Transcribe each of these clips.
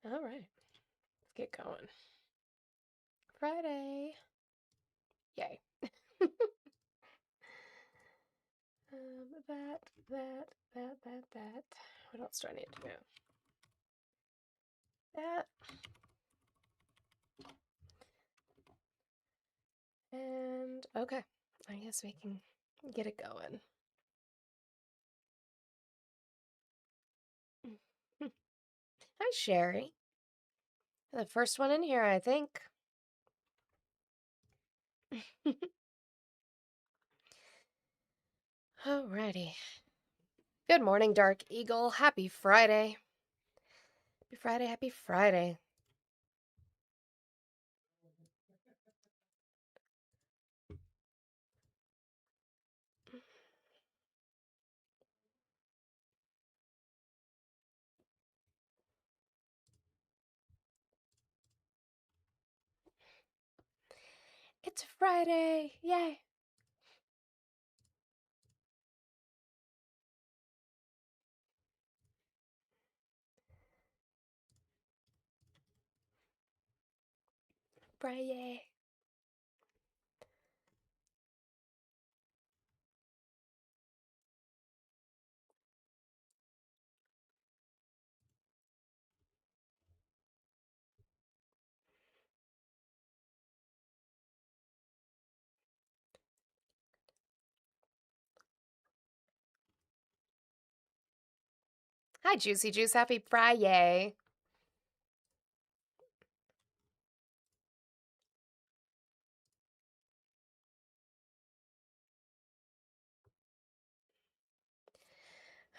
All right, let's get going. Friday. Yay. That. What else do I need to do? That. And okay, I guess we can get it going. Hi, Sherry. The first one in here, I think. Alrighty. Good morning, Dark Eagle. Happy Friday. Happy Friday, happy Friday. It's Friday. Yay. Friday. Hi, Juicy Juice. Happy Friday.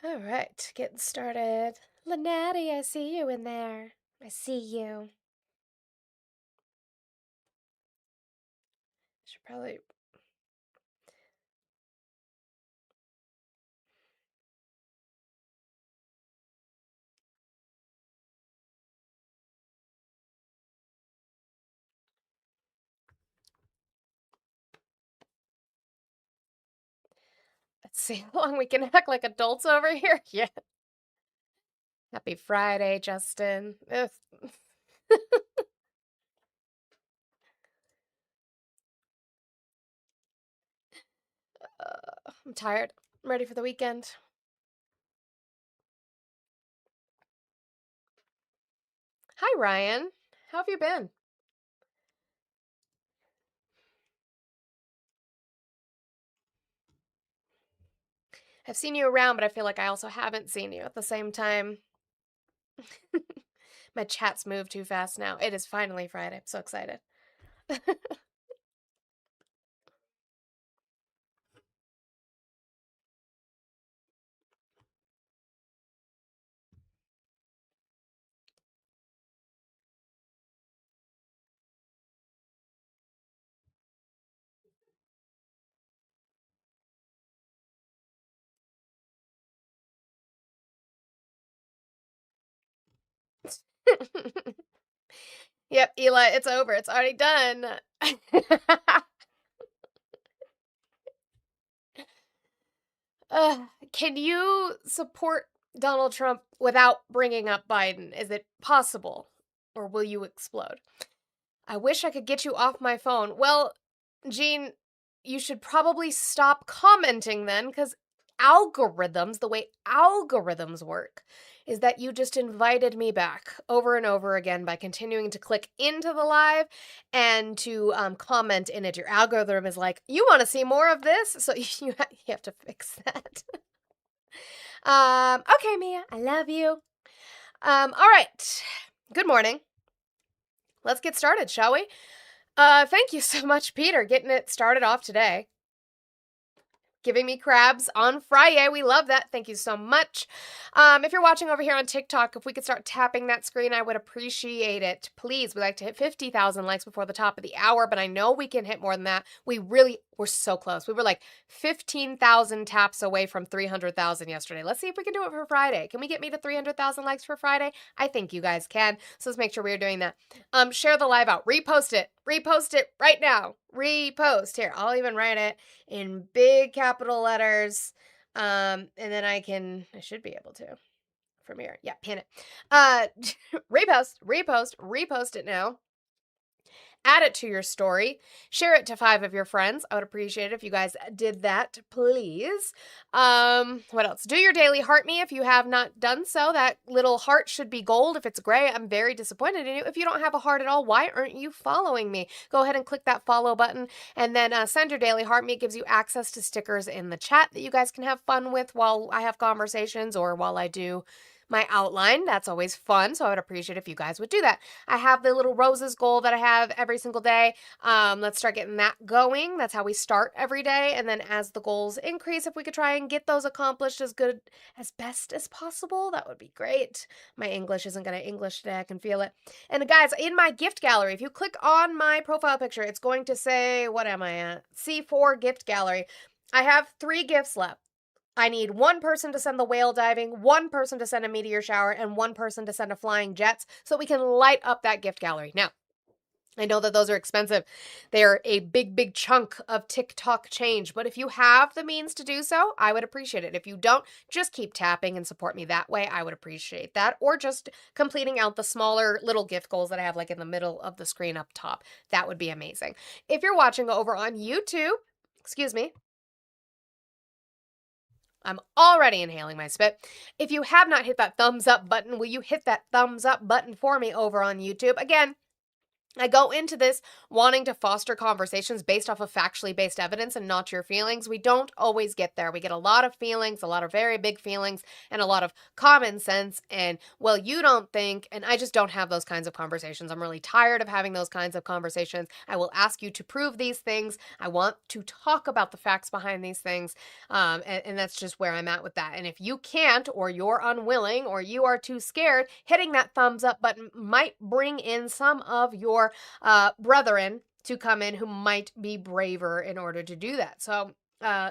All right, getting started. Lynette, I see you in there. I see you. Should probably. Let's see how long we can act like adults over here. Yeah. Happy Friday, Justin. I'm tired. I'm ready for the weekend. Hi, Ryan. How have you been? I've seen you around, but I feel like I also haven't seen you at the same time. My chats move too fast now. It is finally Friday. I'm so excited. Yep, Eli, it's over. It's already done. Can you support Donald Trump without bringing up Biden? Is it possible? Or will you explode? I wish I could get you off my phone. Well, Jean, you should probably stop commenting then, because algorithms, the way algorithms work, is that you just invited me back over and over again by continuing to click into the live and to comment in it. Your algorithm is like, you want to see more of this? So you have to fix that. Okay, Mia, I love you. All right. Good morning. Let's get started, shall we? Thank you so much, Peter, getting it started off today. Giving me crabs on Friday. We love that. Thank you so much. If you're watching over here on TikTok, if we could start tapping that screen, I would appreciate it. Please, we like to hit 50,000 likes before the top of the hour, but I know we can hit more than that. We're so close. We were like 15,000 taps away from 300,000 yesterday. Let's see if we can do it for Friday. Can we get me to 300,000 likes for Friday? I think you guys can. So let's make sure we're doing that. Share the live out. Repost it. Repost it right now. Repost. Here, I'll even write it in big capital letters. And then I should be able to from here. Yeah, pin it. Repost it now. Add it to your story. Share it to 5 of your friends. I would appreciate it if you guys did that, please. What else? Do your daily heart me if you have not done so. That little heart should be gold. If it's gray, I'm very disappointed in you. If you don't have a heart at all, why aren't you following me? Go ahead and click that follow button and then send your daily heart me. It gives you access to stickers in the chat that you guys can have fun with while I have conversations or while I do my outline. That's always fun, so I would appreciate if you guys would do that. I have the little roses goal that I have every single day. Let's start getting that going. That's how we start every day, and then as the goals increase, if we could try and get those accomplished as best as possible, that would be great. My English isn't going to English today. I can feel it. And guys, in my gift gallery, if you click on my profile picture, it's going to say, what am I at? C4 gift gallery. I have 3 gifts left. I need 1 person to send the whale diving, 1 person to send a meteor shower, and 1 person to send a flying jets so we can light up that gift gallery. Now, I know that those are expensive. They're a big, big chunk of TikTok change, but if you have the means to do so, I would appreciate it. If you don't, just keep tapping and support me that way. I would appreciate that. Or just completing out the smaller little gift goals that I have like in the middle of the screen up top. That would be amazing. If you're watching over on YouTube, excuse me, I'm already inhaling my spit. If you have not hit that thumbs up button, will you hit that thumbs up button for me over on YouTube? Again, I go into this wanting to foster conversations based off of factually based evidence and not your feelings. We don't always get there. We get a lot of feelings, a lot of very big feelings, and a lot of common sense. And, well, you don't think, and I just don't have those kinds of conversations. I'm really tired of having those kinds of conversations. I will ask you to prove these things. I want to talk about the facts behind these things. And that's just where I'm at with that. And if you can't, or you're unwilling, or you are too scared, hitting that thumbs up button might bring in some of your brethren to come in who might be braver in order to do that. So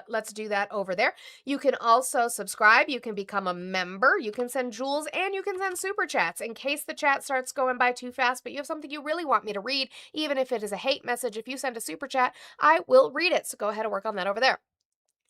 let's do that over there. You can also subscribe. You can become a member. You can send jewels and you can send super chats in case the chat starts going by too fast, but you have something you really want me to read, even if it is a hate message. If you send a super chat, I will read it. So go ahead and work on that over there.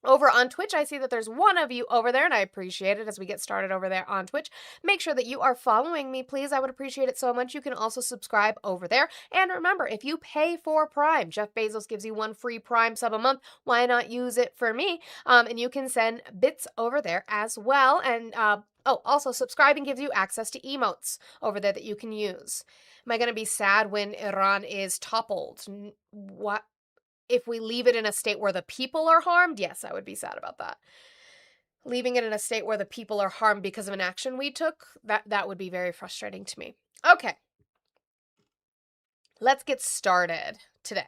Over on Twitch, I see that there's 1 of you over there, and I appreciate it as we get started over there on Twitch. Make sure that you are following me, please. I would appreciate it so much. You can also subscribe over there. And remember, if you pay for Prime, Jeff Bezos gives you 1 free Prime sub a month. Why not use it for me? And you can send bits over there as well. And also subscribing gives you access to emotes over there that you can use. Am I going to be sad when Iran is toppled? What? If we leave it in a state where the people are harmed, yes, I would be sad about that. Leaving it in a state where the people are harmed because of an action we took, that would be very frustrating to me. Okay. Let's get started today.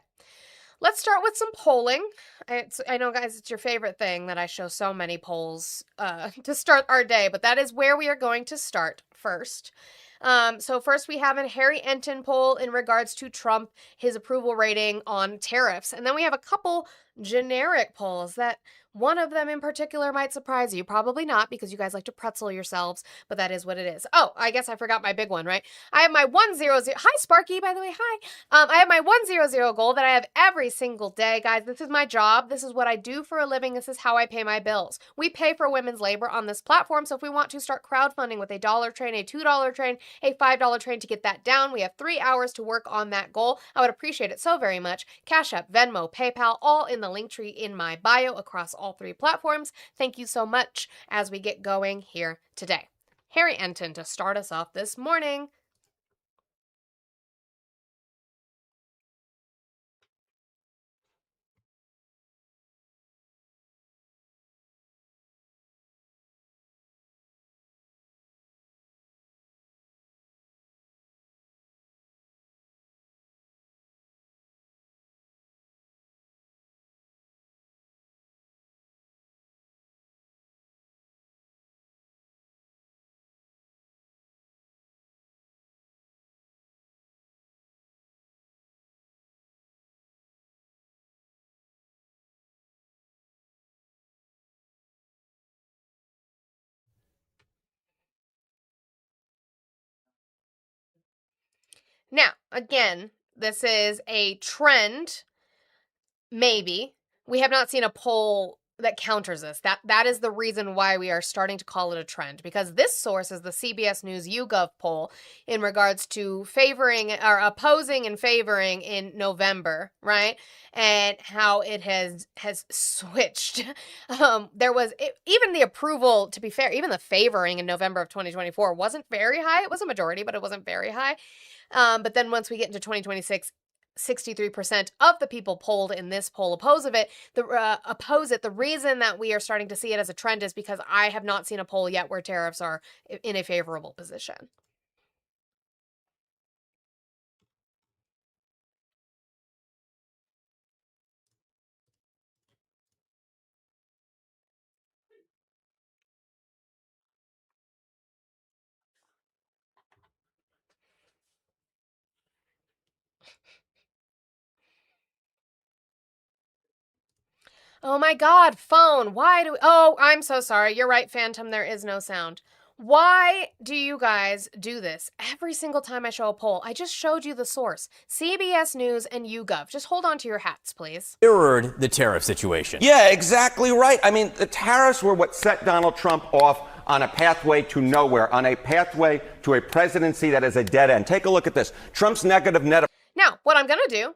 Let's start with some polling. I know, guys, it's your favorite thing that I show so many polls to start our day, but that is where we are going to start first. So first we have a Harry Enton poll in regards to Trump, his approval rating on tariffs. And then we have a couple generic polls that one of them in particular might surprise you. Probably not, because you guys like to pretzel yourselves, but that is what it is. Oh, I guess I forgot my big one, right? I have my 100. Hi, Sparky, by the way. Hi. I have my 100 goal that I have every single day, guys. This is my job. This is what I do for a living. This is how I pay my bills. We pay for women's labor on this platform, so if we want to start crowdfunding with a dollar train, a $2 train, a $5 train to get that down, we have 3 hours to work on that goal. I would appreciate it so very much. Cash App, Venmo, PayPal, all in the link tree in my bio across all 3 platforms. Thank you so much as we get going here today. Harry Enton to start us off this morning. Now, again, this is a trend, maybe. We have not seen a poll that counters this. That is the reason why we are starting to call it a trend, because this source is the CBS News YouGov poll in regards to favoring or opposing and favoring in November, right? And how it has switched. There was even the approval, to be fair, even the favoring in November of 2024 wasn't very high. It was a majority, but it wasn't very high. But then once we get into 2026, 63% of the people polled in this poll oppose it. The reason that we are starting to see it as a trend is because I have not seen a poll yet where tariffs are in a favorable position. Oh my God, phone. Oh, I'm so sorry. You're right, Phantom. There is no sound. Why do you guys do this every single time I show a poll? I just showed you the source, CBS News and YouGov. Just hold on to your hats, please. Mirrored the tariff situation. Yeah, exactly right. I mean, the tariffs were what set Donald Trump off on a pathway to nowhere, on a pathway to a presidency that is a dead end. Take a look at this. Trump's negative net. Now, what I'm going to do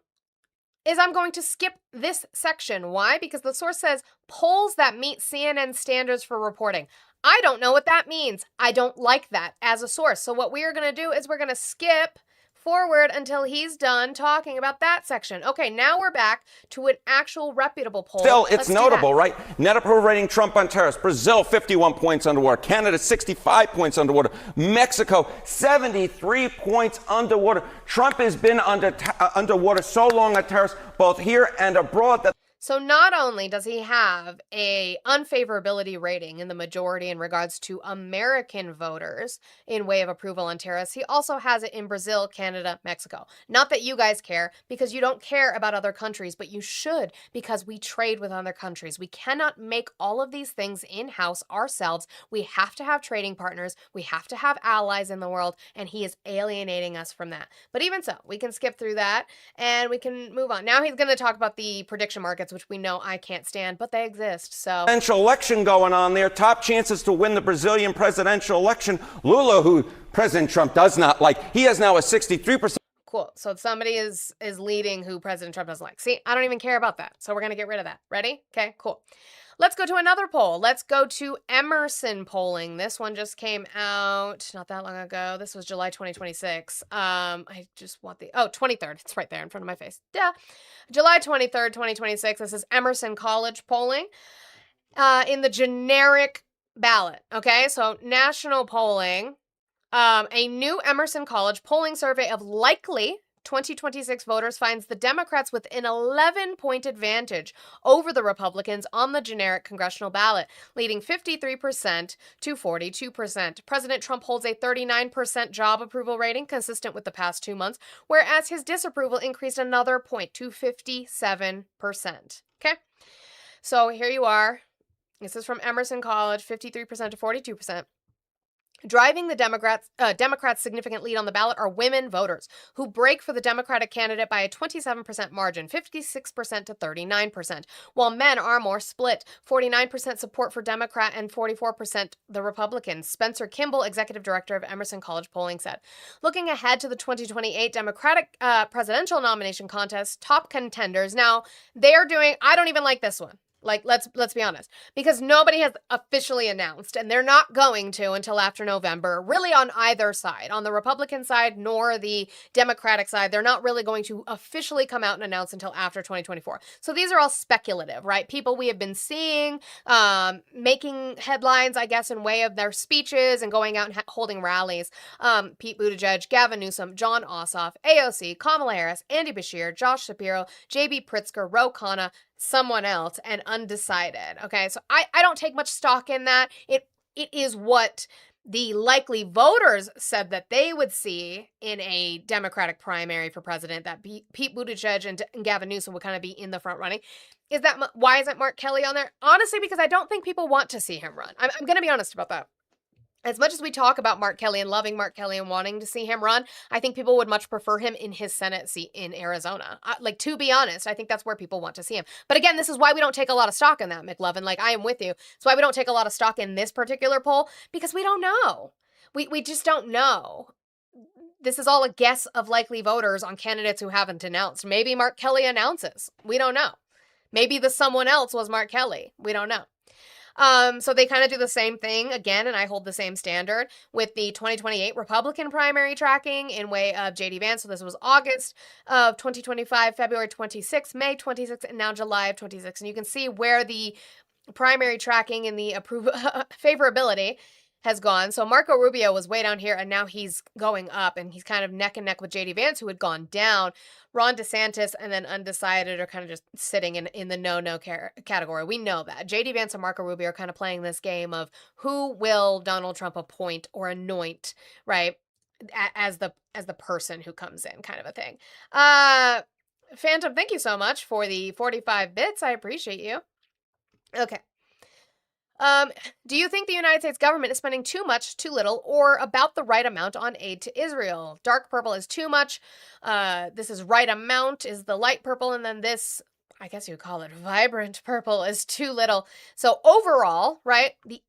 is I'm going to skip this section. Why? Because the source says polls that meet CNN standards for reporting. I don't know what that means. I don't like that as a source. So what we are going to do is we're going to skip forward until he's done talking about that section. Okay, now we're back to an actual reputable poll. Still, it's notable, right? Net approval rating Trump on tariffs. Brazil, 51 points underwater. Canada, 65 points underwater. Mexico, 73 points underwater. Trump has been underwater so long on tariffs, both here and abroad, that So not only does he have a unfavorability rating in the majority in regards to American voters in way of approval on tariffs, he also has it in Brazil, Canada, Mexico. Not that you guys care, because you don't care about other countries, but you should, because we trade with other countries. We cannot make all of these things in-house ourselves. We have to have trading partners. We have to have allies in the world, and he is alienating us from that. But even so, we can skip through that, and we can move on. Now he's going to talk about the prediction markets, which we know I can't stand, but they exist. So presidential election going on there. Top chances to win the Brazilian presidential election. Lula, who President Trump does not like, he has now a 63%. Cool. So somebody is leading who President Trump doesn't like. See, I don't even care about that. So we're going to get rid of that. Ready? Okay, cool. Let's go to another poll. Let's go to Emerson polling. This one just came out not that long ago. This was July 2026. I just want 23rd. It's right there in front of my face. Yeah. July 23rd, 2026. This is Emerson College polling in the generic ballot. Okay, so national polling. A new Emerson College polling survey of likely 2026 voters finds the Democrats with an 11-point advantage over the Republicans on the generic congressional ballot, leading 53% to 42%. President Trump holds a 39% job approval rating, consistent with the past 2 months, whereas his disapproval increased another point to 57%. Okay? So here you are. This is from Emerson College, 53% to 42%. Driving the Democrats' significant lead on the ballot are women voters, who break for the Democratic candidate by a 27% margin, 56% to 39%, while men are more split, 49% support for Democrat and 44% the Republican. Spencer Kimball, executive director of Emerson College Polling, said. Looking ahead to the 2028 Democratic presidential nomination contest, top contenders. Now, they're doing, I don't even like this one. Like, let's be honest, because nobody has officially announced, and they're not going to until after November, really on either side, on the Republican side nor the Democratic side. They're not really going to officially come out and announce until after 2024. So these are all speculative, right? People we have been seeing making headlines, I guess, in way of their speeches and going out and holding rallies. Pete Buttigieg, Gavin Newsom, John Ossoff, AOC, Kamala Harris, Andy Beshear, Josh Shapiro, J.B. Pritzker, Ro Khanna, someone else, and undecided. Okay, so I don't take much stock in that. It is what the likely voters said that they would see in a Democratic primary for president, that Pete Buttigieg and Gavin Newsom would kind of be in the front running. Why isn't Mark Kelly on there? Honestly, because I don't think people want to see him run. I'm going to be honest about that. As much as we talk about Mark Kelly and loving Mark Kelly and wanting to see him run, I think people would much prefer him in his Senate seat in Arizona. Like, to be honest, I think that's where people want to see him. But again, this is why we don't take a lot of stock in that, McLovin. Like, I am with you. It's why we don't take a lot of stock in this particular poll, because we don't know. We just don't know. This is all a guess of likely voters on candidates who haven't announced. Maybe Mark Kelly announces. We don't know. Maybe the someone else was Mark Kelly. We don't know. So they kind of do the same thing again, and I hold the same standard with the 2028 Republican primary tracking in way of JD Vance. So this was August of 2025, February 26th, May 26th, and now July of 26th. And you can see where the primary tracking and the favorability has gone. So Marco Rubio was way down here, and now he's going up, and he's kind of neck and neck with JD Vance, who had gone down. Ron DeSantis and then undecided are kind of just sitting in the no category. We know that. JD Vance and Marco Rubio are kind of playing this game of who will Donald Trump appoint or anoint, right, as the person who comes in, kind of a thing. Phantom, thank you so much for the 45 bits. I appreciate you. Okay. Do you think the United States government is spending too much, too little, or about the right amount on aid to Israel? Dark purple is too much. This is right amount is the light purple, and then this, I guess you would call it vibrant purple, is too little. So overall, right, the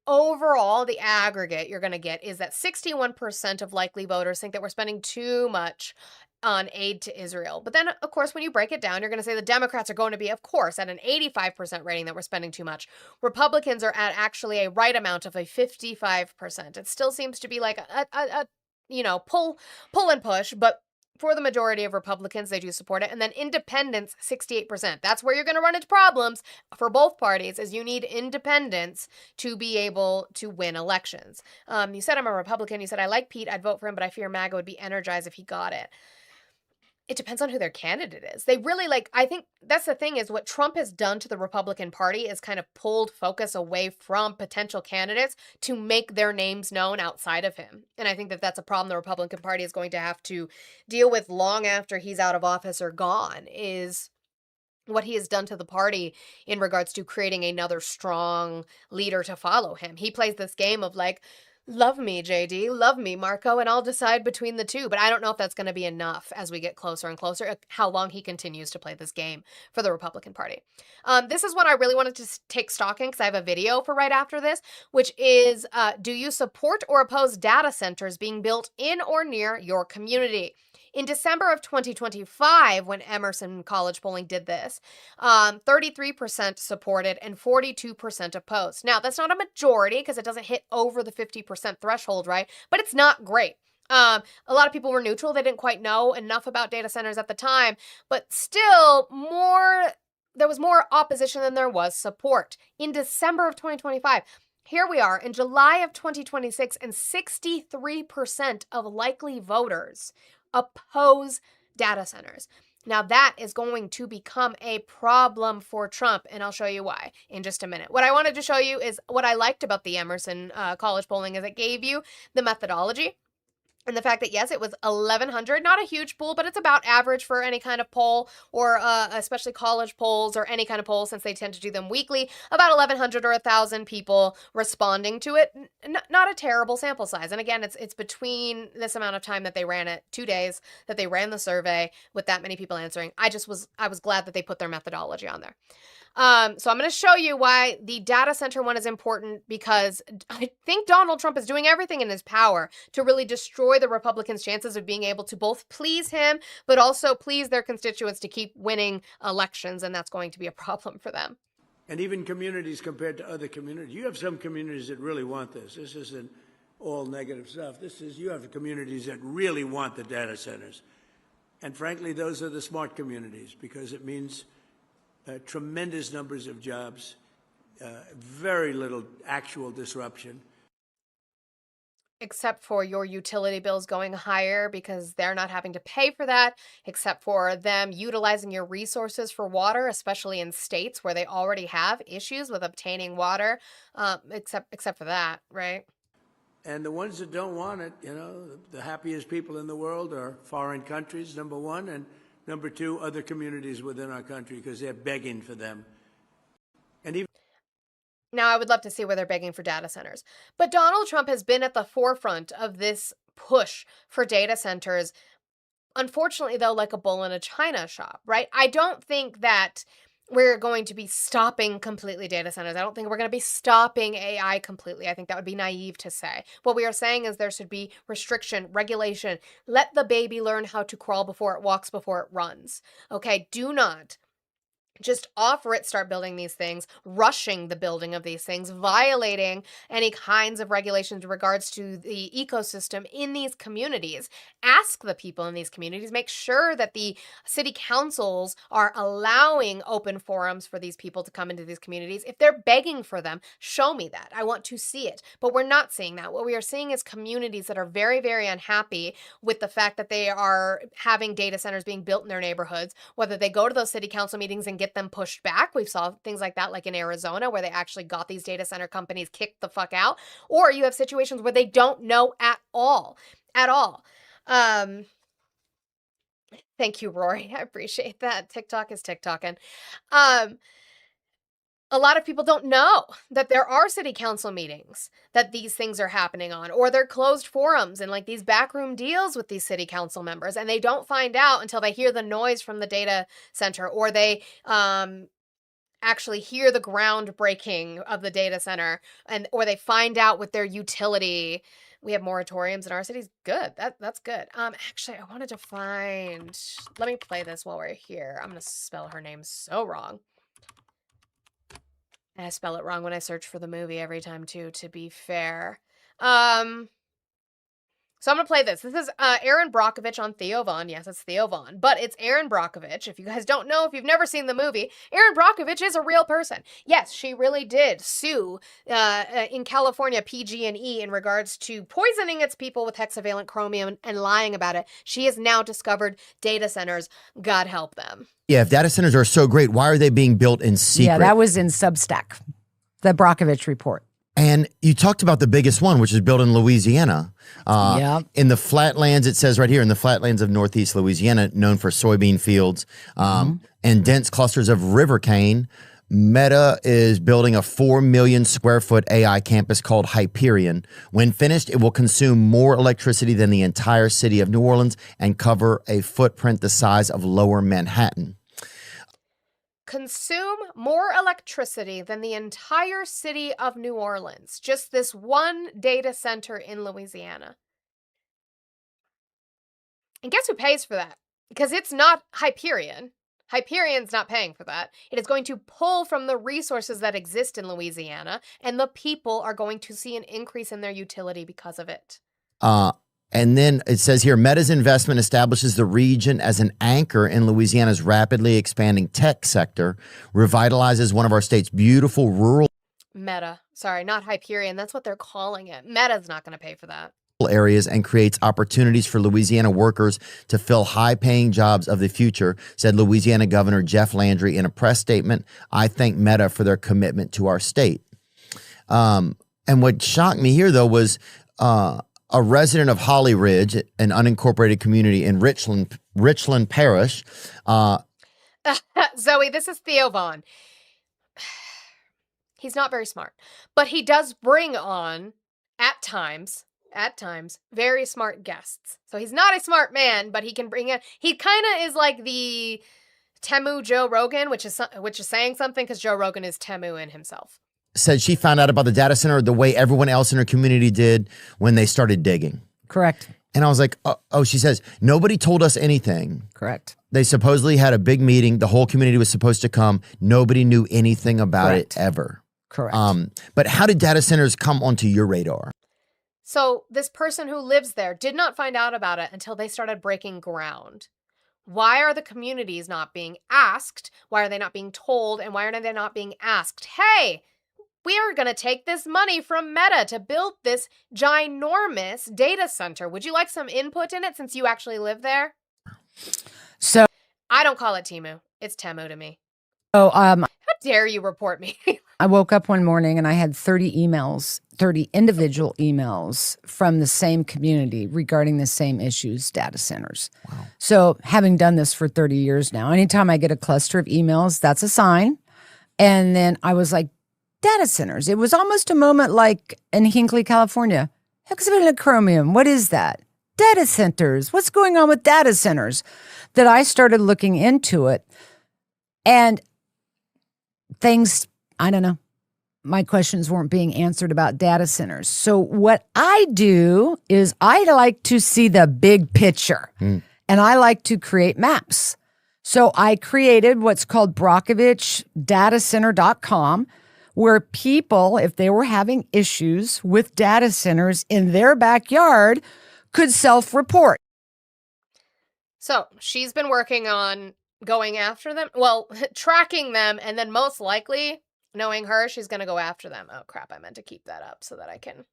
aggregate you're going to get is that 61% of likely voters think that we're spending too much on aid to Israel. But then, of course, when you break it down, you're going to say the Democrats are going to be, of course, at an 85% rating that we're spending too much. Republicans are at actually a right amount of a 55%. It still seems to be like a pull and push, but for the majority of Republicans, they do support it. And then independents, 68%. That's where you're going to run into problems for both parties, is you need independents to be able to win elections. You said I'm a Republican. You said I like Pete. I'd vote for him, but I fear MAGA would be energized if he got it. It depends on who their candidate is. They really I think that's the thing, is what Trump has done to the Republican Party is kind of pulled focus away from potential candidates to make their names known outside of him. And I think that that's a problem the Republican Party is going to have to deal with long after he's out of office or gone, is what he has done to the party in regards to creating another strong leader to follow him. He plays this game of love me, JD, love me, Marco, and I'll decide between the two. But I don't know if that's going to be enough as we get closer and closer, how long he continues to play this game for the Republican Party. This is what I really wanted to take stock in, because I have a video for right after this, which is, do you support or oppose data centers being built in or near your community? In December of 2025, when Emerson College Polling did this, 33% supported and 42% opposed. Now, that's not a majority because it doesn't hit over the 50% threshold, right? But it's not great. A lot of people were neutral. They didn't quite know enough about data centers at the time, but still there was more opposition than there was support. In December of 2025, here we are in July of 2026, and 63% of likely voters oppose data centers. Now that is going to become a problem for Trump, and I'll show you why in just a minute. What I wanted to show you is what I liked about the Emerson College polling, is it gave you the methodology. And the fact that, yes, it was 1,100, not a huge pool, but it's about average for any kind of poll, or especially college polls or any kind of poll, since they tend to do them weekly, about 1,100 or 1,000 people responding to it. Not a terrible sample size. And again, it's between this amount of time that they ran it, 2 days that they ran the survey with that many people answering. I was glad that they put their methodology on there. So I'm going to show you why the data center one is important, because I think Donald Trump is doing everything in his power to really destroy the Republicans' chances of being able to both please him, but also please their constituents to keep winning elections, and that's going to be a problem for them. And even communities compared to other communities. You have some communities that really want this. This isn't all negative stuff. You have communities that really want the data centers. And frankly, those are the smart communities, because it means tremendous numbers of jobs, very little actual disruption. Except for your utility bills going higher because they're not having to pay for that, except for them utilizing your resources for water, especially in states where they already have issues with obtaining water, except for that, right? And the ones that don't want it, the happiest people in the world are foreign countries, number one, and number two, other communities within our country, because they're begging for them. And even Now, I would love to see where they're begging for data centers. But Donald Trump has been at the forefront of this push for data centers. Unfortunately, though, like a bull in a china shop, right? I don't think that we're going to be stopping completely data centers. I don't think we're going to be stopping AI completely. I think that would be naive to say. What we are saying is there should be restriction, regulation. Let the baby learn how to crawl before it walks, before it runs. Okay, do not just offer it, start building these things, rushing the building of these things, violating any kinds of regulations in regards to the ecosystem in these communities. Ask the people in these communities, make sure that the city councils are allowing open forums for these people to come into these communities. If they're begging for them, show me that. I want to see it. But we're not seeing that. What we are seeing is communities that are very, very unhappy with the fact that they are having data centers being built in their neighborhoods, whether they go to those city council meetings and get them pushed back. We've saw things like that, like in Arizona, where they actually got these data center companies kicked the fuck out. Or you have situations where they don't know at all. Thank you, Rory. I appreciate that. TikTok is TikToking. A lot of people don't know that there are city council meetings that these things are happening on, or they're closed forums and like these backroom deals with these city council members, and they don't find out until they hear the noise from the data center, or they actually hear the ground breaking of the data center, or they find out with their utility. We have moratoriums in our cities. Good. That's good. Actually, I wanted to find. Let me play this while we're here. I'm gonna spell her name so wrong. And I spell it wrong when I search for the movie every time, too, to be fair. So I'm going to play this. This is Erin Brockovich on Theo Von. Yes, it's Theo Von. But it's Erin Brockovich. If you guys don't know, if you've never seen the movie, Erin Brockovich is a real person. Yes, she really did sue in California PG&E in regards to poisoning its people with hexavalent chromium and lying about it. She has now discovered data centers. God help them. Yeah, if data centers are so great, why are they being built in secret? Yeah, that was in Substack, the Brockovich report. And you talked about the biggest one, which is built in Louisiana. In the flatlands, it says right here, in the flatlands of Northeast Louisiana, known for soybean fields and dense clusters of river cane, Meta is building a 4 million square foot AI campus called Hyperion. When finished, it will consume more electricity than the entire city of New Orleans and cover a footprint the size of Lower Manhattan. Consume more electricity than the entire city of New Orleans. Just this one data center in Louisiana. And guess who pays for that? Because it's not Hyperion. Hyperion's not paying for that. It is going to pull from the resources that exist in Louisiana, and the people are going to see an increase in their utility because of it. And then it says here, Meta's investment establishes the region as an anchor in Louisiana's rapidly expanding tech sector, revitalizes one of our state's beautiful rural Meta. Sorry, not Hyperion. That's what they're calling it. Meta's not going to pay for that. Areas and creates opportunities for Louisiana workers to fill high-paying jobs of the future, said Louisiana Governor Jeff Landry in a press statement. I thank Meta for their commitment to our state. And what shocked me here, though, was a resident of Holly Ridge, an unincorporated community in Richland Parish. Zoe, this is Theo Von. He's not very smart, but he does bring on, at times, very smart guests. So he's not a smart man, but he can bring in, he kind of is like the Temu Joe Rogan, which is saying something because Joe Rogan is Temu in himself. Said she found out about the data center the way everyone else in her community did when they started digging. Correct. And I was like, oh, she says, nobody told us anything. Correct. They supposedly had a big meeting. The whole community was supposed to come. Nobody knew anything about Correct. it ever. Correct. But how did data centers come onto your radar? So this person who lives there did not find out about it until they started breaking ground. Why are the communities not being asked? Why are they not being told? And why are they not being asked, hey, we are going to take this money from Meta to build this ginormous data center. Would you like some input in it since you actually live there? So I don't call it Temu. It's Temu to me. So, How dare you report me? I woke up one morning and I had 30 individual emails from the same community regarding the same issues, data centers. Wow. So having done this for 30 years now, anytime I get a cluster of emails, that's a sign. And then I was like, data centers. It was almost a moment like in Hinckley, California. Hexavalent what is that? Data centers. What's going on with data centers? That I started looking into it, and things, I don't know, my questions weren't being answered about data centers. So what I do is I like to see the big picture, and I like to create maps. So I created what's called BrockovichDataCenter.com, where people, if they were having issues with data centers in their backyard, could self-report. So she's been working on going after them, well, tracking them, and then most likely, knowing her, she's going to go after them. Oh, crap, I meant to keep that up so that I can...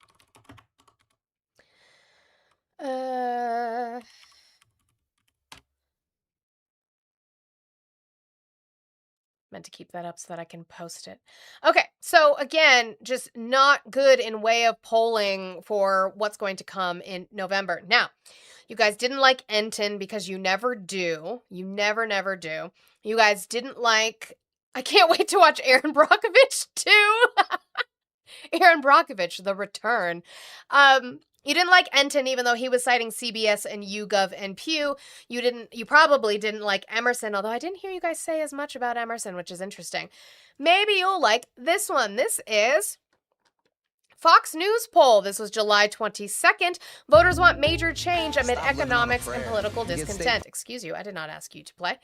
meant to keep that up so that I can post it. Okay, so again, just not good in way of polling for what's going to come in November. Now, you guys didn't like Enton because you never do. You never do. You guys didn't like... I can't wait to watch Aaron Brockovich too. Aaron Brockovich, the return. You didn't like Enton, even though he was citing CBS and YouGov and Pew. You probably didn't like Emerson, although I didn't hear you guys say as much about Emerson, which is interesting. Maybe you'll like this one. This is Fox News poll. This was July 22nd. Voters want major change amid economics and political discontent. Excuse you, I did not ask you to play.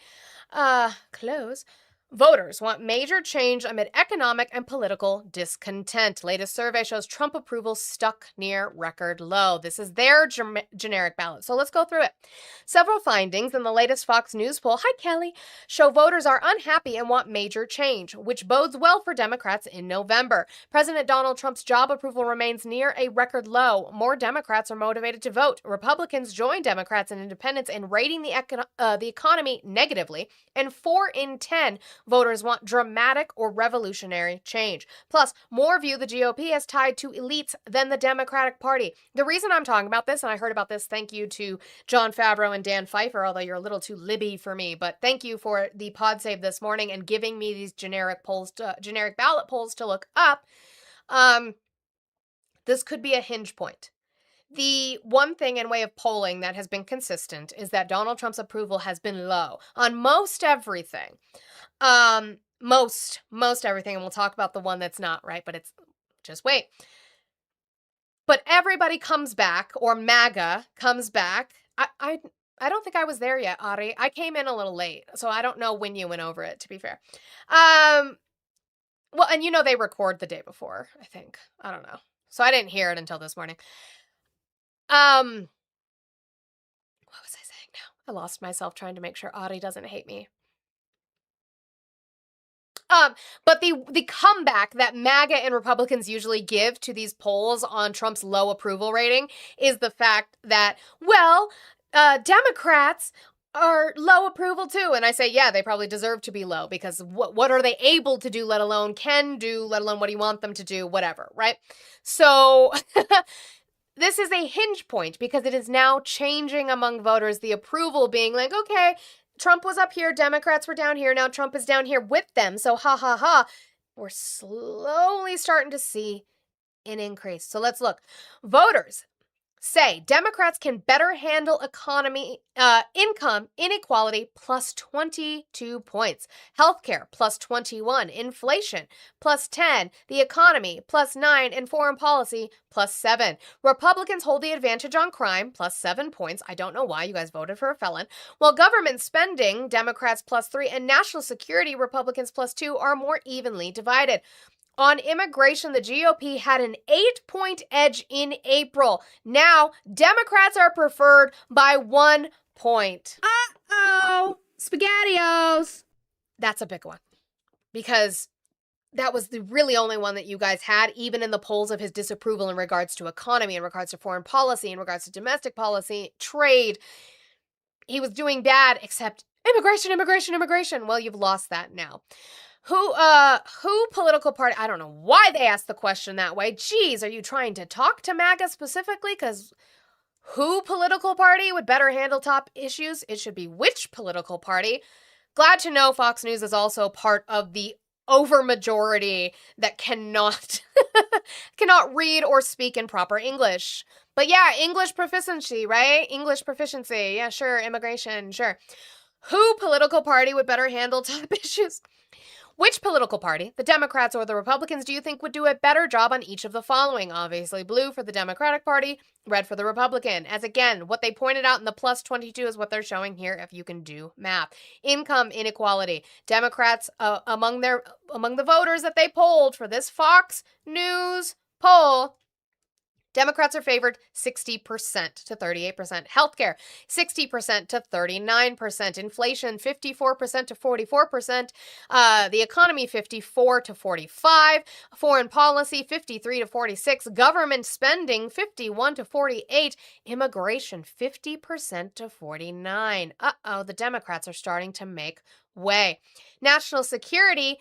Close. Voters want major change amid economic and political discontent. Latest survey shows Trump approval stuck near record low. This is their generic ballot. So let's go through it. Several findings in the latest Fox News poll, hi Kelly, show voters are unhappy and want major change, which bodes well for Democrats in November. President Donald Trump's job approval remains near a record low. More Democrats are motivated to vote. Republicans join Democrats and independents in rating the economy negatively, and 4 in 10 voters want dramatic or revolutionary change. Plus, more view the GOP as tied to elites than the Democratic Party. The reason I'm talking about this, and I heard about this, thank you to John Favreau and Dan Pfeiffer, although you're a little too libby for me, but thank you for the pod save this morning and giving me these generic ballot polls to look up. This could be a hinge point. The one thing in way of polling that has been consistent is that Donald Trump's approval has been low on most everything. Most everything, and we'll talk about the one that's not, right? But it's, just wait. But everybody comes back, or MAGA comes back. I don't think I was there yet, Ari. I came in a little late, so I don't know when you went over it, to be fair. Well, and they record the day before, I think. I don't know. So I didn't hear it until this morning. What was I saying now? I lost myself trying to make sure Audie doesn't hate me. But the comeback that MAGA and Republicans usually give to these polls on Trump's low approval rating is the fact that, well, Democrats are low approval too. And I say, yeah, they probably deserve to be low because what are they able to do, let alone can do, let alone what do you want them to do, whatever, right? So... This is a hinge point because it is now changing among voters, the approval being like, okay, Trump was up here, Democrats were down here, now Trump is down here with them, so ha ha ha. We're slowly starting to see an increase. So let's look. Voters say Democrats can better handle income inequality plus 22 points, healthcare plus 21, inflation plus 10, the economy plus 9, and foreign policy plus 7. Republicans hold the advantage on crime plus 7 points. I don't know why you guys voted for a felon. While government spending, Democrats plus 3, and national security, Republicans plus 2 are more evenly divided. On immigration, the GOP had an 8-point edge in April. Now, Democrats are preferred by 1 point. Uh-oh, SpaghettiOs. That's a big one because that was the really only one that you guys had, even in the polls of his disapproval in regards to economy, in regards to foreign policy, in regards to domestic policy, trade. He was doing bad, except immigration. Well, you've lost that now. Who political party? I don't know why they asked the question that way. Geez, are you trying to talk to MAGA specifically? Because who political party would better handle top issues? It should be which political party. Glad to know Fox News is also part of the overmajority that cannot cannot read or speak in proper English. But yeah, English proficiency, right? English proficiency. Yeah, sure. Immigration, sure. Who political party would better handle top issues? Which political party, the Democrats or the Republicans, do you think would do a better job on each of the following? Obviously, blue for the Democratic Party, red for the Republican. As again, what they pointed out in the plus 22 is what they're showing here if you can do math. Income inequality. Democrats, among the voters that they polled for this Fox News poll, Democrats are favored 60% to 38%. Healthcare, 60% to 39%. Inflation, 54% to 44%. The economy, 54 to 45. Foreign policy, 53 to 46. Government spending, 51 to 48. Immigration, 50% to 49. Uh-oh, the Democrats are starting to make way. National security,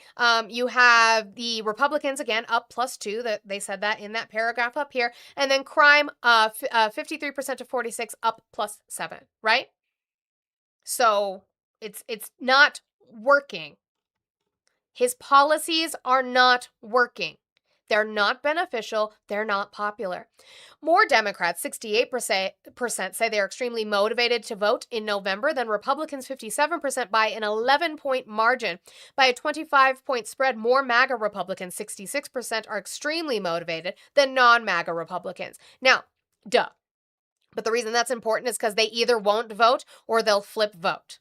you have the Republicans again up +2. That they said that in that paragraph up here, and then crime, 53% to 46, up +7. Right? So it's not working. His policies are not working. They're not beneficial. They're not popular. More Democrats, 68%, say they're extremely motivated to vote in November than Republicans, 57%, by an 11-point margin. By a 25-point spread, more MAGA Republicans, 66%, are extremely motivated than non-MAGA Republicans. Now, duh. But the reason that's important is because they either won't vote or they'll flip vote.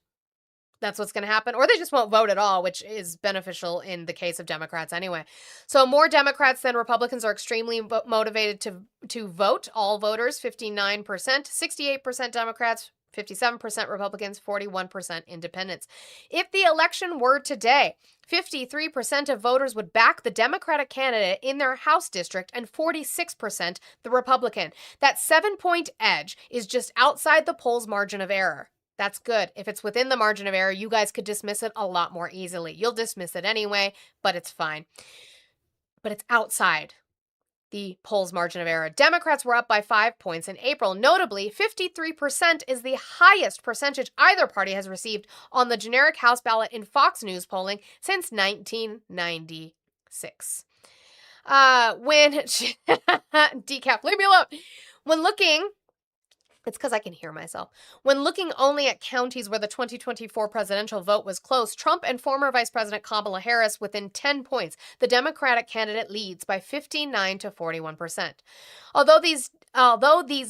That's what's going to happen. Or they just won't vote at all, which is beneficial in the case of Democrats anyway. So more Democrats than Republicans are extremely motivated to vote. All voters, 59%, 68% Democrats, 57% Republicans, 41% independents. If the election were today, 53% of voters would back the Democratic candidate in their House district and 46% the Republican. That 7-point edge is just outside the poll's margin of error. That's good. If it's within the margin of error, you guys could dismiss it a lot more easily. You'll dismiss it anyway, but it's fine. But it's outside the poll's margin of error. Democrats were up by 5 points in April. Notably, 53% is the highest percentage either party has received on the generic House ballot in Fox News polling since 1996. Decaf, leave me alone. When looking... It's because I can hear myself. When looking only at counties where the 2024 presidential vote was close, Trump and former Vice President Kamala Harris within 10 points. The Democratic candidate leads by 59 to 41%. Although these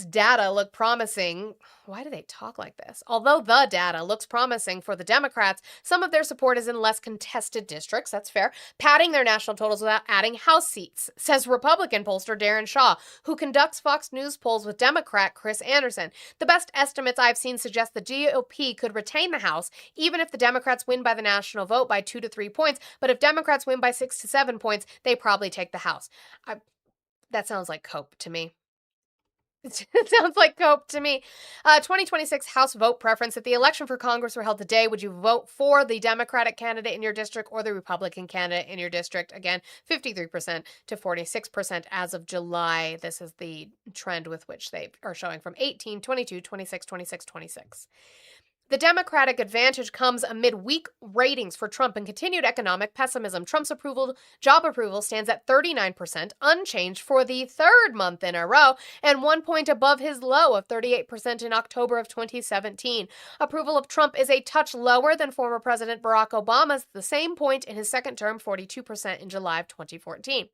data look promising, why do they talk like this? Although the data looks promising for the Democrats, some of their support is in less contested districts, that's fair, padding their national totals without adding House seats, says Republican pollster Darren Shaw, who conducts Fox News polls with Democrat Chris Anderson. The best estimates I've seen suggest the GOP could retain the House, even if the Democrats win by the national vote by 2 to 3 points, but if Democrats win by 6 to 7 points, they probably take the House. That sounds like cope to me. It sounds like cope to me. 2026 House vote preference. If the election for Congress were held today, would you vote for the Democratic candidate in your district or the Republican candidate in your district? Again, 53% to 46% as of July. This is the trend with which they are showing from 18, 22, 26, 26, 26. The Democratic advantage comes amid weak ratings for Trump and continued economic pessimism. Trump's job approval stands at 39%, unchanged for the third month in a row, and 1 point above his low of 38% in October of 2017. Approval of Trump is a touch lower than former President Barack Obama's, the same point in his second term, 42% in July of 2014.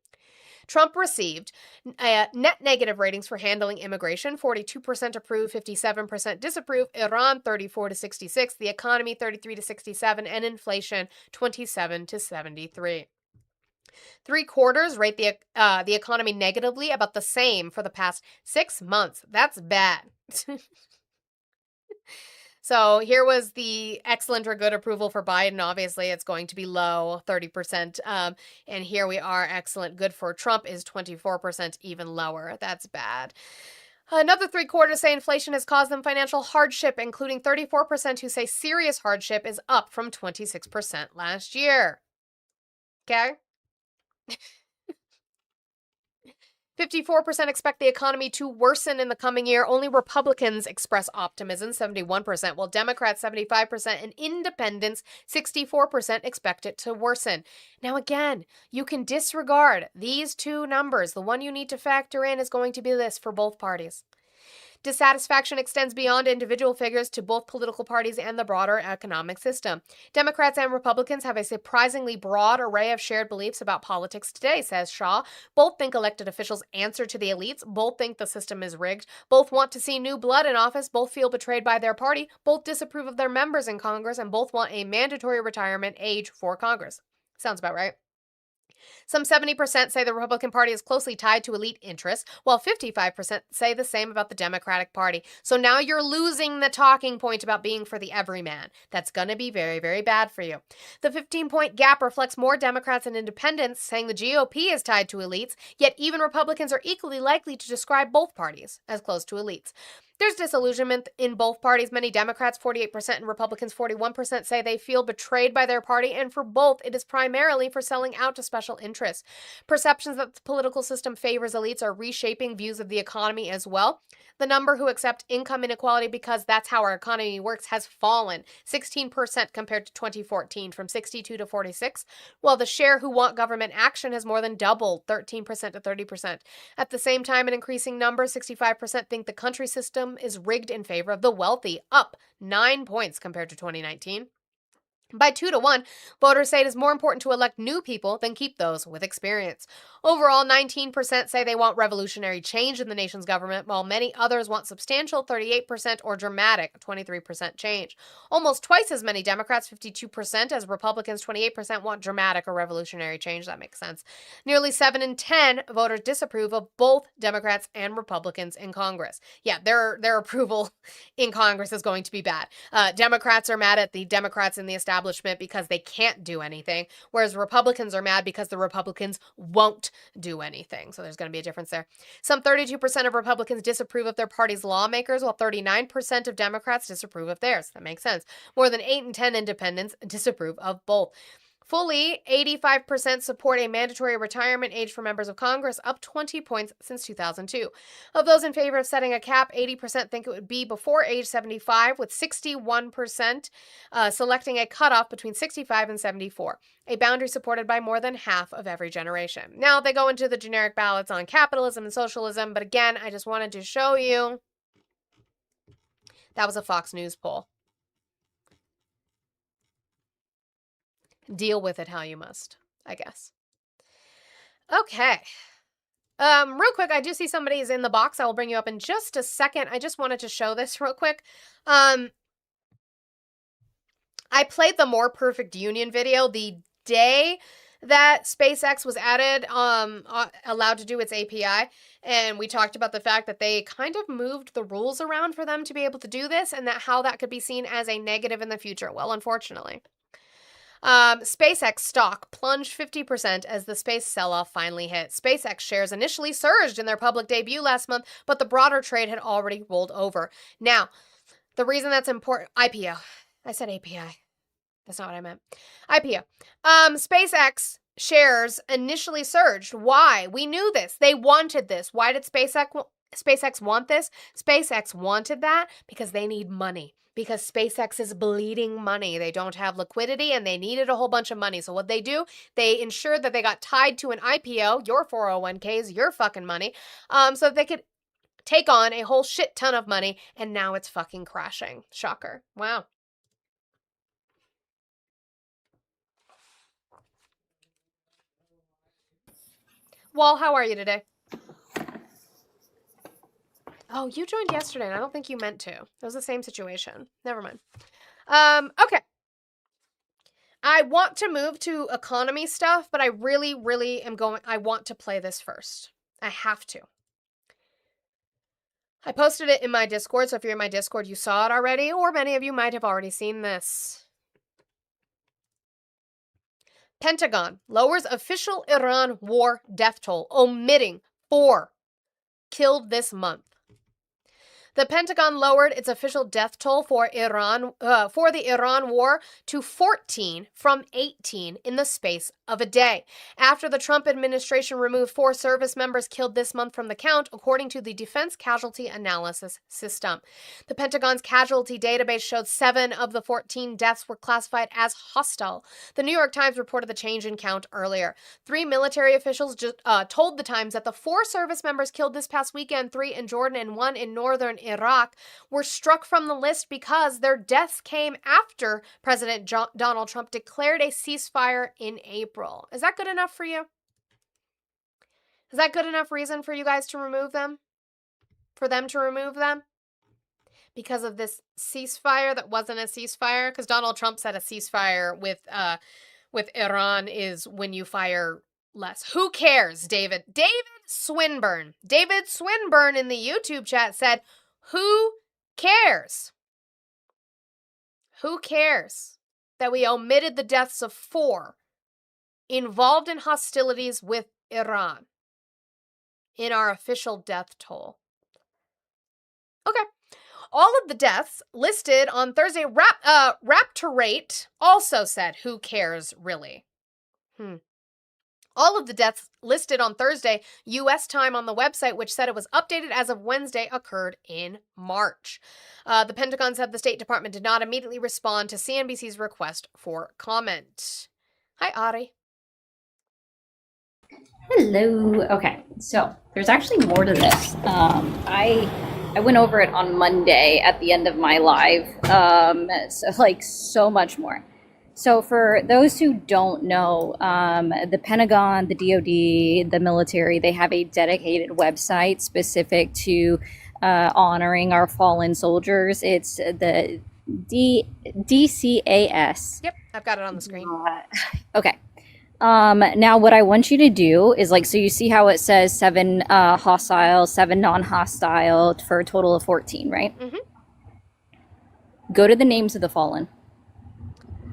Trump received net negative ratings for handling immigration, 42% approve, 57% disapprove, Iran 34 to 66, the economy 33 to 67, and inflation 27 to 73. 3/4 rate the economy negatively, about the same for the past 6 months. That's bad. So here was the excellent or good approval for Biden. Obviously, it's going to be low, 30%. And here we are, excellent. Good for Trump is 24%, even lower. That's bad. Another 3/4 say inflation has caused them financial hardship, including 34% who say serious hardship is up from 26% last year. Okay? 54% expect the economy to worsen in the coming year. Only Republicans express optimism, 71%, while Democrats, 75%, and independents, 64%, expect it to worsen. Now, again, you can disregard these two numbers. The one you need to factor in is going to be this for both parties. Dissatisfaction extends beyond individual figures to both political parties and the broader economic system. Democrats and Republicans have a surprisingly broad array of shared beliefs about politics today, says Shaw. Both think elected officials answer to the elites. Both think the system is rigged. Both want to see new blood in office. Both feel betrayed by their party. Both disapprove of their members in Congress, and both want a mandatory retirement age for Congress. Sounds about right. Some 70% say the Republican Party is closely tied to elite interests, while 55% say the same about the Democratic Party. So now you're losing the talking point about being for the everyman. That's going to be very, very bad for you. The 15-point gap reflects more Democrats and independents saying the GOP is tied to elites, yet even Republicans are equally likely to describe both parties as close to elites. There's disillusionment in both parties. Many Democrats, 48%, and Republicans, 41%, say they feel betrayed by their party, and for both, it is primarily for selling out to special interests. Perceptions that the political system favors elites are reshaping views of the economy as well. The number who accept income inequality because that's how our economy works has fallen 16% compared to 2014, from 62 to 46, while the share who want government action has more than doubled, 13% to 30%. At the same time, an increasing number, 65%, think the country system is rigged in favor of the wealthy, up 9 points compared to 2019. By 2 to 1, voters say it is more important to elect new people than keep those with experience. Overall, 19% say they want revolutionary change in the nation's government, while many others want substantial, 38%, or dramatic, 23% change. Almost twice as many Democrats, 52%, as Republicans, 28%, want dramatic or revolutionary change. That makes sense. Nearly 7 in 10 voters disapprove of both Democrats and Republicans in Congress. Yeah, their approval in Congress is going to be bad. Democrats are mad at the Democrats in the establishment because they can't do anything, whereas Republicans are mad because the Republicans won't do anything. So there's going to be a difference there. Some 32% of Republicans disapprove of their party's lawmakers, while 39% of Democrats disapprove of theirs. That makes sense. More than 8 in 10 independents disapprove of both. Fully, 85% support a mandatory retirement age for members of Congress, up 20 points since 2002. Of those in favor of setting a cap, 80% think it would be before age 75, with 61% selecting a cutoff between 65 and 74, a boundary supported by more than half of every generation. Now, they go into the generic ballots on capitalism and socialism, but again, I just wanted to show you that was a Fox News poll. Deal with it how you must, I guess. Okay. Real quick, I do see somebody is in the box. I will bring you up in just a second. I just wanted to show this real quick. I played the More Perfect Union video the day that SpaceX was added, allowed to do its API, and we talked about the fact that they kind of moved the rules around for them to be able to do this, and that how that could be seen as a negative in the future. Well, unfortunately. SpaceX stock plunged 50% as the space sell-off finally hit. SpaceX shares initially surged in their public debut last month, but the broader trade had already rolled over. Now, the reason that's important, IPO. I said API. That's not what I meant. IPO. SpaceX shares initially surged. Why? We knew this. They wanted this. Why did SpaceX want this? SpaceX wanted that because they need money. Because SpaceX is bleeding money. They don't have liquidity and they needed a whole bunch of money. So what they do, they ensured that they got tied to an IPO, your 401ks, your fucking money, so that they could take on a whole shit ton of money, and now it's fucking crashing. Shocker. Wow. Wall, how are you today? Oh, you joined yesterday, and I don't think you meant to. It was the same situation. Never mind. Okay. I want to move to economy stuff, but I really, really am going... I want to play this first. I have to. I posted it in my Discord, so if you're in my Discord, you saw it already, or many of you might have already seen this. Pentagon lowers official Iran war death toll, omitting 4 killed this month. The Pentagon lowered its official death toll for the Iran war to 14 from 18 in the space of a day, after the Trump administration removed 4 service members killed this month from the count, according to the Defense Casualty Analysis System. The Pentagon's casualty database showed 7 of the 14 deaths were classified as hostile. The New York Times reported the change in count earlier. 3 military officials told the Times that the 4 service members killed this past weekend, 3 in Jordan and 1 in northern Iraq, were struck from the list because their deaths came after President Donald Trump declared a ceasefire in April. Is that good enough for you? Is that good enough reason for you guys to remove them? For them to remove them? Because of this ceasefire that wasn't a ceasefire? Because Donald Trump said a ceasefire with Iran is when you fire less. Who cares, David? David Swinburne in the YouTube chat said, who cares? Who cares that we omitted the deaths of 4 involved in hostilities with Iran in our official death toll? Okay. All of the deaths listed on Thursday, Raptorate also said, who cares, really? All of the deaths listed on Thursday, U.S. time on the website, which said it was updated as of Wednesday, occurred in March. The Pentagon said the State Department did not immediately respond to CNBC's request for comment. Hi, Ari. Hello. Okay, so there's actually more to this. I went over it on Monday at the end of my live, so much more. So for those who don't know, the Pentagon, the DoD, the military, they have a dedicated website specific to honoring our fallen soldiers. It's the DCAS. Yep, I've got it on the screen. Okay. Now what I want you to do is so you see how it says 7 hostile, 7 non-hostile for a total of 14, right? Mm-hmm. Go to the names of the fallen.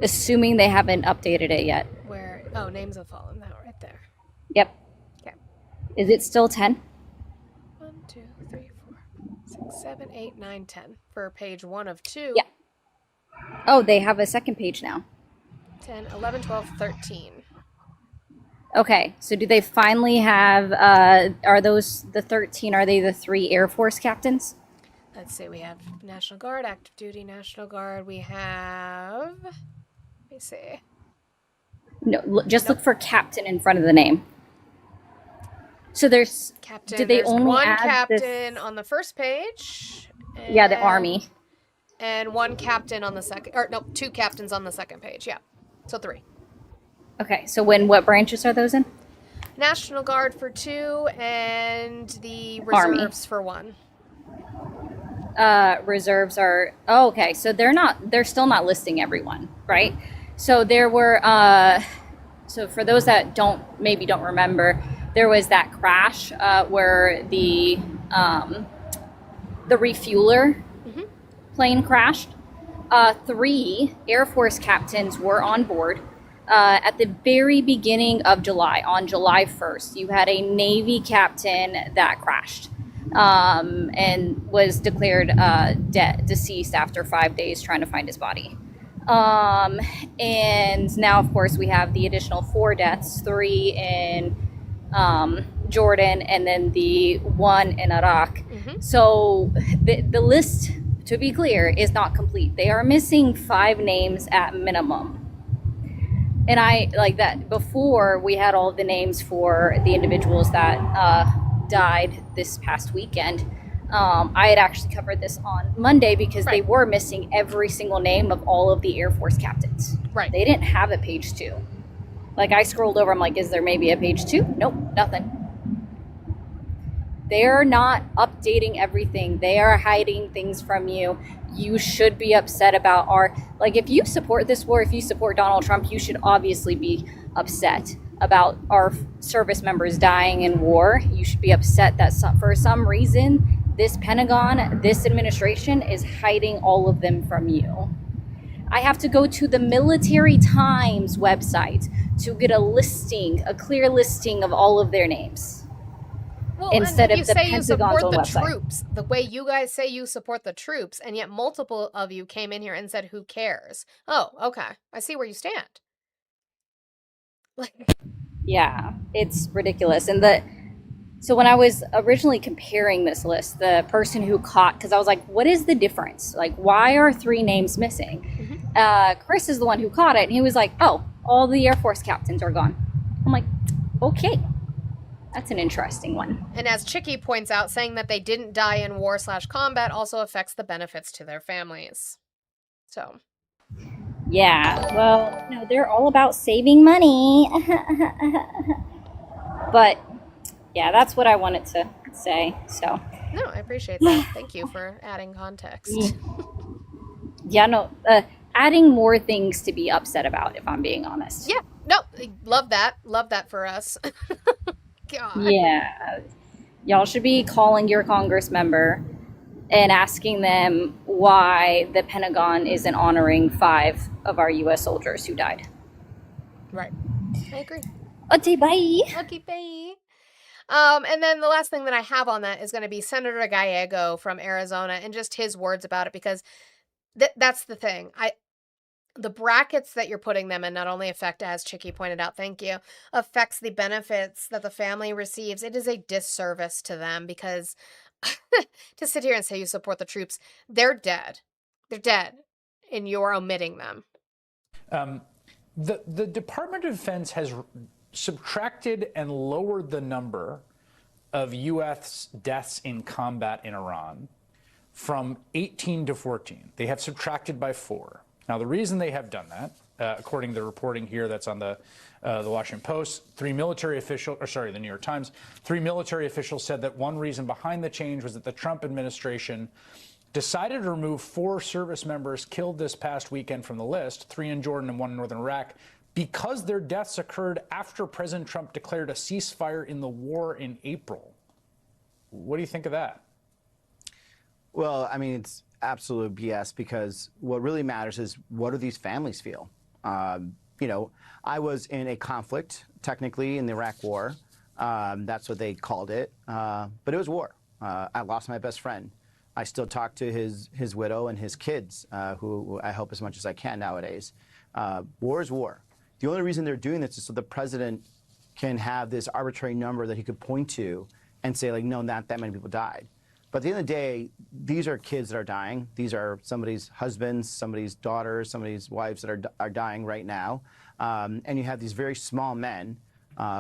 Assuming they haven't updated it yet. Where? Oh, names of fallen. That right there. Yep. Okay. Is it still 10? 1, 2, 3, 4, 6, 7, 8, 9, 10 for page 1 of 2. Yeah. Oh, they have a second page now. 10, 11, 12, 13. Okay, so do they finally have? Are those the 13? Are they the 3 Air Force captains? Let's see. We have National Guard, active duty National Guard. We have. Let me see. No, just look for captain in front of the name. So there's captain. Did they there's only one add captain on the first page? Yeah, the Army. And 1 captain on the second. Or no, 2 captains on the second page. Yeah, so 3. Okay, so what branches are those in? National Guard for 2 and the reserves Army. For 1. Reserves are okay, so they're still not listing everyone, right? So there were so for those that don't remember, there was that crash where the refueler plane crashed. 3 Air Force captains were on board. At the very beginning of July, on July 1st, you had a Navy captain that crashed and was declared deceased after 5 days trying to find his body. And now, of course, we have the additional 4 deaths, 3 in Jordan and then the 1 in Iraq. So the list, to be clear, is not complete. They are missing 5 names at minimum. And I like that before we had all the names for the individuals that died this past weekend. I had actually covered this on Monday because they were missing every single name of all of the Air Force captains. Right. They didn't have a page 2. I scrolled over, I'm like, is there maybe a page 2? Nope, nothing. They're not updating everything. They are hiding things from you. You should be upset about if you support this war, if you support Donald Trump, you should obviously be upset about our service members dying in war. You should be upset that for some reason, this Pentagon, this administration is hiding all of them from you. I have to go to the Military Times website to get a clear listing of all of their names. Well, instead and of you the say you Pentagon's support own the website. troops, the way you guys say you support the troops, and yet multiple of you came in here and said, "Who cares?" Oh, okay, I see where you stand. Like, Yeah, it's ridiculous. So when I was originally comparing this list, the person who caught, because I was like, what is the difference? Like, why are 3 names missing? Chris is the one who caught it, and he was like, oh, all the Air Force captains are gone. I'm like, okay, that's an interesting one. and as Chicky points out, saying that they didn't die in war/combat also affects the benefits to their families. So, Yeah, well, they're all about saving money. But yeah, that's what I wanted to say. So no, I appreciate that. Thank you for adding context. yeah, no, adding more things to be upset about, if I'm being honest. Yeah, no, love that. Love that for us. God. Yeah, y'all should be calling your Congress member and asking them why the Pentagon isn't honoring 5 of our U.S. soldiers who died. Right. I agree. Okay, bye. Okay, bye. And then the last thing that I have on that is going to be Senator Gallego from Arizona and just his words about it, because that's the thing. The brackets that you're putting them in not only affect, as Chicky pointed out, thank you, affects the benefits that the family receives. It is a disservice to them because to sit here and say you support the troops, they're dead. They're dead, and you're omitting them. The Department of Defense has subtracted and lowered the number of U.S. deaths in combat in Iran from 18 to 14. They have subtracted by 4. Now, the reason they have done that, according to the reporting here that's on the Washington Post, the New York Times, 3 military officials said that one reason behind the change was that the Trump administration decided to remove 4 service members killed this past weekend from the list, 3 in Jordan and 1 in northern Iraq, because their deaths occurred after President Trump declared a ceasefire in the war in April. What do you think of that? Well, I mean, it's absolute BS, because what really matters is, what do these families feel? I was in a conflict, technically, in the Iraq War. That's what they called it. But it was war. I lost my best friend. I still talk to his widow and his kids, who I help as much as I can nowadays. War is war. The only reason they're doing this is so the president can have this arbitrary number that he could point to and say, like, no, not that many people died. But at the end of the day, these are kids that are dying. These are somebody's husbands, somebody's daughters, somebody's wives that are dying right now. And you have these very small men,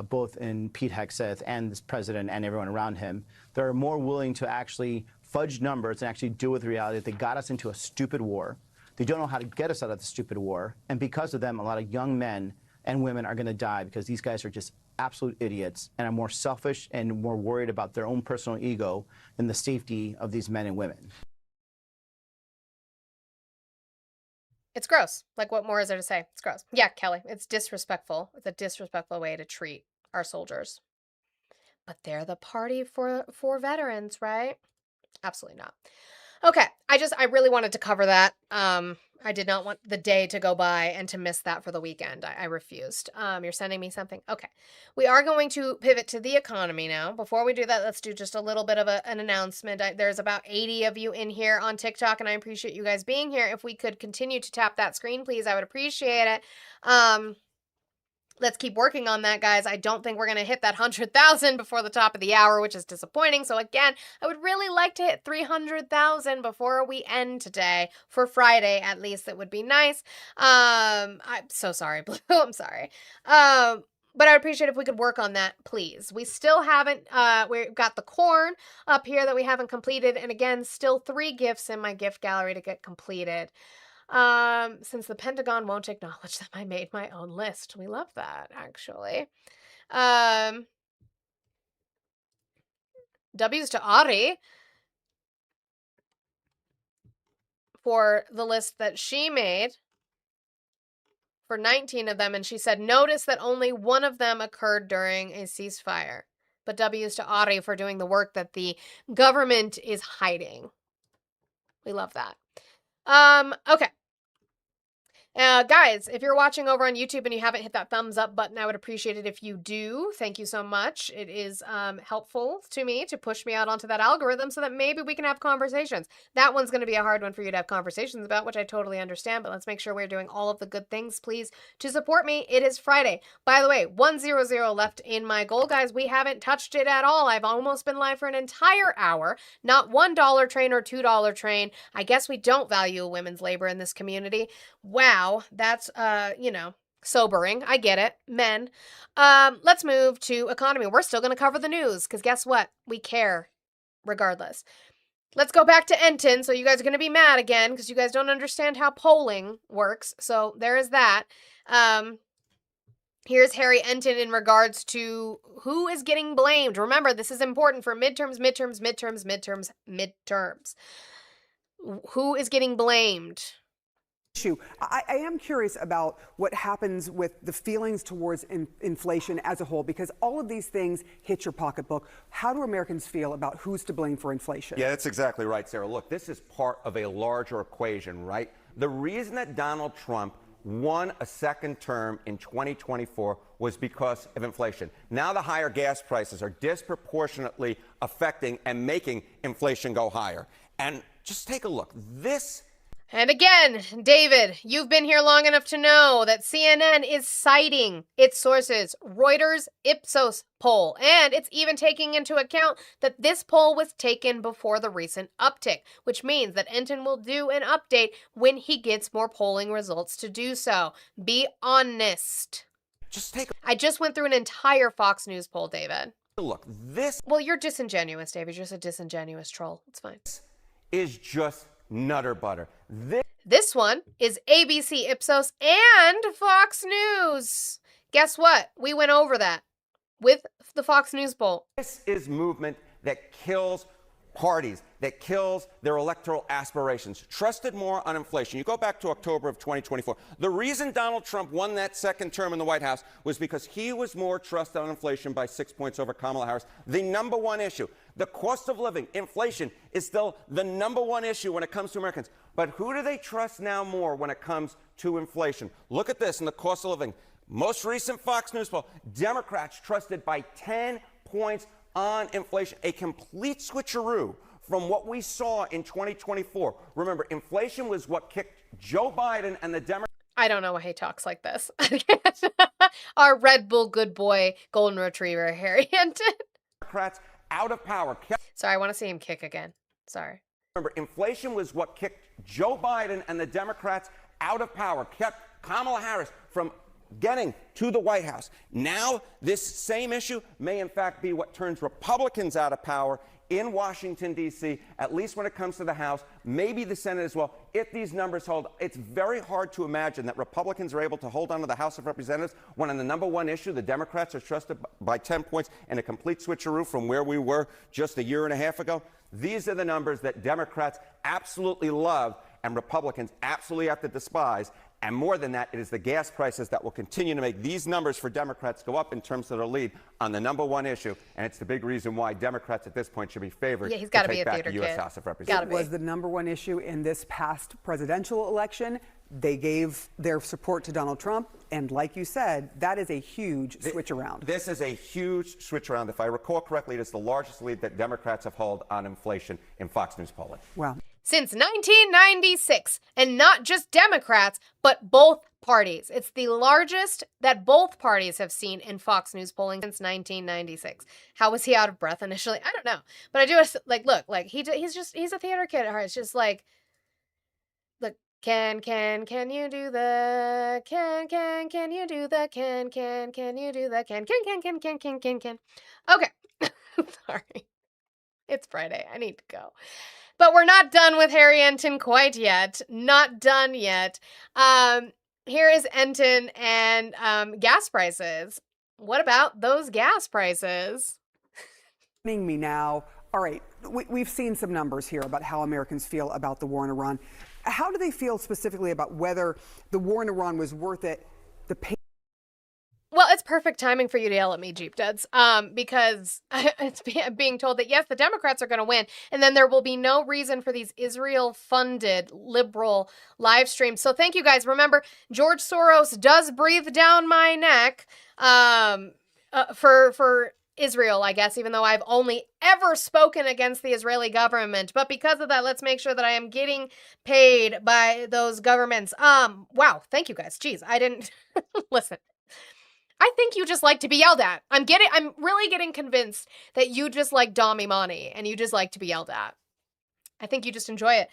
both in Pete Hegseth and this president and everyone around him, that are more willing to actually fudge numbers and actually deal with the reality that they got us into a stupid war. They don't know how to get us out of the stupid war. And because of them, a lot of young men and women are going to die, because these guys are just absolute idiots and are more selfish and more worried about their own personal ego than the safety of these men and women. It's gross. Like, what more is there to say? It's gross. Yeah, Kelly, it's disrespectful. It's a disrespectful way to treat our soldiers. But they're the party for veterans, right? Absolutely not. Okay, I really wanted to cover that. I did not want the day to go by and to miss that for the weekend. I refused. You're sending me something? Okay. We are going to pivot to the economy now. Before we do that, let's do just a little bit of an announcement. There's about 80 of you in here on TikTok, and I appreciate you guys being here. If we could continue to tap that screen, please, I would appreciate it. Let's keep working on that, guys. I don't think we're going to hit that 100,000 before the top of the hour, which is disappointing. So again, I would really like to hit 300,000 before we end today. For Friday, at least, that would be nice. I'm so sorry, Blue. I'm sorry. But I'd appreciate if we could work on that, please. We still haven't, we've got the corn up here that we haven't completed. And again, still 3 gifts in my gift gallery to get completed. Since the Pentagon won't acknowledge that I made my own list. We love that, actually. W's to Ari for the list that she made for 19 of them, and she said, notice that only 1 of them occurred during a ceasefire. But W's to Ari for doing the work that the government is hiding. We love that. Okay. Guys, if you're watching over on YouTube and you haven't hit that thumbs up button, I would appreciate it if you do. Thank you so much. It is helpful to me to push me out onto that algorithm so that maybe we can have conversations. That one's going to be a hard one for you to have conversations about, which I totally understand, but let's make sure we're doing all of the good things, please, to support me. It is Friday. By the way, 100 left in my goal, guys. We haven't touched it at all. I've almost been live for an entire hour. Not $1 train or $2 train. I guess we don't value women's labor in this community. Wow, that's, sobering. I get it. Men. Let's move to economy. We're still going to cover the news because guess what? We care regardless. Let's go back to Enton. So you guys are going to be mad again because you guys don't understand how polling works. So there is that. Here's Harry Enton in regards to who is getting blamed. Remember, this is important for midterms. Who is getting blamed? I am curious about what happens with the feelings towards inflation as a whole, because all of these things hit your pocketbook. How do Americans feel about who's to blame for inflation? Yeah, that's exactly right, Sarah. Look, this is part of a larger equation, right? The reason that Donald Trump won a second term in 2024 was because of inflation. Now the higher gas prices are disproportionately affecting and making inflation go higher. And just take a look. And again, David, you've been here long enough to know that CNN is citing its sources, Reuters Ipsos poll, and it's even taking into account that this poll was taken before the recent uptick, which means that Enton will do an update when he gets more polling results to do so. Be honest. I just went through an entire Fox News poll, David. Look, Well, you're disingenuous, David. You're just a disingenuous troll. It's fine. is just nutter butter. This one is ABC Ipsos and Fox News. Guess what? We went over that with the Fox News poll. This is movement that kills parties, that kills their electoral aspirations. Trusted more on inflation. You go back to October of 2024. The reason Donald Trump won that second term in the White House was because he was more trusted on inflation by 6 points over Kamala Harris. The number one issue, the cost of living, inflation, is still the number one issue when it comes to Americans. But who do they trust now more when it comes to inflation? Look at this in the cost of living. Most recent Fox News poll, Democrats trusted by 10 points on inflation, a complete switcheroo from what we saw in 2024. Remember, inflation was what kicked Joe Biden and the Democrats. I don't know why he talks like this. Our Red Bull good boy, golden retriever, Harry Enton. Democrats out of power. Sorry, I want to see him kick again. Sorry. Remember, inflation was what kicked Joe Biden and the Democrats out of power, kept Kamala Harris from getting to the White House. Now, this same issue may in fact be what turns Republicans out of power in Washington, D.C., at least when it comes to the House, maybe the Senate as well. If these numbers hold, it's very hard to imagine that Republicans are able to hold on to the House of Representatives when on the number one issue, the Democrats are trusted by 10 points and a complete switcheroo from where we were just a year and a half ago. These are the numbers that Democrats absolutely love and Republicans absolutely have to despise. And more than that, it is the gas prices that will continue to make these numbers for Democrats go up in terms of their lead on the number one issue. And it's the big reason why Democrats at this point should be favored he's gotta to be take a back theater the U.S. kid. House of Representatives. It was the number one issue in this past presidential election. They gave their support to Donald Trump. And like you said, that is a huge switch around. This is a huge switch around. If I recall correctly, it is the largest lead that Democrats have held on inflation in Fox News polling. Wow. Since 1996, and not just Democrats, but both parties. It's the largest that both parties have seen in Fox News polling since 1996. How was he out of breath initially? I don't know. But I do, look, he's a theater kid at heart. It's just like, look, can you do the, can you do the, can you do the, can. Okay. Sorry. It's Friday. I need to go. But we're not done with Harry Enton quite yet. Not done yet. Here is Enton and gas prices. What about those gas prices? Me now. All right, we've seen some numbers here about how Americans feel about the war in Iran. How do they feel specifically about whether the war in Iran was worth it? The pain. Well, it's that's perfect timing for you to yell at me, Jeep Duds, because it's being told that, yes, the Democrats are going to win, and then there will be no reason for these Israel-funded liberal live streams. So thank you, guys. Remember, George Soros does breathe down my neck for Israel, I guess, even though I've only ever spoken against the Israeli government. But because of that, let's make sure that I am getting paid by those governments. Wow, thank you guys. Jeez, I didn't listen. I think you just like to be yelled at. I'm really getting convinced that you just like Dami Mani and you just like to be yelled at. I think you just enjoy it.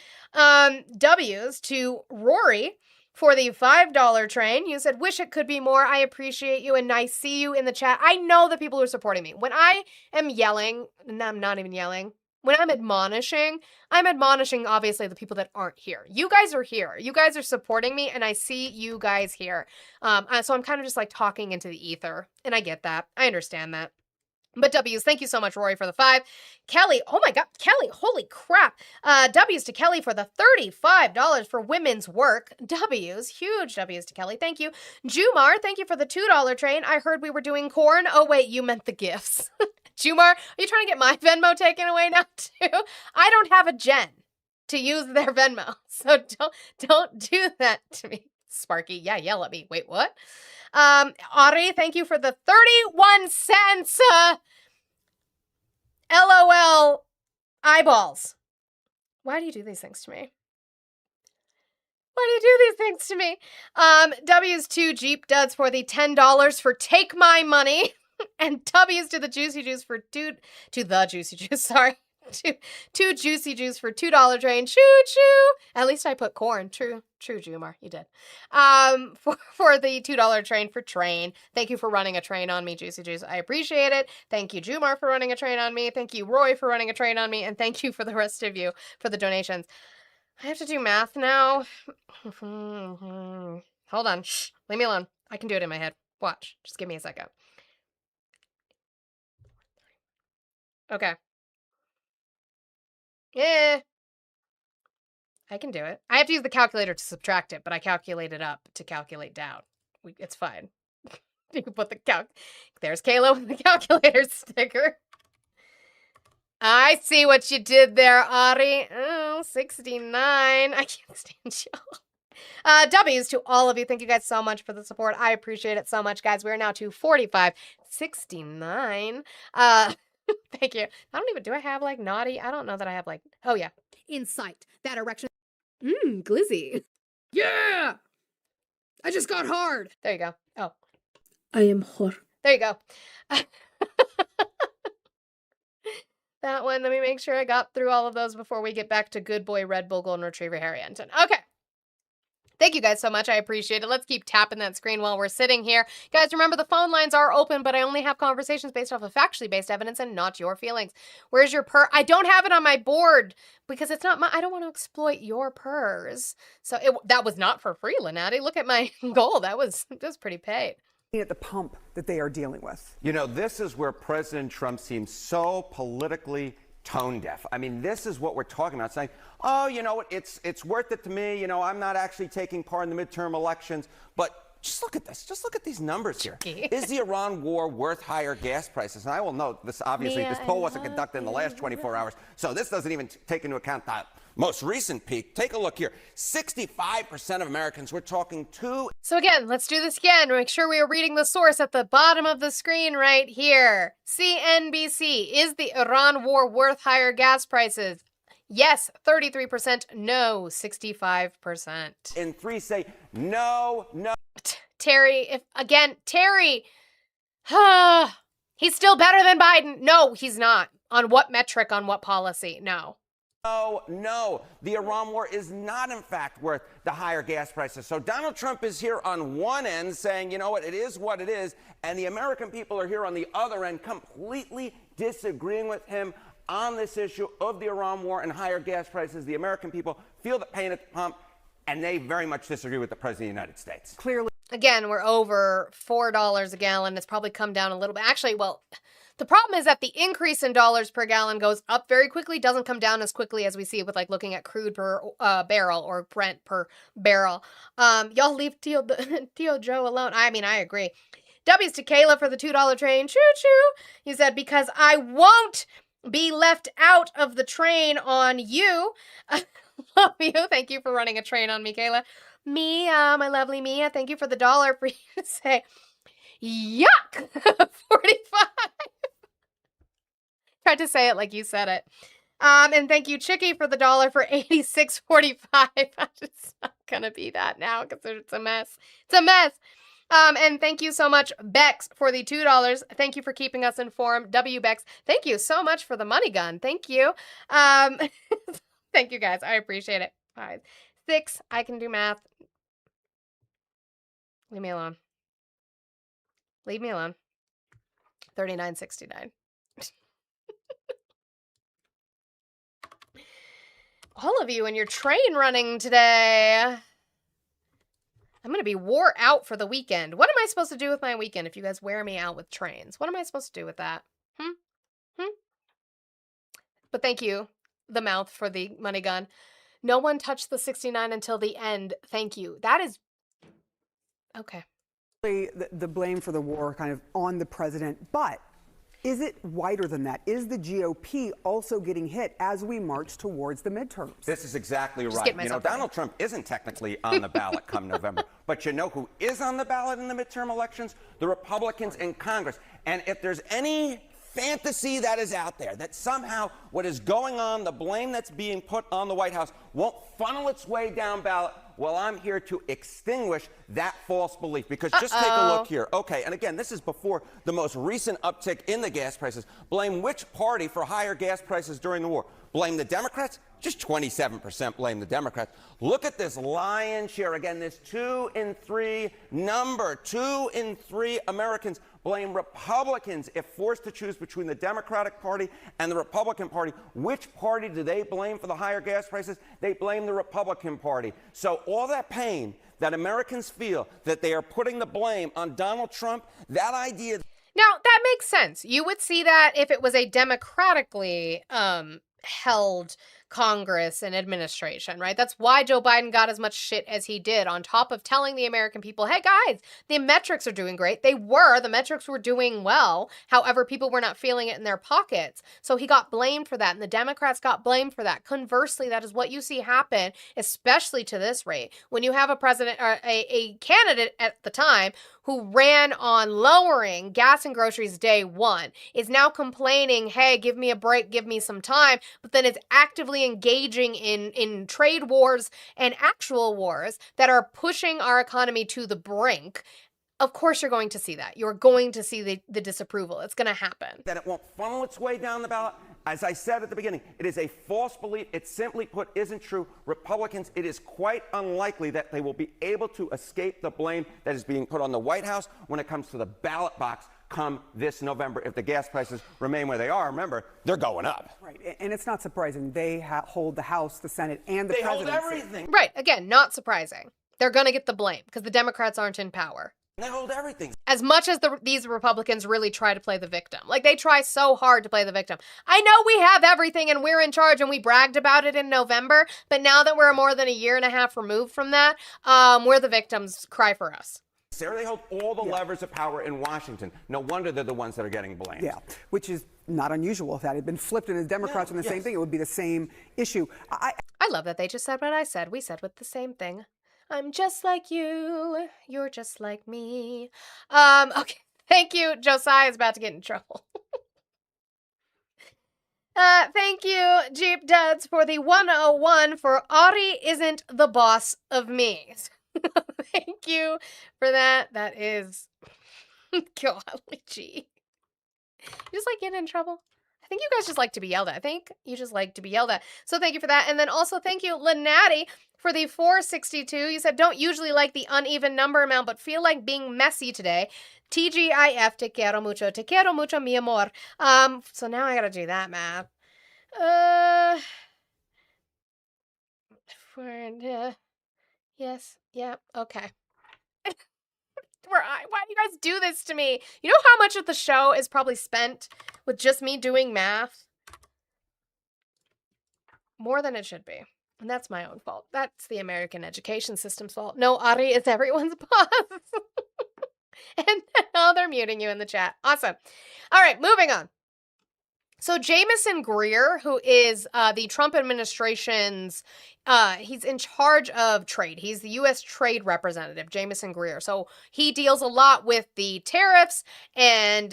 W's to Rory for the $5 train. You said, wish it could be more. I appreciate you and I see you in the chat. I know the people who are supporting me. When I am yelling, and I'm not even yelling, when I'm admonishing obviously the people that aren't here. You guys are here. You guys are supporting me and I see you guys here. So I'm kind of just like talking into the ether and I get that. I understand that. But W's, thank you so much, Rory, for the 5. Kelly, oh my God, Kelly, holy crap. W's to Kelly for the $35 for women's work. W's, huge W's to Kelly, thank you. Jumar, thank you for the $2 train. I heard we were doing corn. Oh wait, you meant the gifts. Jumar, are you trying to get my Venmo taken away now too? I don't have a Jen to use their Venmo, so don't do that to me. Sparky, yeah, yell at me. Wait, what? Ari, thank you for the 31 cents. LOL eyeballs. Why do you do these things to me? Why do you do these things to me? W's to Jeep Duds for the $10 for Take My Money. And W's to the Juicy Juice for two Juicy Juice for $2 train. Choo choo. At least I put corn. True, Jumar. You did. For the $2 train for train. Thank you for running a train on me, Juicy Juice. I appreciate it. Thank you, Jumar, for running a train on me. Thank you, Roy, for running a train on me. And thank you for the rest of you for the donations. I have to do math now. Hold on. Shh. Leave me alone. I can do it in my head. Watch. Just give me a second. Okay. Yeah. I can do it. I have to use the calculator to subtract it, but I calculate it up to calculate down. It's fine. You can put the There's Kayla with the calculator sticker. I see what you did there, Ari. Oh, 69. I can't stand you. W's to all of you. Thank you guys so much for the support. I appreciate it so much, guys. We are now to 45.69. Thank you. Do I have like naughty? I don't know that I have like, oh yeah. Insight. That erection. Glizzy. Yeah! I just got hard. There you go. Oh. I am hot. There you go. That one, let me make sure I got through all of those before we get back to good boy Red Bull Golden Retriever Harry Anton. Okay. Thank you guys so much. I appreciate it. Let's keep tapping that screen while we're sitting here. Guys, remember the phone lines are open, but I only have conversations based off of factually based evidence and not your feelings. Where's your purr? I don't have it on my board because it's not I don't want to exploit your purrs. So that was not for free, Lenati. Look at my goal. That was pretty paid. At the pump that they are dealing with. You know, this is where President Trump seems so politically tone deaf. I mean, this is what we're talking about, saying, oh, you know what, it's worth it to me. You know, I'm not actually taking part in the midterm elections. But just look at this. Just look at these numbers here. Is the Iran war worth higher gas prices? And I will note this, obviously, this poll wasn't conducted in the last 24 hours. So this doesn't even take into account that most recent peak. Take a look here. 65% of Americans, we're talking So again, let's do this again. Make sure we are reading the source at the bottom of the screen right here. CNBC, is the Iran war worth higher gas prices? Yes, 33%. No, 65%. And 3 say no. Terry, Terry, he's still better than Biden. No, he's not. On what metric, on what policy? No. No. The Iran war is not, in fact, worth the higher gas prices. So Donald Trump is here on one end saying, you know what it is. And the American people are here on the other end completely disagreeing with him on this issue of the Iran war and higher gas prices. The American people feel the pain at the pump, and they very much disagree with the President of the United States. Clearly. Again, we're over $4 a gallon. It's probably come down a little bit. Actually, well, the problem is that the increase in dollars per gallon goes up very quickly, doesn't come down as quickly as we see with like looking at crude per barrel or Brent per barrel. Y'all leave Tio Joe alone. I mean, I agree. W's to Kayla for the $2 train. Choo choo. You said, because I won't be left out of the train on you. Love you. Thank you for running a train on me, Kayla. Mia, my lovely Mia, thank you for the $1 for you to say, yuck, 45. Tried to say it like you said it. And thank you, Chicky, for the $1 for 86.45. It's not gonna be that now because it's a mess. It's a mess. And thank you so much, Bex, for the $2. Thank you for keeping us informed. W Bex, thank you so much for the money gun. Thank you. Thank you guys. I appreciate it. 5, 6. I can do math. Leave me alone. Leave me alone. 39.69. All of you and your train running today. I'm going to be wore out for the weekend. What am I supposed to do with my weekend if you guys wear me out with trains? What am I supposed to do with that? But thank you, the mouth, for the money gun. No one touched the 69 until the end. Thank you. That is... Okay. The blame for the war kind of on the president, but is it wider than that? Is the GOP also getting hit as we march towards the midterms? This is exactly Just right. get You know, myself ready. Donald Trump isn't technically on the ballot come November, but you know who is on the ballot in the midterm elections? The Republicans in Congress. And if there's any fantasy that is out there that somehow what is going on, the blame that's being put on the White House, won't funnel its way down ballot, well, I'm here to extinguish that false belief. Because just take a look here. Okay, and again, this is before the most recent uptick in the gas prices. Blame which party for higher gas prices during the war? Blame the Democrats? Just 27% blame the Democrats. Look at this lion's share. Again, this 2 in 3 number. 2 in 3 Americans blame Republicans if forced to choose between the Democratic Party and the Republican Party. Which party do they blame for the higher gas prices? They blame the Republican Party. So all that pain that Americans feel that they are putting the blame on Donald Trump, that idea... Now, that makes sense. You would see that if it was a democratically held Congress and administration, right? That's why Joe Biden got as much shit as he did, on top of telling the American people, hey guys, the metrics are doing great. The metrics were doing well. However, people were not feeling it in their pockets. So he got blamed for that, and the Democrats got blamed for that. Conversely, that is what you see happen, especially to this rate. When you have a president or a candidate at the time who ran on lowering gas and groceries day one, is now complaining, hey, give me a break, give me some time, but then is actively engaging in trade wars and actual wars that are pushing our economy to the brink. Of course you're going to see that. You're going to see the disapproval. It's going to happen. That it won't funnel its way down the ballot. As I said at the beginning, it is a false belief. It simply put isn't true. Republicans, it is quite unlikely that they will be able to escape the blame that is being put on the White House when it comes to the ballot box come this November. If the gas prices remain where they are, remember, they're going up. Right, and it's not surprising. They hold the House, the Senate, and the presidency. They hold everything. Right. Again, not surprising. They're going to get the blame because the Democrats aren't in power. They hold everything. As much as these Republicans really try to play the victim. Like, they try so hard to play the victim. I know we have everything and we're in charge and we bragged about it in November, but now that we're more than a year and a half removed from that, we're the victims. Cry for us. Sarah, they hold all the levers of power in Washington. No wonder they're the ones that are getting blamed. Yeah, which is not unusual. If that had been flipped and the Democrats on the same thing, it would be the same issue. I love that they just said what I said. We said with the same thing. I'm just like you. You're just like me. Okay. Thank you. Josiah is about to get in trouble. Thank you, Jeep Duds, for the 101 for Ari isn't the boss of me. Thank you for that. That is... Golly gee. You just like getting in trouble? I think you guys just like to be yelled at. I think you just like to be yelled at. So thank you for that. And then also thank you, Lenati, for the 462. You said, don't usually like the uneven number amount, but feel like being messy today. TGIF, te quiero mucho, mi amor. So now I gotta do that math. Yes, yeah, okay. Why do you guys do this to me? You know how much of the show is probably spent with just me doing math? More than it should be. And that's my own fault. That's the American education system's fault. No, Ari is everyone's boss. And now unmuting you in the chat. Awesome. All right, moving on. So Jamieson Greer, who is the Trump administration's, he's in charge of trade. He's the U.S. trade representative, Jamieson Greer. So he deals a lot with the tariffs and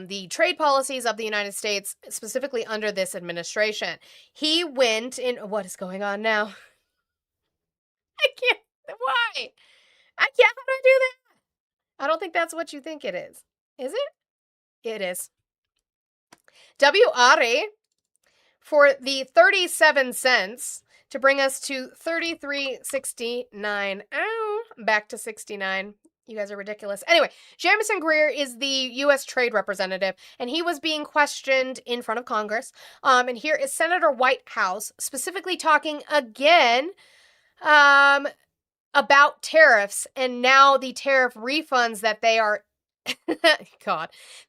the trade policies of the United States, specifically under this administration. He went in, what is going on now? I can't, why? I can't, how do I do that? I don't think that's what you think it is. Is it? It is. W. Ari for the 37 cents to bring us to 33.69. Oh, back to 69. You guys are ridiculous. Anyway, Jamieson Greer is the U.S. trade representative, and he was being questioned in front of Congress. And here is Senator Whitehouse specifically talking again about tariffs and now the tariff refunds that they are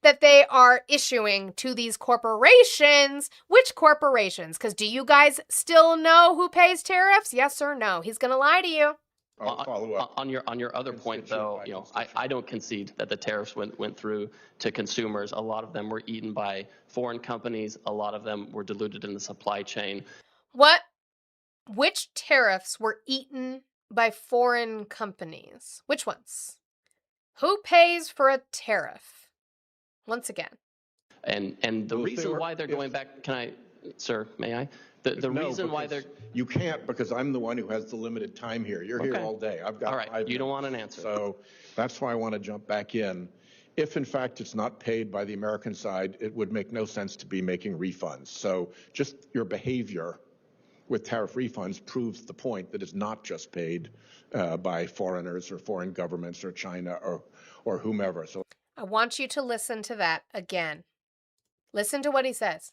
that they are issuing to these corporations. Which corporations? Because do you guys still know who pays tariffs? Yes or no? He's going to lie to you. Follow up. On your other point, though, I don't concede that the tariffs went through to consumers. A lot of them were eaten by foreign companies. A lot of them were diluted in the supply chain. What? Which tariffs were eaten by foreign companies? Which ones? Who pays for a tariff? Once again. And the reason why they're going back, can I, sir, may I? The reason why they're... You can't, because I'm the one who has the limited time here. You're here all day. I've got all right, 5 minutes. You don't want an answer. So that's why I want to jump back in. If, in fact, it's not paid by the American side, it would make no sense to be making refunds. So just your behavior with tariff refunds proves the point that it's not just paid by foreigners or foreign governments or China or whomever. So I want you to listen to that again. Listen to what he says.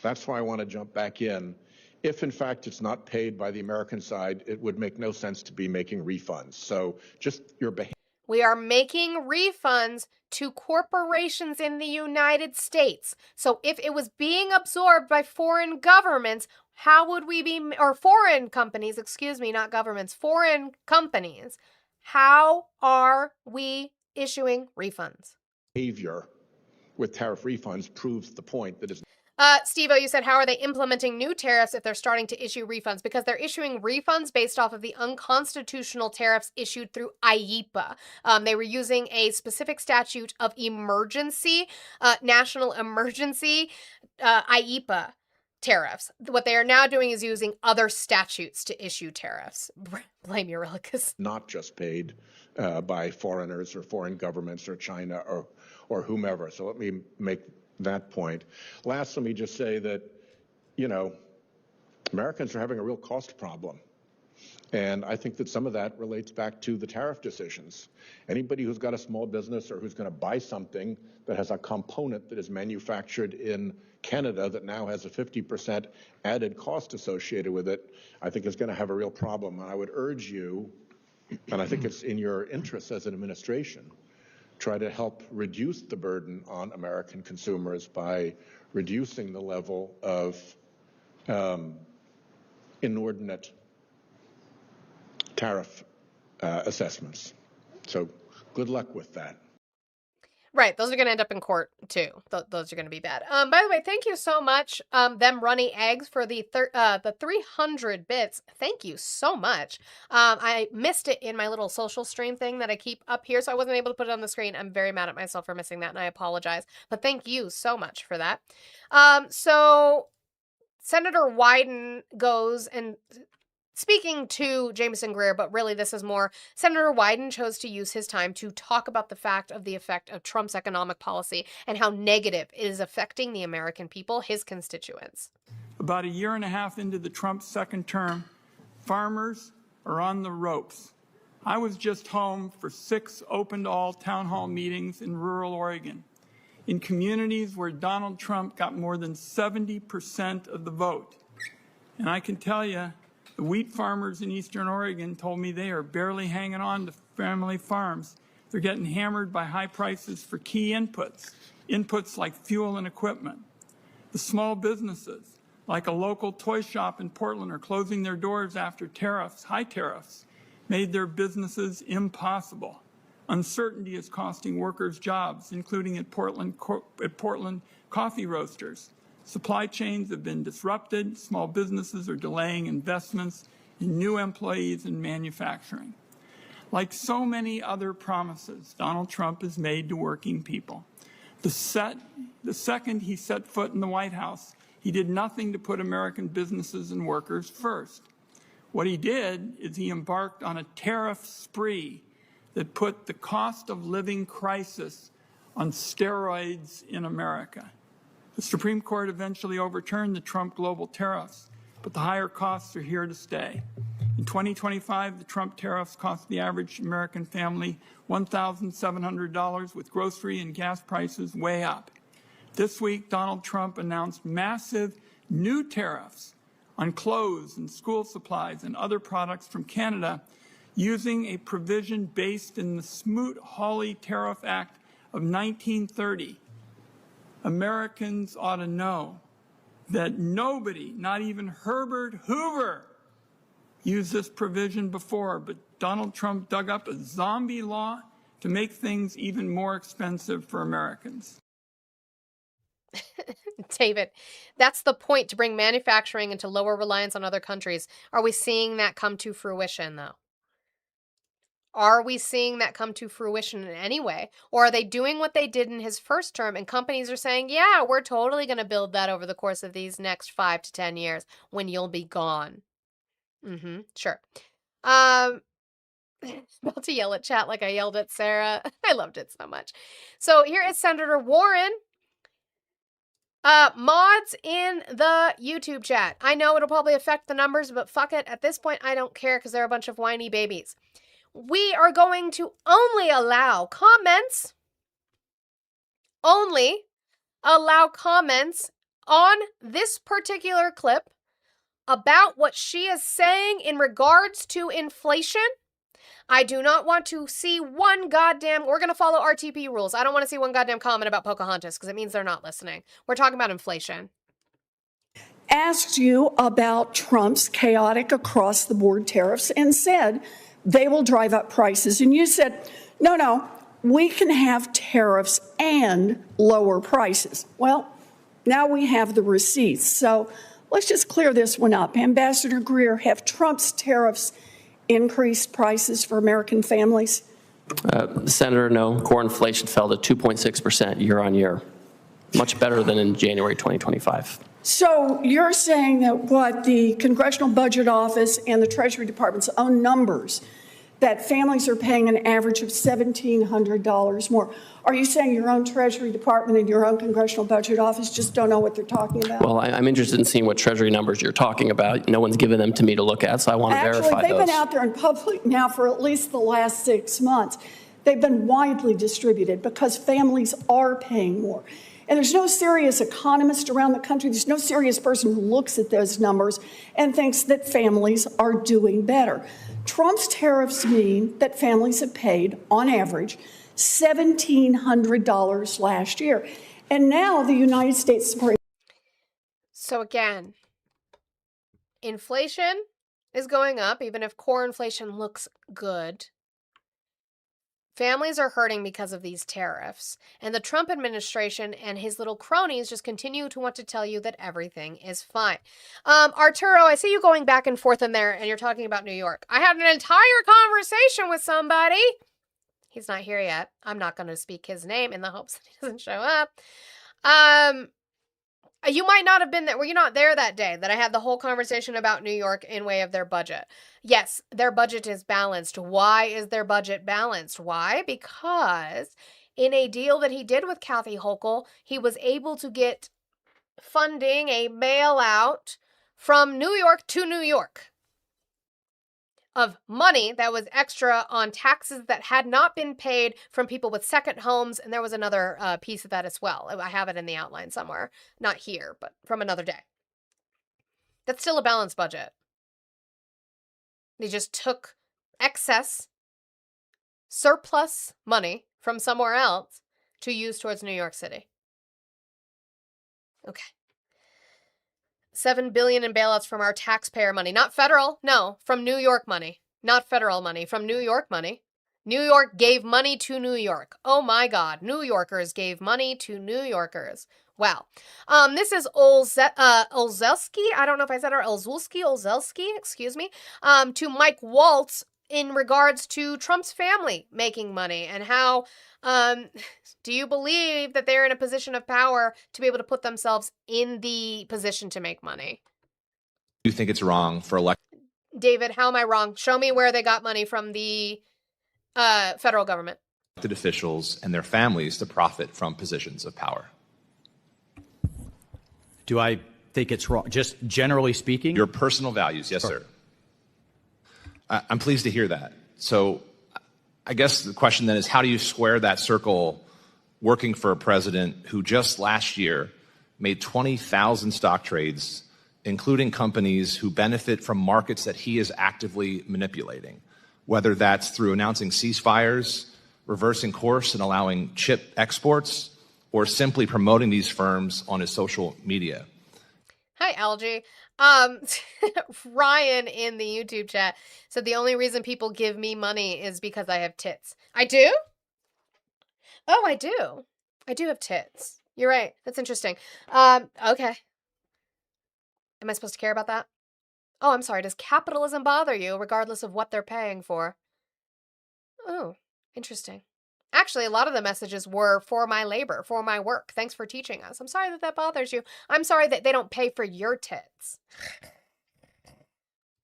That's why I want to jump back in. If, in fact, it's not paid by the American side, it would make no sense to be making refunds. So just your behavior. We are making refunds to corporations in the United States. So if it was being absorbed by foreign governments, how would we be, or foreign companies, excuse me, not governments, foreign companies, how are we issuing refunds? Behavior with tariff refunds proves the point that it's... Steve-O, you said, how are they implementing new tariffs if they're starting to issue refunds? Because they're issuing refunds based off of the unconstitutional tariffs issued through IEEPA. They were using a specific statute of emergency, national emergency, IEEPA tariffs. What they are now doing is using other statutes to issue tariffs. Blame Eurylicus. Not just paid by foreigners or foreign governments or China or whomever. So let me make that point. Last, let me just say that, Americans are having a real cost problem. And I think that some of that relates back to the tariff decisions. Anybody who's got a small business or who's going to buy something that has a component that is manufactured in Canada that now has a 50% added cost associated with it, I think is going to have a real problem. And I would urge you, and I think it's in your interest as an administration, try to help reduce the burden on American consumers by reducing the level of inordinate tariff assessments. So good luck with that. Right, those are going to end up in court too. Those are going to be bad. By the way, thank you so much, them runny eggs, for the 300 bits. Thank you so much. I missed it in my little social stream thing that I keep up here, so I wasn't able to put it on the screen. I'm very mad at myself for missing that, and I apologize. But thank you so much for that. So Senator Wyden goes and... Speaking to Jamieson Greer, but really this is more, Senator Wyden chose to use his time to talk about the effect of Trump's economic policy and how negative it is affecting the American people, his constituents. About a year and a half into the Trump second term, farmers are on the ropes. I was just home for 6 open-to-all town hall meetings in rural Oregon, in communities where Donald Trump got more than 70% of the vote. And I can tell you, the wheat farmers in eastern Oregon told me they are barely hanging on to family farms. They're getting hammered by high prices for key inputs like fuel and equipment. The small businesses, like a local toy shop in Portland, are closing their doors after high tariffs, made their businesses impossible. Uncertainty is costing workers jobs, including at Portland coffee roasters. Supply chains have been disrupted. Small businesses are delaying investments in new employees in manufacturing. Like so many other promises Donald Trump has made to working people, the second he set foot in the White House, he did nothing to put American businesses and workers first. What he did is he embarked on a tariff spree that put the cost of living crisis on steroids in America. The Supreme Court eventually overturned the Trump global tariffs, but the higher costs are here to stay. In 2025, the Trump tariffs cost the average American family $1,700, with grocery and gas prices way up. This week, Donald Trump announced massive new tariffs on clothes and school supplies and other products from Canada, using a provision based in the Smoot-Hawley Tariff Act of 1930. Americans ought to know that nobody, not even Herbert Hoover, used this provision before, but Donald Trump dug up a zombie law to make things even more expensive for Americans. David, that's the point, to bring manufacturing into lower reliance on other countries. Are we seeing that come to fruition, though? Are we seeing that come to fruition in any way? Or are they doing what they did in his first term and companies are saying, yeah, we're totally going to build that over the course of these next 5 to 10 years when you'll be gone? Sure. About to yell at chat like I yelled at Sarah. I loved it so much. So here is Senator Warren. Mods in the YouTube chat. I know it'll probably affect the numbers, but fuck it. At this point, I don't care because they're a bunch of whiny babies. We are going to only allow comments on this particular clip about what she is saying in regards to inflation. I do not want to see one goddamn, we're going to follow RTP rules. I don't want to see one goddamn comment about Pocahontas because it means they're not listening. We're talking about inflation. Asked you about Trump's chaotic across the board tariffs and said they will drive up prices. And you said, no, we can have tariffs and lower prices. Well, now we have the receipts. So let's just clear this one up. Ambassador Greer, have Trump's tariffs increased prices for American families? Senator, no. Core inflation fell to 2.6% year on year. Much better than in January 2025. So you're saying that what the Congressional Budget Office and the Treasury Department's own numbers, that families are paying an average of $1,700 more. Are you saying your own Treasury Department and your own Congressional Budget Office just don't know what they're talking about? Well, I'm interested in seeing what Treasury numbers you're talking about. No one's given them to me to look at, so I want to verify those. Actually, they've been out there in public now for at least the last 6 months. They've been widely distributed because families are paying more. And there's no serious economist around the country, there's no serious person who looks at those numbers and thinks that families are doing better. Trump's tariffs mean that families have paid, on average, $1,700 last year. And now the United States Supreme. So again, inflation is going up, even if core inflation looks good. Families are hurting because of these tariffs, and the Trump administration and his little cronies just continue to want to tell you that everything is fine. Arturo, I see you going back and forth in there, and you're talking about New York. I had an entire conversation with somebody. He's not here yet. I'm not going to speak his name in the hopes that he doesn't show up. You might not have been there. Were you not there that day that I had the whole conversation about New York in way of their budget? Yes, their budget is balanced. Why is their budget balanced? Why? Because in a deal that he did with Kathy Hochul, he was able to get funding, a bailout from New York to New York of money that was extra on taxes that had not been paid from people with second homes. And there was another piece of that as well. I have it in the outline somewhere. Not here, but from another day. That's still a balanced budget. They just took excess, surplus money from somewhere else to use towards New York City. Okay. $7 billion in bailouts from our taxpayer money. Not federal, no, from New York money. Not federal money, from New York money. New York gave money to New York. Oh my God. New Yorkers gave money to New Yorkers. Wow. This is Olzelski. I don't know if I said it, Olzelski, excuse me. To Mike Waltz in regards to Trump's family making money and how, do you believe that they're in a position of power to be able to put themselves in the position to make money? Do you think it's wrong for elected David, how am I wrong? Show me where they got money from the federal government. officials and their families to profit from positions of power? Do I think it's wrong? Just generally speaking? Your personal values, yes, sir. I'm pleased to hear that. So I guess the question then is, how do you square that circle working for a president who just last year made 20,000 stock trades, including companies who benefit from markets that he is actively manipulating, whether that's through announcing ceasefires, reversing course and allowing chip exports, or simply promoting these firms on his social media? Hi, Algie. Ryan in the YouTube chat said the only reason people give me money is because I have tits. I do? Oh, I do. I do have tits. You're right. That's interesting. Okay. Am I supposed to care about that? Oh, I'm sorry. Does capitalism bother you regardless of what they're paying for? Oh, interesting. Actually, a lot of the messages were for my labor, for my work. Thanks for teaching us. I'm sorry that that bothers you. I'm sorry that they don't pay for your tits.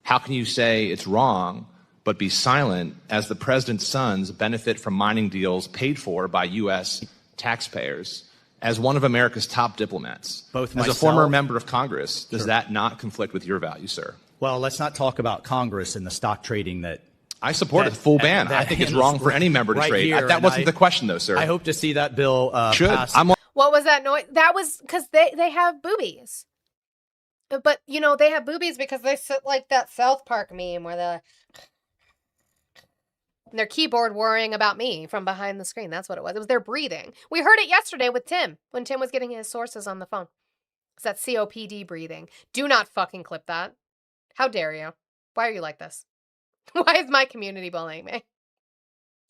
How can you say it's wrong but be silent as the president's sons benefit from mining deals paid for by U.S. taxpayers? As one of America's top diplomats, as a former member of Congress, does that not conflict with your values, sir? Well, let's not talk about Congress and the stock trading that I support a full ban. I think it's wrong for any member to trade. That wasn't the question, though, sir. I hope to see that bill passed. What was that noise? That was because they have boobies. But, you know, they have boobies because they sit like that South Park meme where their keyboard worrying about me from behind the screen. That's what it was. It was their breathing. We heard it yesterday with Tim when Tim was getting his sources on the phone. It's that COPD breathing. Do not fucking clip that. How dare you? Why are you like this? Why is my community bullying me?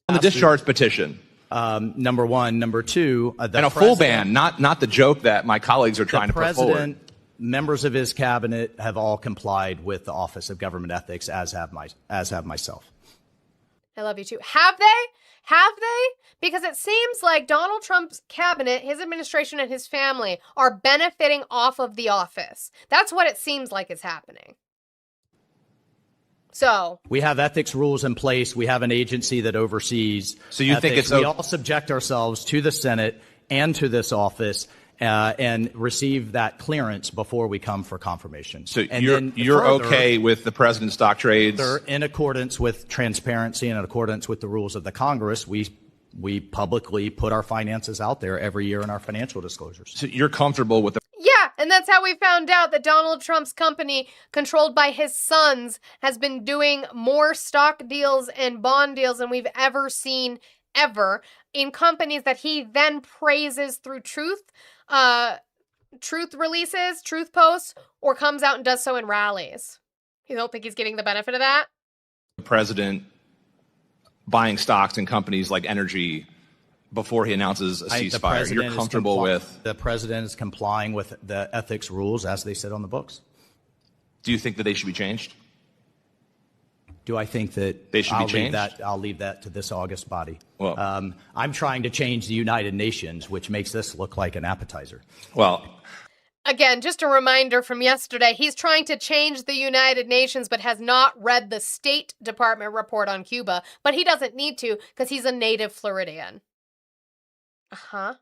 On the discharge petition. Number one. Number two. And a full ban, not the joke that my colleagues are trying to put forward. The president, members of his cabinet have all complied with the Office of Government Ethics, as have myself. I love you too. Have they? Have they? Because it seems like Donald Trump's cabinet, his administration, and his family are benefiting off of the office. That's what it seems like is happening. So we have ethics rules in place. We have an agency that oversees. So you think we all subject ourselves to the Senate and to this office and receive that clearance before we come for confirmation. So you're okay with the president's stock trades? They're in accordance with transparency and in accordance with the rules of the Congress. We publicly put our finances out there every year in our financial disclosures. So you're comfortable with the yeah, and that's how we found out that Donald Trump's company, controlled by his sons, has been doing more stock deals and bond deals than we've ever seen ever in companies that he then praises through truth releases, truth posts, or comes out and does so in rallies. You don't think he's getting the benefit of that? The president buying stocks in companies like energy before he announces a ceasefire. You're comfortable with? The president is complying with the ethics rules as they sit on the books. Do you think that they should be changed? Do I think that they should be changed? I'll leave that to this August body. Well, I'm trying to change the United Nations, which makes this look like an appetizer. Well, again, just a reminder from yesterday, he's trying to change the United Nations, but has not read the State Department report on Cuba. But he doesn't need to because he's a native Floridian. Uh-huh.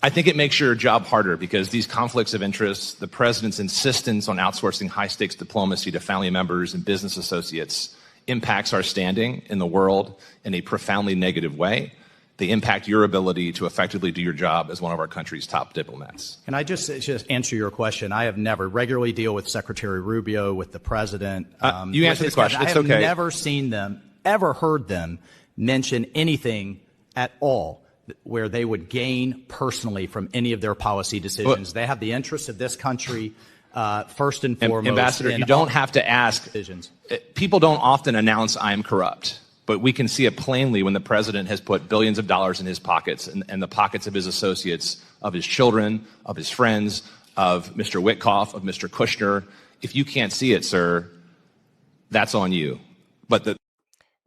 I think it makes your job harder because these conflicts of interest, the president's insistence on outsourcing high-stakes diplomacy to family members and business associates impacts our standing in the world in a profoundly negative way. They impact your ability to effectively do your job as one of our country's top diplomats. Can I just answer your question? I have never regularly deal with Secretary Rubio, with the president. You answer the question. It's okay. I have never seen them, ever heard them mention anything at all where they would gain personally from any of their policy decisions. They have the interests of this country first and foremost. Ambassador, you don't have to ask. Decisions. People don't often announce I'm corrupt. But we can see it plainly when the president has put billions of dollars in his pockets and the pockets of his associates, of his children, of his friends, of Mr. Witkoff, of Mr. Kushner. If you can't see it, sir, that's on you. But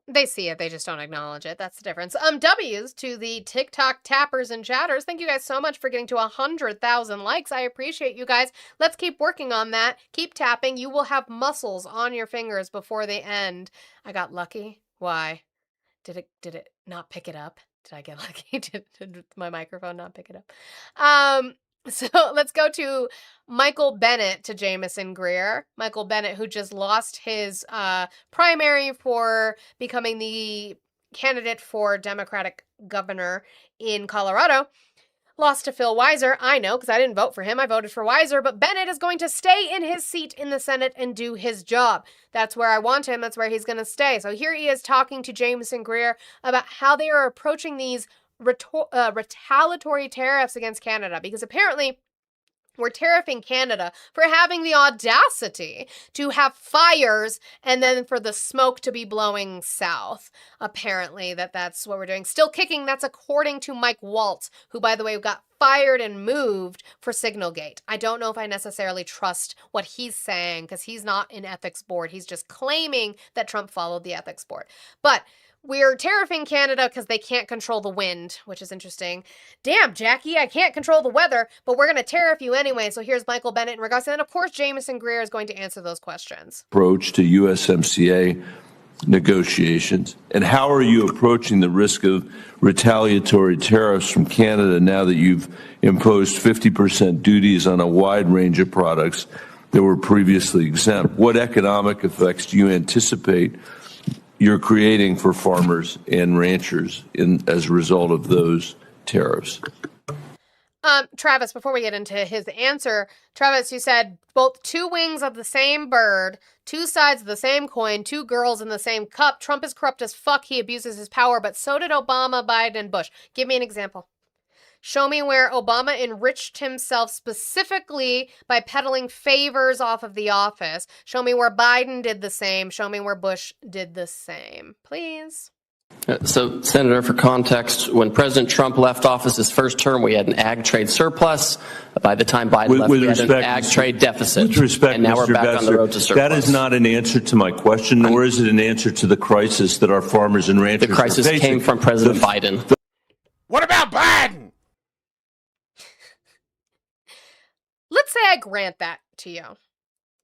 they see it, they just don't acknowledge it. That's the difference. W's to the TikTok tappers and chatters. Thank you guys so much for getting to 100,000 likes. I appreciate you guys. Let's keep working on that. Keep tapping. You will have muscles on your fingers before they end. I got lucky. Why? Did it not pick it up? Did I get lucky? Did my microphone not pick it up? So let's go to Michael Bennet to Jamieson Greer. Michael Bennet, who just lost his primary for becoming the candidate for Democratic governor in Colorado. Lost to Phil Weiser. I know, because I didn't vote for him. I voted for Weiser. But Bennett is going to stay in his seat in the Senate and do his job. That's where I want him. That's where he's going to stay. So here he is talking to Jamieson Greer about how they are approaching these retaliatory tariffs against Canada, because apparently we're tariffing Canada for having the audacity to have fires and then for the smoke to be blowing south. Apparently that's what we're doing. Still kicking, that's according to Mike Waltz, who, by the way, got fired and moved for Signalgate. I don't know if I necessarily trust what he's saying, because he's not an ethics board. He's just claiming that Trump followed the ethics board. But we're tariffing Canada because they can't control the wind, which is interesting. Damn, Jackie, I can't control the weather, but we're going to tariff you anyway. So here's Michael Bennet in regards to that. And of course, Jamieson Greer is going to answer those questions. Approach to USMCA negotiations, and how are you approaching the risk of retaliatory tariffs from Canada now that you've imposed 50% duties on a wide range of products that were previously exempt? What economic effects do you anticipate you're creating for farmers and ranchers as a result of those tariffs? Travis, before we get into his answer, Travis, you said both two wings of the same bird, two sides of the same coin, two girls in the same cup. Trump is corrupt as fuck. He abuses his power, but so did Obama, Biden, and Bush. Give me an example. Show me where Obama enriched himself specifically by peddling favors off of the office. Show me where Biden did the same. Show me where Bush did the same. Please. So, Senator, for context, when President Trump left office his first term, we had an ag trade surplus. By the time Biden left, we had an ag trade deficit. With respect, and now Mr. we're back on the road to surplus. That is not an answer to my question, nor is it an answer to the crisis that our farmers and ranchers The crisis are facing. came from President Biden. What about Biden? Let's say I grant that to you.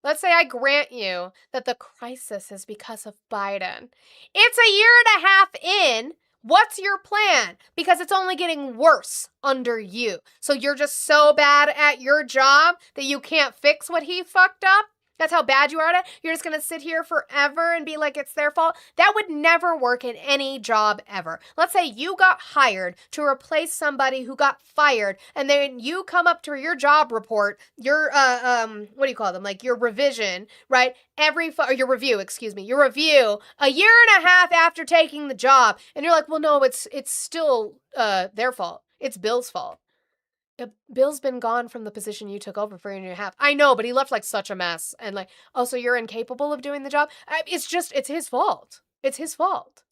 Let's say I grant you that the crisis is because of Biden. It's a year and a half in. What's your plan? Because it's only getting worse under you. So you're just so bad at your job that you can't fix what he fucked up? That's how bad you are at it? You're just going to sit here forever and be like it's their fault? That would never work in any job ever. Let's say you got hired to replace somebody who got fired, and then you come up to your job report, your, what do you call them? Like your revision, right? Or your review, your review a year and a half after taking the job. And you're like, well, no, it's still their fault. It's Bill's fault. Bill's been gone from the position you took over for a year and a half. I know, but he left like such a mess. And like, oh, so you're incapable of doing the job? It's his fault. It's his fault.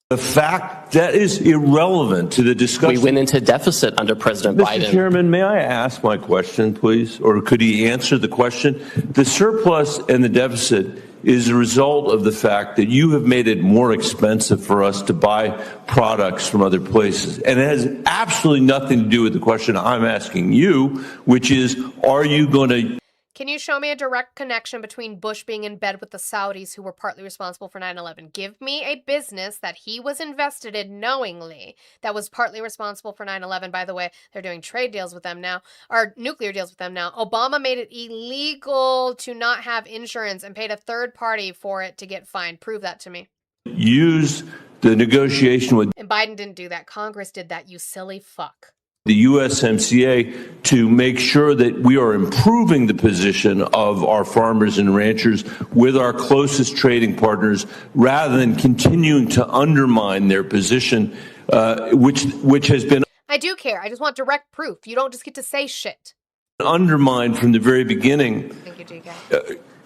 The fact that is irrelevant to the discussion. We went into deficit under President Biden. Mr. Chairman, may I ask my question, please? Or could he answer the question? The surplus and the deficit is a result of the fact that you have made it more expensive for us to buy products from other places. And it has absolutely nothing to do with the question I'm asking you, which is, are you going to... Can you show me a direct connection between Bush being in bed with the Saudis who were partly responsible for 9/11? Give me a business that he was invested in knowingly that was partly responsible for 9/11. By the way, they're doing trade deals with them now, or nuclear deals with them now. Obama made it illegal to not have insurance and paid a third party for it to get fined. Prove that to me. Use the negotiation with... And Biden didn't do that. Congress did that, you silly fuck. The USMCA to make sure that we are improving the position of our farmers and ranchers with our closest trading partners rather than continuing to undermine their position, which has been... I do care. I just want direct proof. You don't just get to say shit. undermined from the very beginning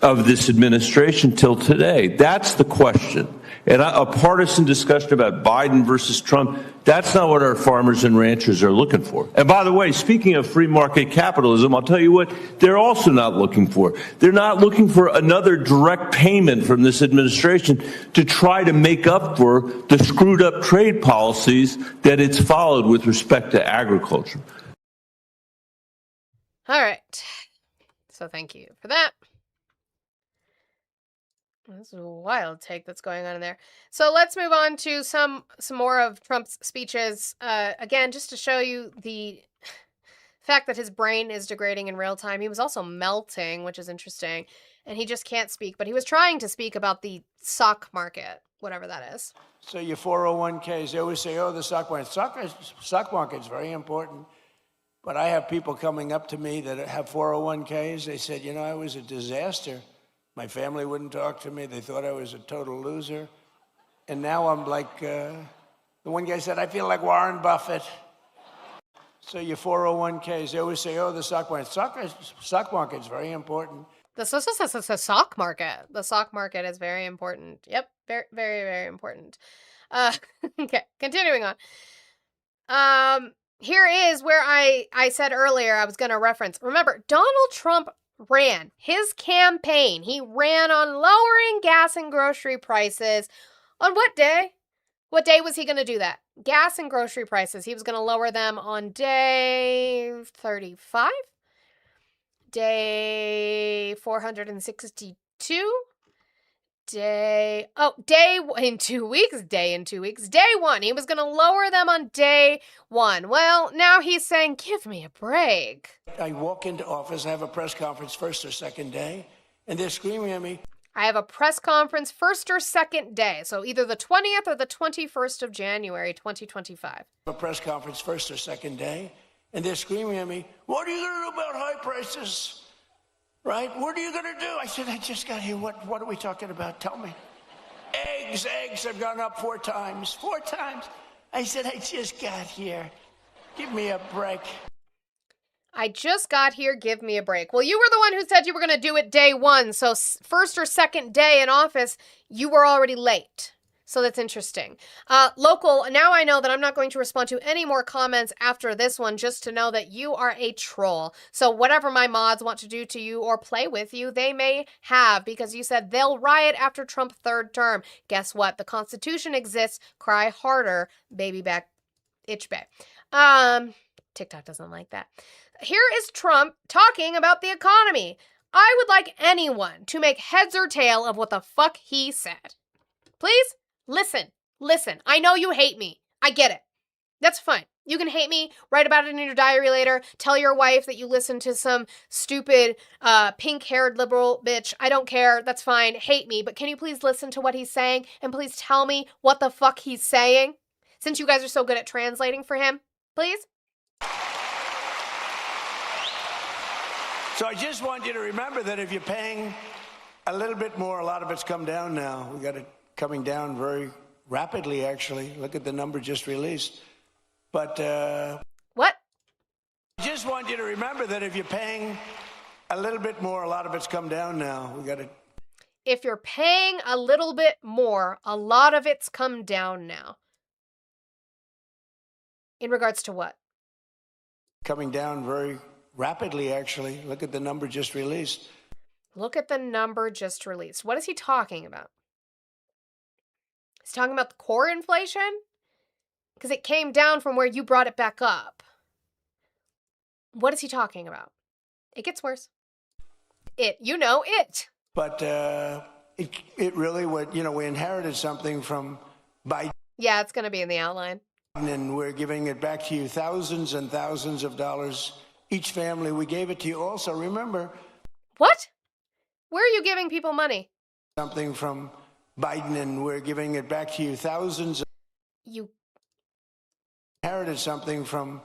of this administration till today. That's the question. And a partisan discussion about Biden versus Trump, that's not what our farmers and ranchers are looking for. And by the way, speaking of free market capitalism, I'll tell you what they're also not looking for. They're not looking for another direct payment from this administration to try to make up for the screwed up trade policies that it's followed with respect to agriculture. All right. So thank you for that. This is a wild take that's going on in there. So let's move on to some more of Trump's speeches. Again, just to show you the fact that his brain is degrading in real time. He was also melting, which is interesting. And he just can't speak. But he was trying to speak about the stock market, whatever that is. So your 401ks, they always say, oh, the stock market. Stock market's very important. But I have people coming up to me that have 401ks. They said, you know, I was a disaster. My family wouldn't talk to me. They thought I was a total loser. And now I'm like, the one guy said, I feel like Warren Buffett. So your 401ks, they always say, oh, the stock market. Stock market's very important. The stock market. The stock market is very important. Yep, very, very, very important. Okay, continuing on. Here is where I said earlier I was going to reference. Remember, Donald Trump ran his campaign. He ran on lowering gas and grocery prices. On what day? What day was he going to do that? Gas and grocery prices. He was going to lower them on day 35? Day 462? Day in 2 weeks. Day 1. He was going to lower them on day 1. Well, now he's saying, give me a break. I walk into office, I have a press conference first or second day, and they're screaming at me. I have a press conference first or second day, so either the 20th or the 21st of January, 2025. A press conference first or second day, and they're screaming at me, what are you going to do about high prices? Right? What are you going to do? I said, I just got here. What are we talking about? Tell me. Eggs have gone up 4 times. 4 times. I said, I just got here. Give me a break. I just got here. Give me a break. Well, you were the one who said you were going to do it day 1. So first or second day in office, you were already late. So that's interesting. Local, now I know that I'm not going to respond to any more comments after this one, just to know that you are a troll. So whatever my mods want to do to you or play with you, they may have, because you said they'll riot after Trump's 3rd term. Guess what? The Constitution exists. Cry harder, baby back, itch back. TikTok doesn't like that. Here is Trump talking about the economy. I would like anyone to make heads or tail of what the fuck he said. Please? Listen. I know you hate me. I get it. That's fine. You can hate me, write about it in your diary later, tell your wife that you listened to some stupid, pink-haired liberal bitch. I don't care. That's fine. Hate me. But can you please listen to what he's saying? And please tell me what the fuck he's saying? Since you guys are so good at translating for him. Please? So I just want you to remember that if you're paying a little bit more, a lot of it's come down now. We got it coming down very rapidly, actually. Look at the number just released. But what? I just want you to remember that if you're paying a little bit more, a lot of it's come down now. We got it. If you're paying a little bit more, a lot of it's come down now. In regards to what? Coming down very rapidly, actually. Look at the number just released. Look at the number just released. What is he talking about? He's talking about the core inflation? Because it came down from where you brought it back up. What is he talking about? It gets worse. It. But it really would, we inherited something from Biden. Yeah, it's going to be in the outline. And we're giving it back to you, thousands and thousands of dollars each family. We gave it to you also. Remember. What? Where are you giving people money? Something from Biden, and we're giving it back to you, thousands. You inherited something from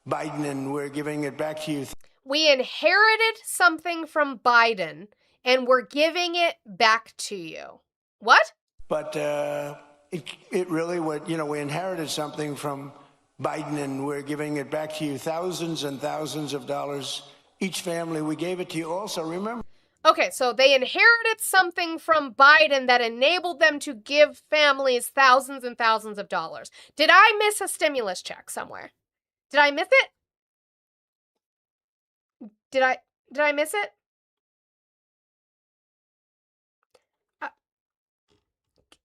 Biden, and we're giving it back to you. We inherited something from Biden, and we're giving it back to you. What? But it really would, we inherited something from Biden, and we're giving it back to you, thousands and thousands of dollars each family. We gave it to you also. Remember? Okay, so they inherited something from Biden that enabled them to give families thousands and thousands of dollars. Did I miss a stimulus check somewhere? Did I miss it? Did I miss it?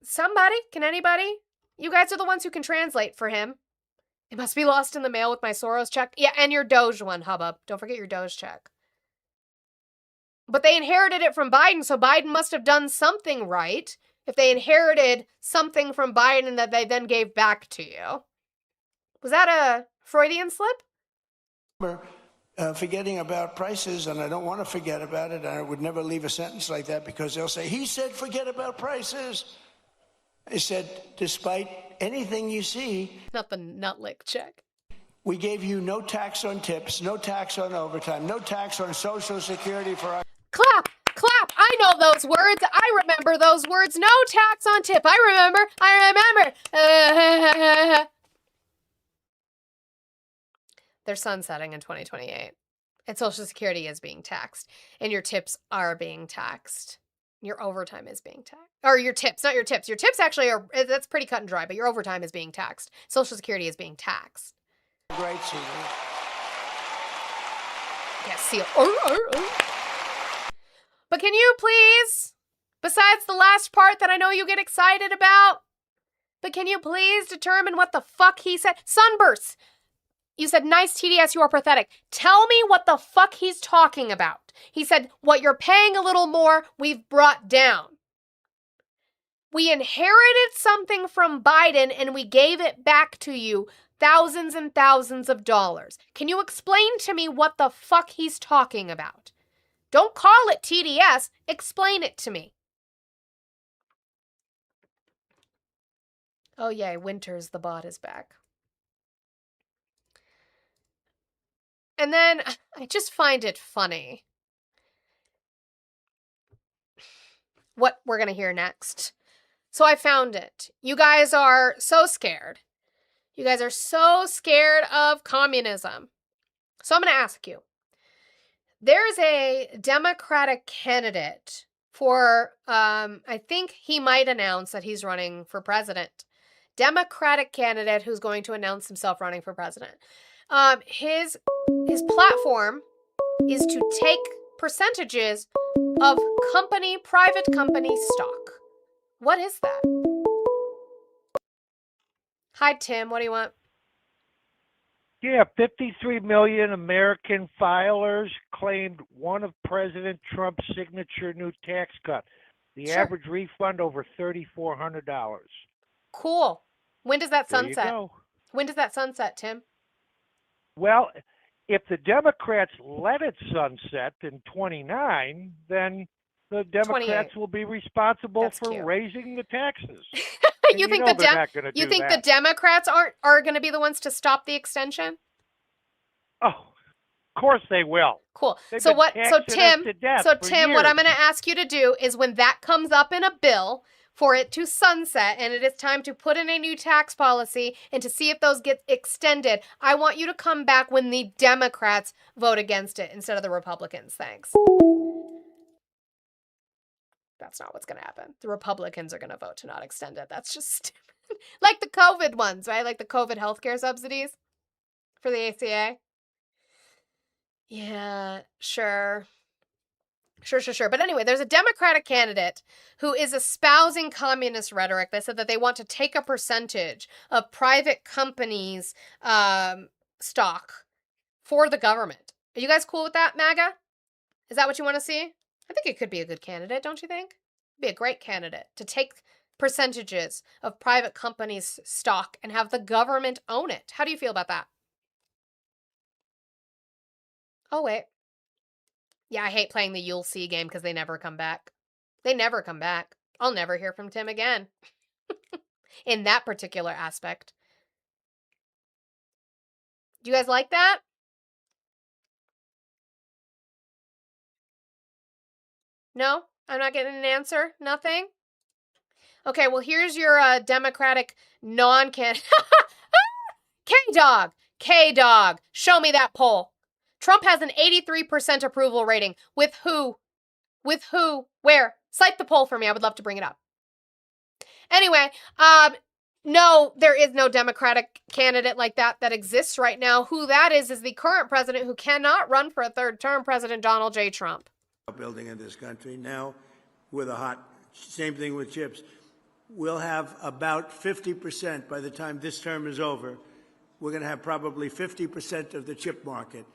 Somebody? Can anybody? You guys are the ones who can translate for him. It must be lost in the mail with my Soros check. Yeah, and your Doge one, hubbub. Don't forget your Doge check. But they inherited it from Biden, so Biden must have done something right if they inherited something from Biden that they then gave back to you. Was that a Freudian slip? Forgetting about prices, and I don't want to forget about it. I would never leave a sentence like that because they'll say, he said forget about prices. I said, despite anything you see. Not the nutlick check. We gave you no tax on tips, no tax on overtime, no tax on Social Security for our... Clap! Clap! I know those words. I remember those words. No tax on tip. I remember. They're sunsetting in 2028. And Social Security is being taxed. And your tips are being taxed. Your overtime is being taxed. Or your tips, not your tips. Your tips actually are, that's pretty cut and dry, but your overtime is being taxed. Social Security is being taxed. Great, Susan. Yes, seal. But can you please, besides the last part that I know you get excited about, but can you please determine what the fuck he said? Sunbursts. You said, nice TDS, you are pathetic. Tell me what the fuck he's talking about. He said, what you're paying a little more, we've brought down. We inherited something from Biden and we gave it back to you, thousands and thousands of dollars. Can you explain to me what the fuck he's talking about? Don't call it TDS. Explain it to me. Oh, yay. Winters, the bot is back. And then I just find it funny what we're going to hear next. So I found it. You guys are so scared. You guys are so scared of communism. So I'm going to ask you. There's a Democratic candidate for, I think he might announce that he's running for president. Democratic candidate who's going to announce himself running for president. His platform is to take percentages of private company stock. What is that? Hi, Tim. What do you want? Yeah, 53 million American filers claimed one of President Trump's signature new tax cut. The average refund over $3,400. Cool. When does that sunset? There you go. When does that sunset, Tim? Well, if the Democrats let it sunset in 29, then the Democrats will be responsible for raising the taxes. You think the Democrats are going to be the ones to stop the extension? Oh, of course they will. Cool. They've So been what? So taxing us to death for Tim, what years. I'm going to ask you to do is when that comes up in a bill for it to sunset and it is time to put in a new tax policy and to see if those get extended, I want you to come back when the Democrats vote against it instead of the Republicans. Thanks. That's not what's going to happen. The Republicans are going to vote to not extend it. That's just stupid. Like the COVID ones, right? Like the COVID healthcare subsidies for the ACA. Yeah, sure. Sure. But anyway, there's a Democratic candidate who is espousing communist rhetoric. They said that they want to take a percentage of private companies' stock for the government. Are you guys cool with that, MAGA? Is that what you want to see? I think it could be a good candidate, don't you think? It'd be a great candidate to take percentages of private companies' stock and have the government own it. How do you feel about that? Oh, wait. Yeah, I hate playing the You'll See game because they never come back. They never come back. I'll never hear from Tim again. In that particular aspect. Do you guys like that? No? I'm not getting an answer? Nothing? Okay, well, here's your Democratic non-can... K-Dog! K-Dog! Show me that poll. Trump has an 83% approval rating. With who? With who? Where? Cite the poll for me. I would love to bring it up. Anyway, no, there is no Democratic candidate like that exists right now. Who that is the current president who cannot run for a third term, President Donald J. Trump. Building in this country now with a hot, same thing with chips. We'll have about 50% by the time this term is over. We're going to have probably 50% of the chip market.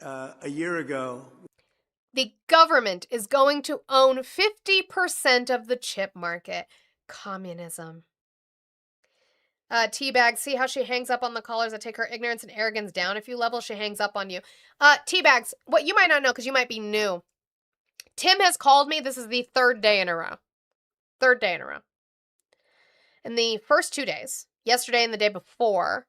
A year ago, the government is going to own 50% of the chip market. Communism. Teabag, see how she hangs up on the callers that take her ignorance and arrogance down a few levels? She hangs up on you. Teabags, what you might not know because you might be new. Tim has called me. This is the third day in a row. In the first 2 days, yesterday and the day before,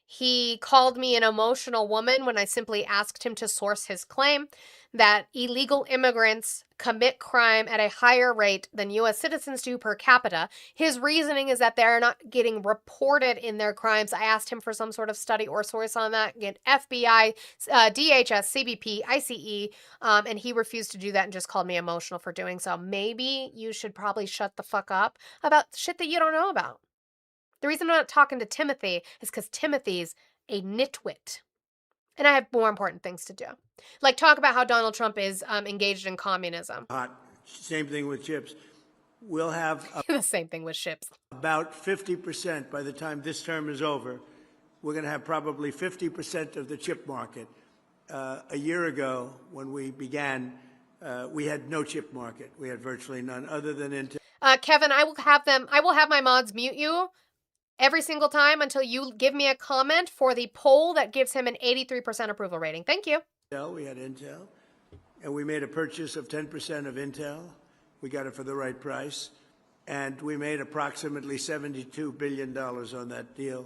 he called me an emotional woman when I simply asked him to source his claim that illegal immigrants commit crime at a higher rate than U.S. citizens do per capita. His reasoning is that they're not getting reported in their crimes. I asked him for some sort of study or source on that. Get FBI, DHS, CBP, ICE, and he refused to do that and just called me emotional for doing so. Maybe you should probably shut the fuck up about shit that you don't know about. The reason I'm not talking to Timothy is because Timothy's a nitwit. And I have more important things to do. Like talk about how Donald Trump is engaged in communism. hot, same thing with chips. We'll have The same thing with ships. about 50% by the time this term is over. We're going to have probably 50% of the chip market. A year ago, when we began, we had no chip market. We had virtually none other than Intel. Kevin, I will have my mods mute you every single time until you give me a comment for the poll that gives him an 83% approval rating. Thank you. We had Intel, and we made a purchase of 10% of Intel. We got it for the right price, and we made approximately $72 billion on that deal,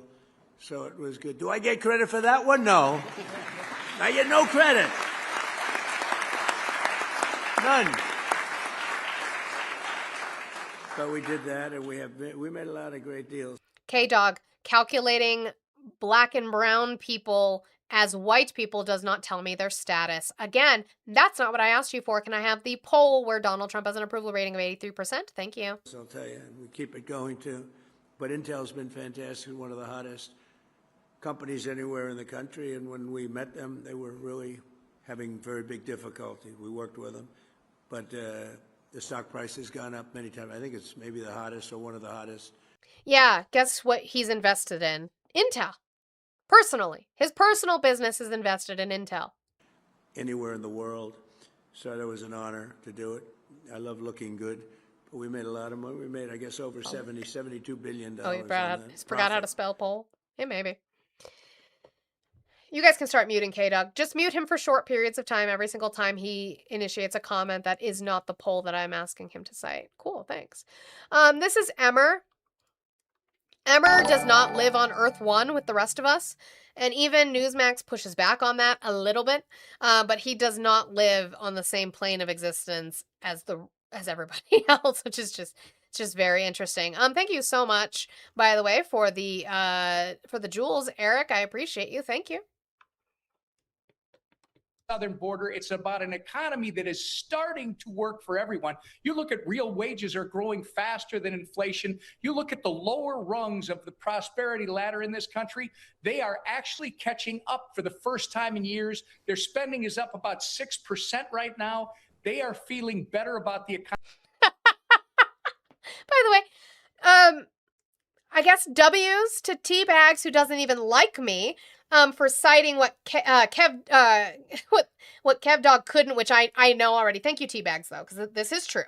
so it was good. Do I get credit for that one? No. I get no credit. None. But we did that, and we made a lot of great deals. K-Dog, calculating black and brown people as white people does not tell me their status. Again, that's not what I asked you for. Can I have the poll where Donald Trump has an approval rating of 83%? Thank you. So I'll tell you, we keep it going too. But Intel's been fantastic, one of the hottest companies anywhere in the country. And when we met them, they were really having very big difficulty. We worked with them. But the stock price has gone up many times. I think it's maybe the hottest or one of the hottest. Yeah, guess what he's invested in? Intel. Personally. His personal business is invested in Intel. Anywhere in the world. So that was an honor to do it. I love looking good. But we made a lot of money. We made, I guess, over $72 billion. Oh, you forgot how to spell poll? Yeah, maybe. You guys can start muting K-Dog. Just mute him for short periods of time every single time he initiates a comment that is not the poll that I'm asking him to cite. Cool, thanks. This is Emmer. Emmer does not live on Earth 1 with the rest of us, and even Newsmax pushes back on that a little bit, but he does not live on the same plane of existence as everybody else, which is just very interesting. Thank you so much, by the way, for the jewels, Eric. I appreciate you. Thank you. Southern border. It's about an economy that is starting to work for everyone. You look at real wages are growing faster than inflation. You look at the lower rungs of the prosperity ladder in this country, they are actually catching up for the first time in years. Their spending is up about 6% right now. They are feeling better about the economy. By the way, I guess W's to Teabags, who doesn't even like me, for citing what what Kev Dog couldn't, which I know already. Thank you, Teabags, though, because this is true.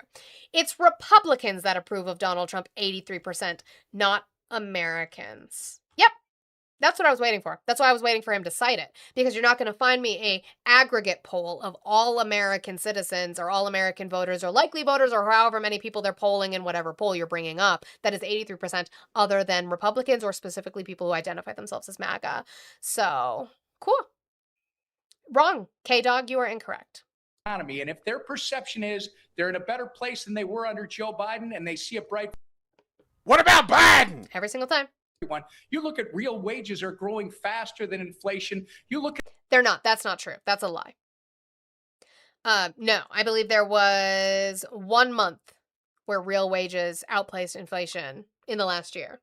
It's Republicans that approve of Donald Trump 83%, not Americans. Yep. That's what I was waiting for. That's why I was waiting for him to cite it, because you're not going to find me a aggregate poll of all American citizens or all American voters or likely voters or however many people they're polling in whatever poll you're bringing up that is 83% other than Republicans or specifically people who identify themselves as MAGA. So, cool. Wrong. K-Dog, you are incorrect. Economy. And if their perception is they're in a better place than they were under Joe Biden and they see a bright... What about Biden? Every single time. You look at real wages are growing faster than inflation. You look at They're not. That's not true. That's a lie. No, I believe there was 1 month where real wages outpaced inflation in the last year.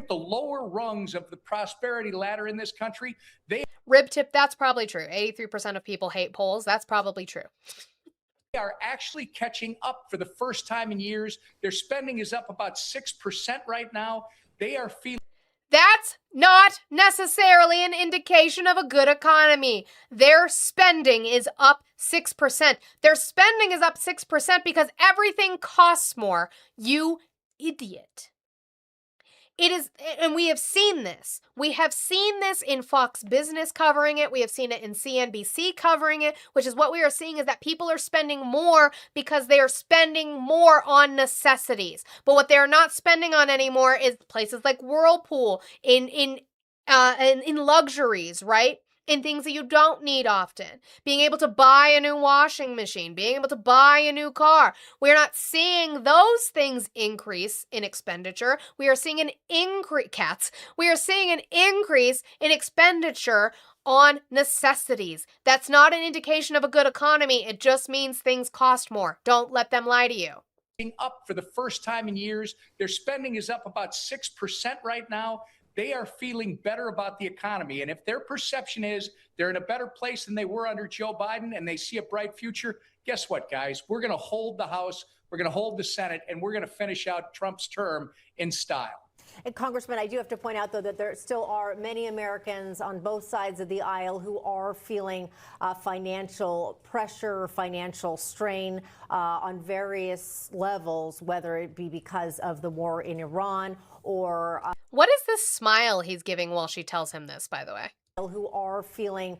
the lower rungs of the prosperity ladder in this country. They Rib tip, that's probably true. 83% of people hate polls. That's probably true. are actually catching up for the first time in years. Their spending is up about 6% right now. They are feeling. That's not necessarily an indication of a good economy. Their spending is up 6%. Their spending is up 6% because everything costs more. You idiot. It is, and we have seen this. We have seen this in Fox Business covering it. We have seen it in CNBC covering it, which is what we are seeing is that people are spending more because they are spending more on necessities. But what they are not spending on anymore is places like Whirlpool, in luxuries, right? In things that you don't need often. Being able to buy a new washing machine, being able to buy a new car. We're not seeing those things increase in expenditure. We are seeing an increase, We are seeing an increase in expenditure on necessities. That's not an indication of a good economy. It just means things cost more. Don't let them lie to you. Up for the first time in years. Their spending is up about 6% right now. They are feeling better about the economy. And if their perception is they're in a better place than they were under Joe Biden and they see a bright future, guess what, guys? We're going to hold the House, we're going to hold the Senate, and we're going to finish out Trump's term in style. And Congressman, I do have to point out, though, that there still are many Americans on both sides of the aisle who are feeling financial pressure, financial strain on various levels, whether it be because of the war in Iran or... What is this smile he's giving while she tells him this, by the way? Who are feeling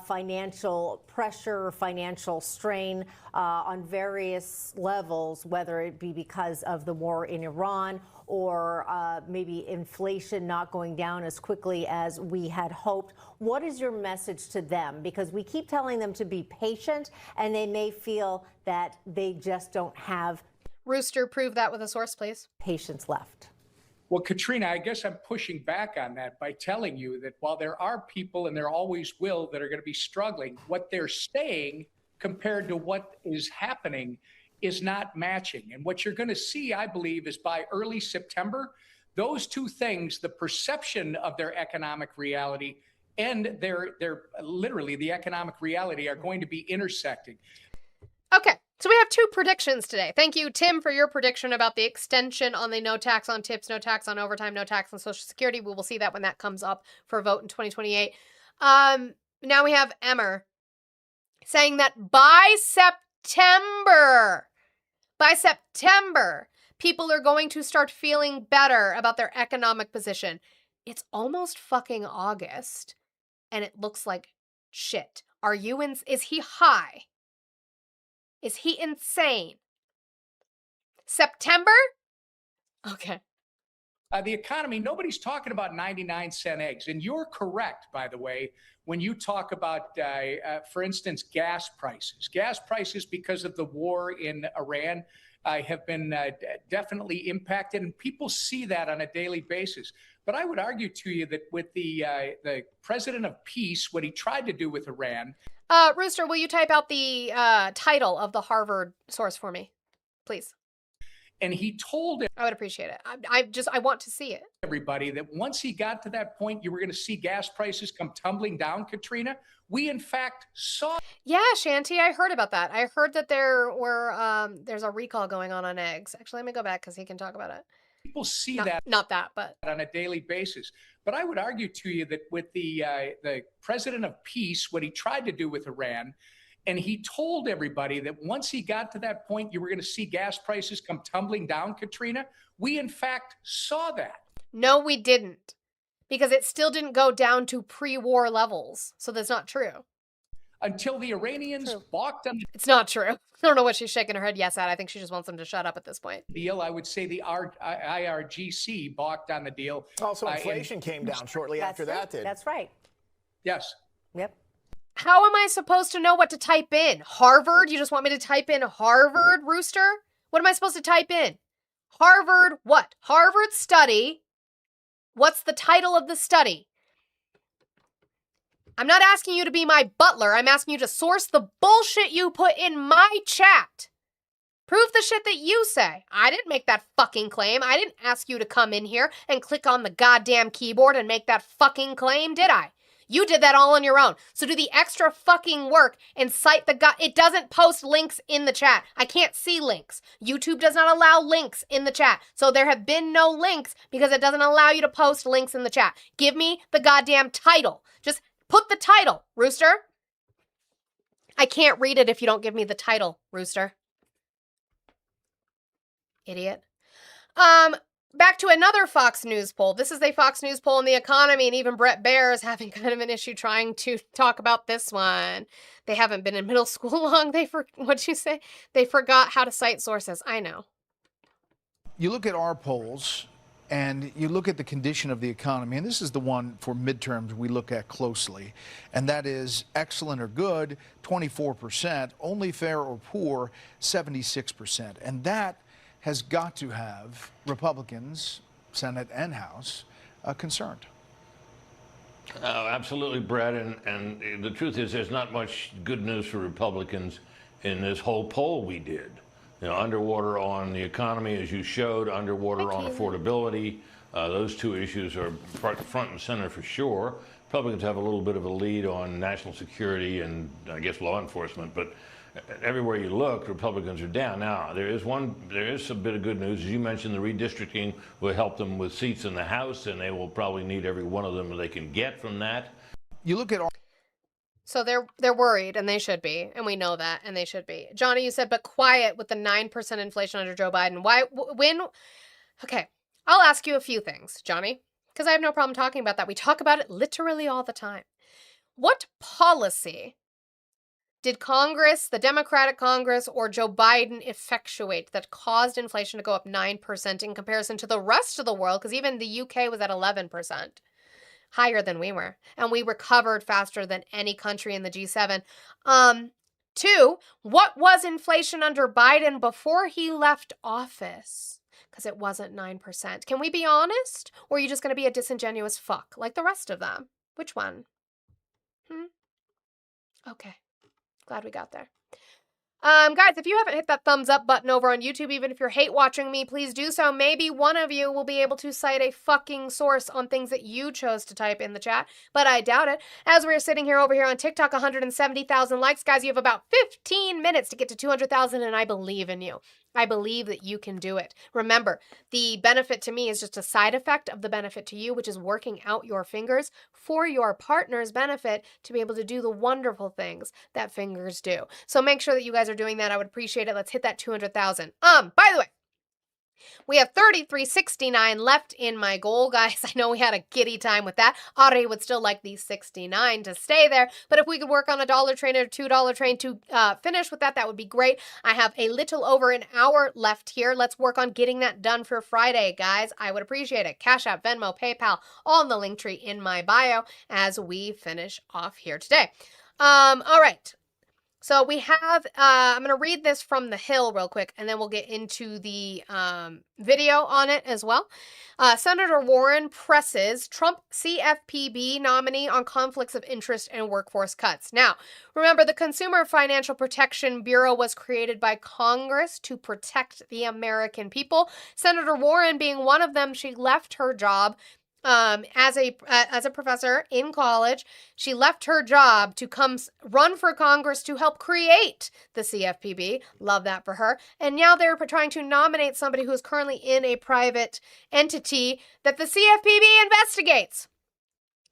financial pressure, financial strain on various levels, whether it be because of the war in Iran or maybe inflation not going down as quickly as we had hoped. What is your message to them? Because we keep telling them to be patient, and they may feel that they just don't have... Rooster, prove that with a source, please. ...patience left. Well, Katrina, I guess I'm pushing back on that by telling you that while there are people, and there always will, that are going to be struggling, what they're saying compared to what is happening is not matching. And what you're going to see, I believe, is by early September, those two things, the perception of their economic reality and their literally the economic reality, are going to be intersecting. Okay. So we have two predictions today. Thank you, Tim, for your prediction about the extension on the no tax on tips, no tax on overtime, no tax on Social Security. We will see that when that comes up for a vote in 2028. Now we have Emmer saying that by September, people are going to start feeling better about their economic position. It's almost fucking August, and it looks like shit. Is he high? Is he insane? September? Okay. The economy, nobody's talking about 99-cent eggs. And you're correct, by the way, when you talk about, for instance, gas prices. Gas prices, because of the war in Iran, have been definitely impacted. And people see that on a daily basis. But I would argue to you that with the president of peace, what he tried to do with Iran... Rooster, will you type out the title of the Harvard source for me, please? And he told I would appreciate it. I want to see it. Everybody that once he got to that point, you were going to see gas prices come tumbling down, Katrina. We, in fact, saw... Yeah, Shanti, I heard about that. I heard that there's a recall going on eggs. Actually, let me go back because he can talk about it. People see not that, but on a daily basis. But I would argue to you that with the president of peace, what he tried to do with Iran, and he told everybody that once he got to that point, you were going to see gas prices come tumbling down, Katrina. We, in fact, saw that. No, we didn't. Because it still didn't go down to pre-war levels. So that's not true. Until the Iranians balked on... It's not true. I don't know what she's shaking her head yes at. I think she just wants them to shut up at this point. Deal, I would say the IRGC balked on the deal. Also, inflation came down shortly after that did. That's right. Yes. Yep. How am I supposed to know what to type in? Harvard? You just want me to type in Harvard, Rooster? What am I supposed to type in? Harvard what? Harvard study. What's the title of the study? I'm not asking you to be my butler. I'm asking you to source the bullshit you put in my chat. Prove the shit that you say. I didn't make that fucking claim. I didn't ask you to come in here and click on the goddamn keyboard and make that fucking claim, did I? You did that all on your own. So do the extra fucking work and cite the it doesn't post links in the chat. I can't see links. YouTube does not allow links in the chat. So there have been no links because it doesn't allow you to post links in the chat. Give me the goddamn title. Just put the title, Rooster. I can't read it if you don't give me the title, Rooster. Idiot. Back to another Fox News poll. This is a Fox News poll on the economy, and even Brett Baer is having kind of an issue trying to talk about this one. They haven't been in middle school long. What'd you say? They forgot how to cite sources. I know. You look at our polls, and you look at the condition of the economy, and this is the one for midterms we look at closely, and that is excellent or good, 24%, only fair or poor, 76%. And that has got to have Republicans, Senate and House, concerned. Absolutely, Brett. And the truth is there's not much good news for Republicans in this whole poll we did. You know, underwater on the economy, as you showed, underwater on affordability. Those two issues are front and center for sure. Republicans have a little bit of a lead on national security and, I guess, law enforcement, but everywhere you look, Republicans are down. Now, there is a bit of good news. As you mentioned, the redistricting will help them with seats in the House, and they will probably need every one of them they can get from that. You look at all. So they're worried, and they should be, and we know that, and they should be. Johnny, you said, but quiet with the 9% inflation under Joe Biden. Okay, I'll ask you a few things, Johnny, because I have no problem talking about that. We talk about it literally all the time. What policy did Congress, the Democratic Congress, or Joe Biden effectuate that caused inflation to go up 9% in comparison to the rest of the world? Because even the UK was at 11%, higher than we were. And we recovered faster than any country in the G7. Two, what was inflation under Biden before he left office? Because it wasn't 9%. Can we be honest? Or are you just going to be a disingenuous fuck like the rest of them? Which one? Okay. Glad we got there. Guys, if you haven't hit that thumbs up button over on YouTube, even if you're hate watching me, please do so. Maybe one of you will be able to cite a fucking source on things that you chose to type in the chat, but I doubt it. As we're sitting here over here on TikTok, 170,000 likes. Guys, you have about 15 minutes to get to 200,000, and I believe in you. I believe that you can do it. Remember, the benefit to me is just a side effect of the benefit to you, which is working out your fingers for your partner's benefit to be able to do the wonderful things that fingers do. So make sure that you guys are doing that. I would appreciate it. Let's hit that 200,000. By the way, we have 3369 left in my goal, guys. I know we had a giddy time with that. Ari would still like these 69 to stay there, but if we could work on a $1 train or $2 train to finish with that, that would be great. I have a little over an hour left here. Let's work on getting that done for Friday, guys. I would appreciate it. Cash App, Venmo, PayPal, all in the link tree in my bio as we finish off here today. All right. So we have, I'm going to read this from The Hill real quick, and then we'll get into the video on it as well. Senator Warren presses Trump CFPB nominee on conflicts of interest and workforce cuts. Now, remember, the Consumer Financial Protection Bureau was created by Congress to protect the American people. Senator Warren being one of them, she left her job as a professor in college. She left her job to come run for Congress to help create the CFPB. Love that for her. And now they're trying to nominate somebody who is currently in a private entity that the CFPB investigates.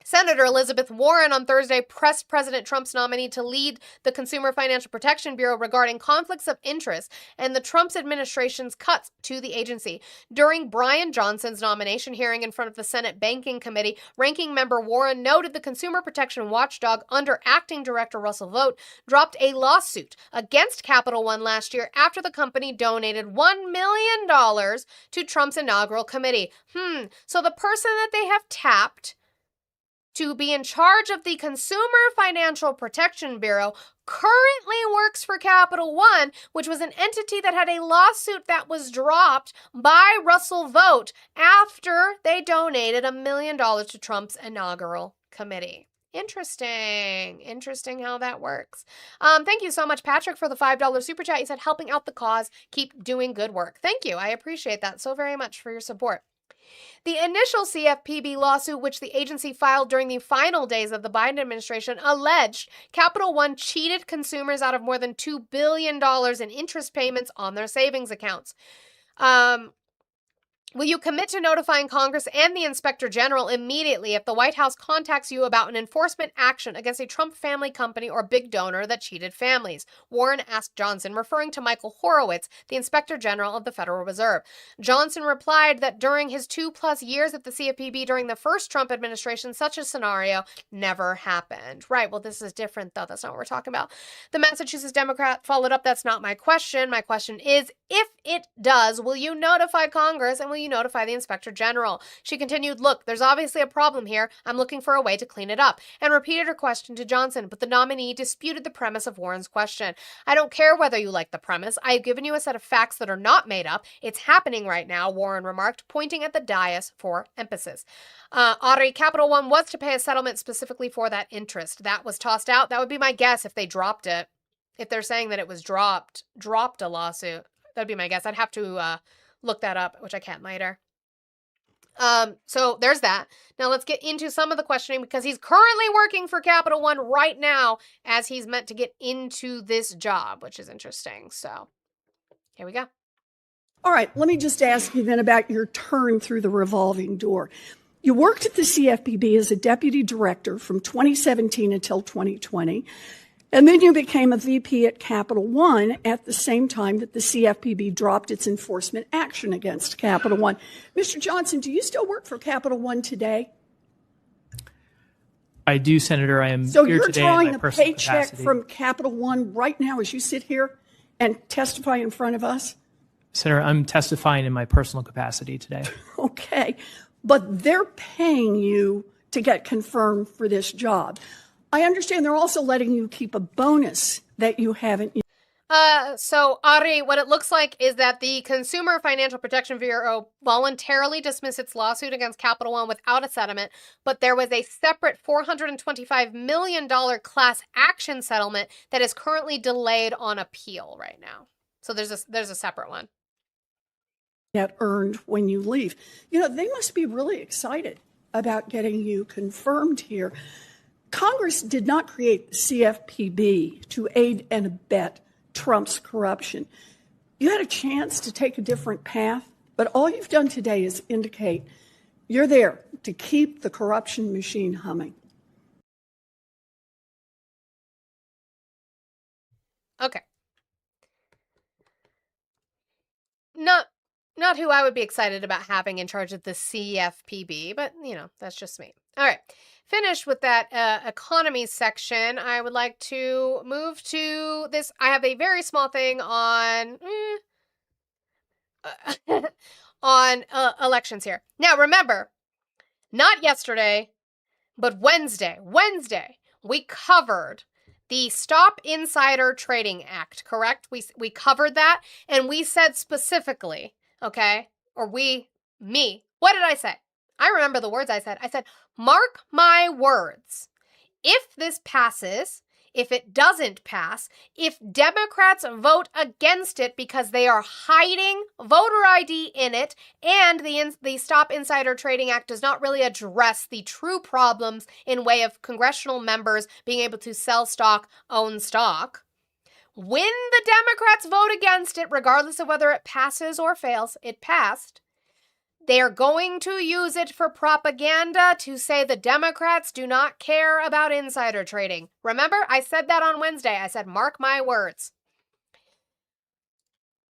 Senator Elizabeth Warren on Thursday pressed President Trump's nominee to lead the Consumer Financial Protection Bureau regarding conflicts of interest and the Trump administration's cuts to the agency. During Brian Johnson's nomination hearing in front of the Senate Banking Committee, Ranking Member Warren noted the consumer protection watchdog under Acting Director Russell Vought dropped a lawsuit against Capital One last year after the company donated $1 million to Trump's inaugural committee. So the person that they have tapped to be in charge of the Consumer Financial Protection Bureau, currently works for Capital One, which was an entity that had a lawsuit that was dropped by Russell Vought after they donated $1 million to Trump's inaugural committee. Interesting how that works. Thank you so much, Patrick, for the $5 super chat. You said, helping out the cause, keep doing good work. Thank you. I appreciate that so very much for your support. The initial CFPB lawsuit, which the agency filed during the final days of the Biden administration, alleged Capital One cheated consumers out of more than $2 billion in interest payments on their savings accounts. Will you commit to notifying Congress and the Inspector General immediately if the White House contacts you about an enforcement action against a Trump family company or big donor that cheated families? Warren asked Johnson, referring to Michael Horowitz, the Inspector General of the Federal Reserve. Johnson replied that during his 2+ years at the CFPB during the first Trump administration, such a scenario never happened. Right, well, this is different, though. That's not what we're talking about. The Massachusetts Democrat followed up, that's not my question. My question is, if it does, will you notify Congress and will you notify the Inspector General? She continued, look, there's obviously a problem here. I'm looking for a way to clean it up. And repeated her question to Johnson, but the nominee disputed the premise of Warren's question. I don't care whether you like the premise. I have given you a set of facts that are not made up. It's happening right now, Warren remarked, pointing at the dais for emphasis. Audrey, Capital One was to pay a settlement specifically for that interest. That was tossed out. That would be my guess if they dropped it. If they're saying that it was dropped a lawsuit. That'd be my guess. I'd have to look that up, which I can't later. So there's that. Now let's get into some of the questioning because he's currently working for Capital One right now as he's meant to get into this job, which is interesting. So here we go. All right, let me just ask you then about your turn through the revolving door. You worked at the CFPB as a deputy director from 2017 until 2020. And then you became a VP at Capital One at the same time that the CFPB dropped its enforcement action against Capital One. Mr. Johnson, do you still work for Capital One today? I do, Senator. I am so here you're today drawing in my a personal paycheck capacity. from Capital One right now as you sit here and testify in front of us? Senator, I'm testifying in my personal capacity today. Okay, but they're paying you to get confirmed for this job. I understand they're also letting you keep a bonus that you haven't. So Ari, what it looks like is that the Consumer Financial Protection Bureau voluntarily dismissed its lawsuit against Capital One without a settlement, but there was a separate $425 million class action settlement that is currently delayed on appeal right now. So there's a separate one. Get earned when you leave. You know, they must be really excited about getting you confirmed here. Congress did not create the CFPB to aid and abet Trump's corruption. You had a chance to take a different path, but all you've done today is indicate you're there to keep the corruption machine humming. Okay. Not who I would be excited about having in charge of the CFPB, but, you know, that's just me. All right. Finished with that economy section, I would like to move to this. I have a very small thing on elections here. Now, remember, not yesterday, but Wednesday, we covered the Stop Insider Trading Act, correct? We covered that, and we said specifically, okay, or me, what did I say? I remember the words I said. I said, mark my words. If this passes, if it doesn't pass, if Democrats vote against it because they are hiding voter ID in it, and the Stop Insider Trading Act does not really address the true problems in way of congressional members being able to sell stock, own stock, when the Democrats vote against it, regardless of whether it passes or fails, it passed, they are going to use it for propaganda to say the Democrats do not care about insider trading. Remember, I said that on Wednesday. I said, mark my words.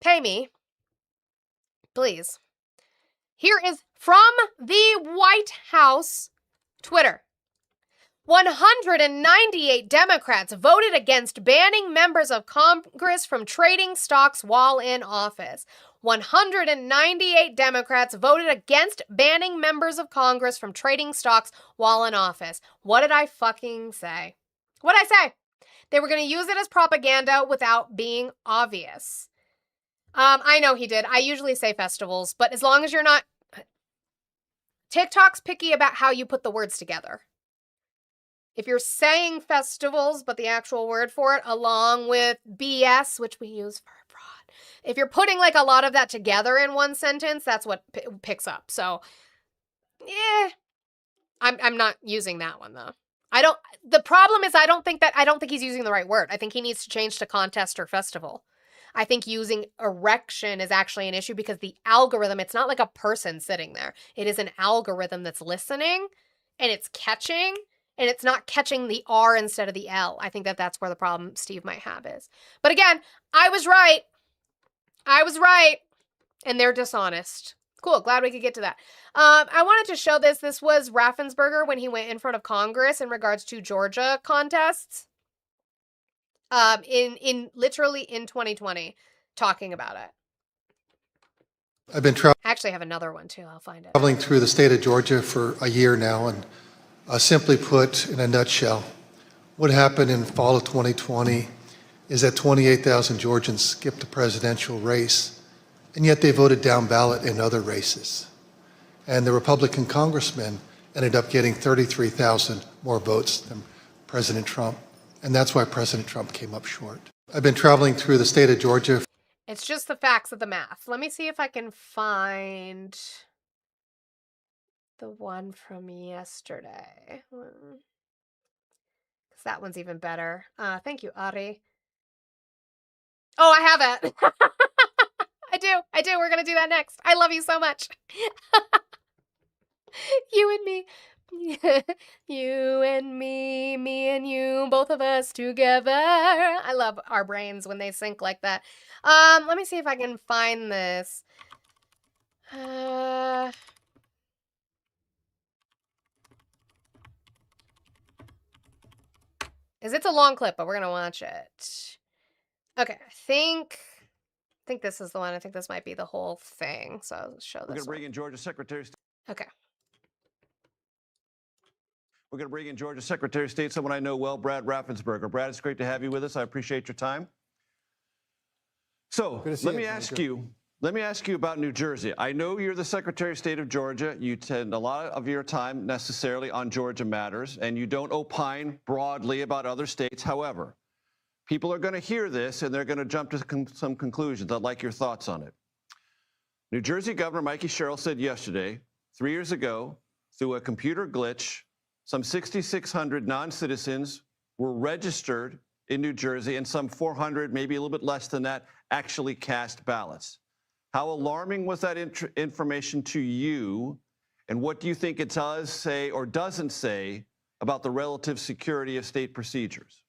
Pay me, please. Here is from the White House Twitter. 198 Democrats voted against banning members of Congress from trading stocks while in office. 198 Democrats voted against banning members of Congress from trading stocks while in office. What did I fucking say? What did I say? They were going to use it as propaganda without being obvious. I know he did. I usually say festivals, but as long as you're not... TikTok's picky about how you put the words together. If you're saying festivals, but the actual word for it, along with BS, which we use for fraud, if you're putting like a lot of that together in one sentence, that's what picks up. So, yeah, I'm not using that one though. The problem is I don't think he's using the right word. I think he needs to change to contest or festival. I think using erection is actually an issue because the algorithm, it's not like a person sitting there. It is an algorithm that's listening and it's catching, and it's not catching the R instead of the L. I think that's where the problem Steve might have is. But again, I was right. And they're dishonest. Cool. Glad we could get to that. I wanted to show this. This was Raffensperger when he went in front of Congress in regards to Georgia contests. Literally in 2020, talking about it. I've been I actually have another one too. I'll find it. traveling through the state of Georgia for a year now, and simply put, in a nutshell, what happened in fall of 2020 is that 28,000 Georgians skipped the presidential race, and yet they voted down ballot in other races. And the Republican congressman ended up getting 33,000 more votes than President Trump. And that's why President Trump came up short. I've been traveling through the state of Georgia. It's just the facts of the math. Let me see if I can find the one from yesterday. Because that one's even better. Thank you, Ari. Oh, I have it. I do. We're going to do that next. I love you so much. You and me. You and me and you, both of us together. I love our brains when they sync like that. Let me see if I can find this. It's a long clip, but we're gonna watch it. Okay, I think this is the one. I think this might be the whole thing. So I'll show this. We're gonna bring in Georgia Secretary. Okay. We're going to bring in Georgia Secretary of State, someone I know well, Brad Raffensperger. Brad, it's great to have you with us. I appreciate your time. So let me ask you about New Jersey. I know you're the Secretary of State of Georgia. You spend a lot of your time necessarily on Georgia matters, and you don't opine broadly about other states. However, people are going to hear this, and they're going to jump to some conclusions. I'd like your thoughts on it. New Jersey Governor Mikey Sherrill said yesterday, 3 years ago, through a computer glitch, some 6,600 non-citizens were registered in New Jersey, and some 400, maybe a little bit less than that, actually cast ballots. How alarming was that information to you, and what do you think it does say or doesn't say about the relative security of state procedures?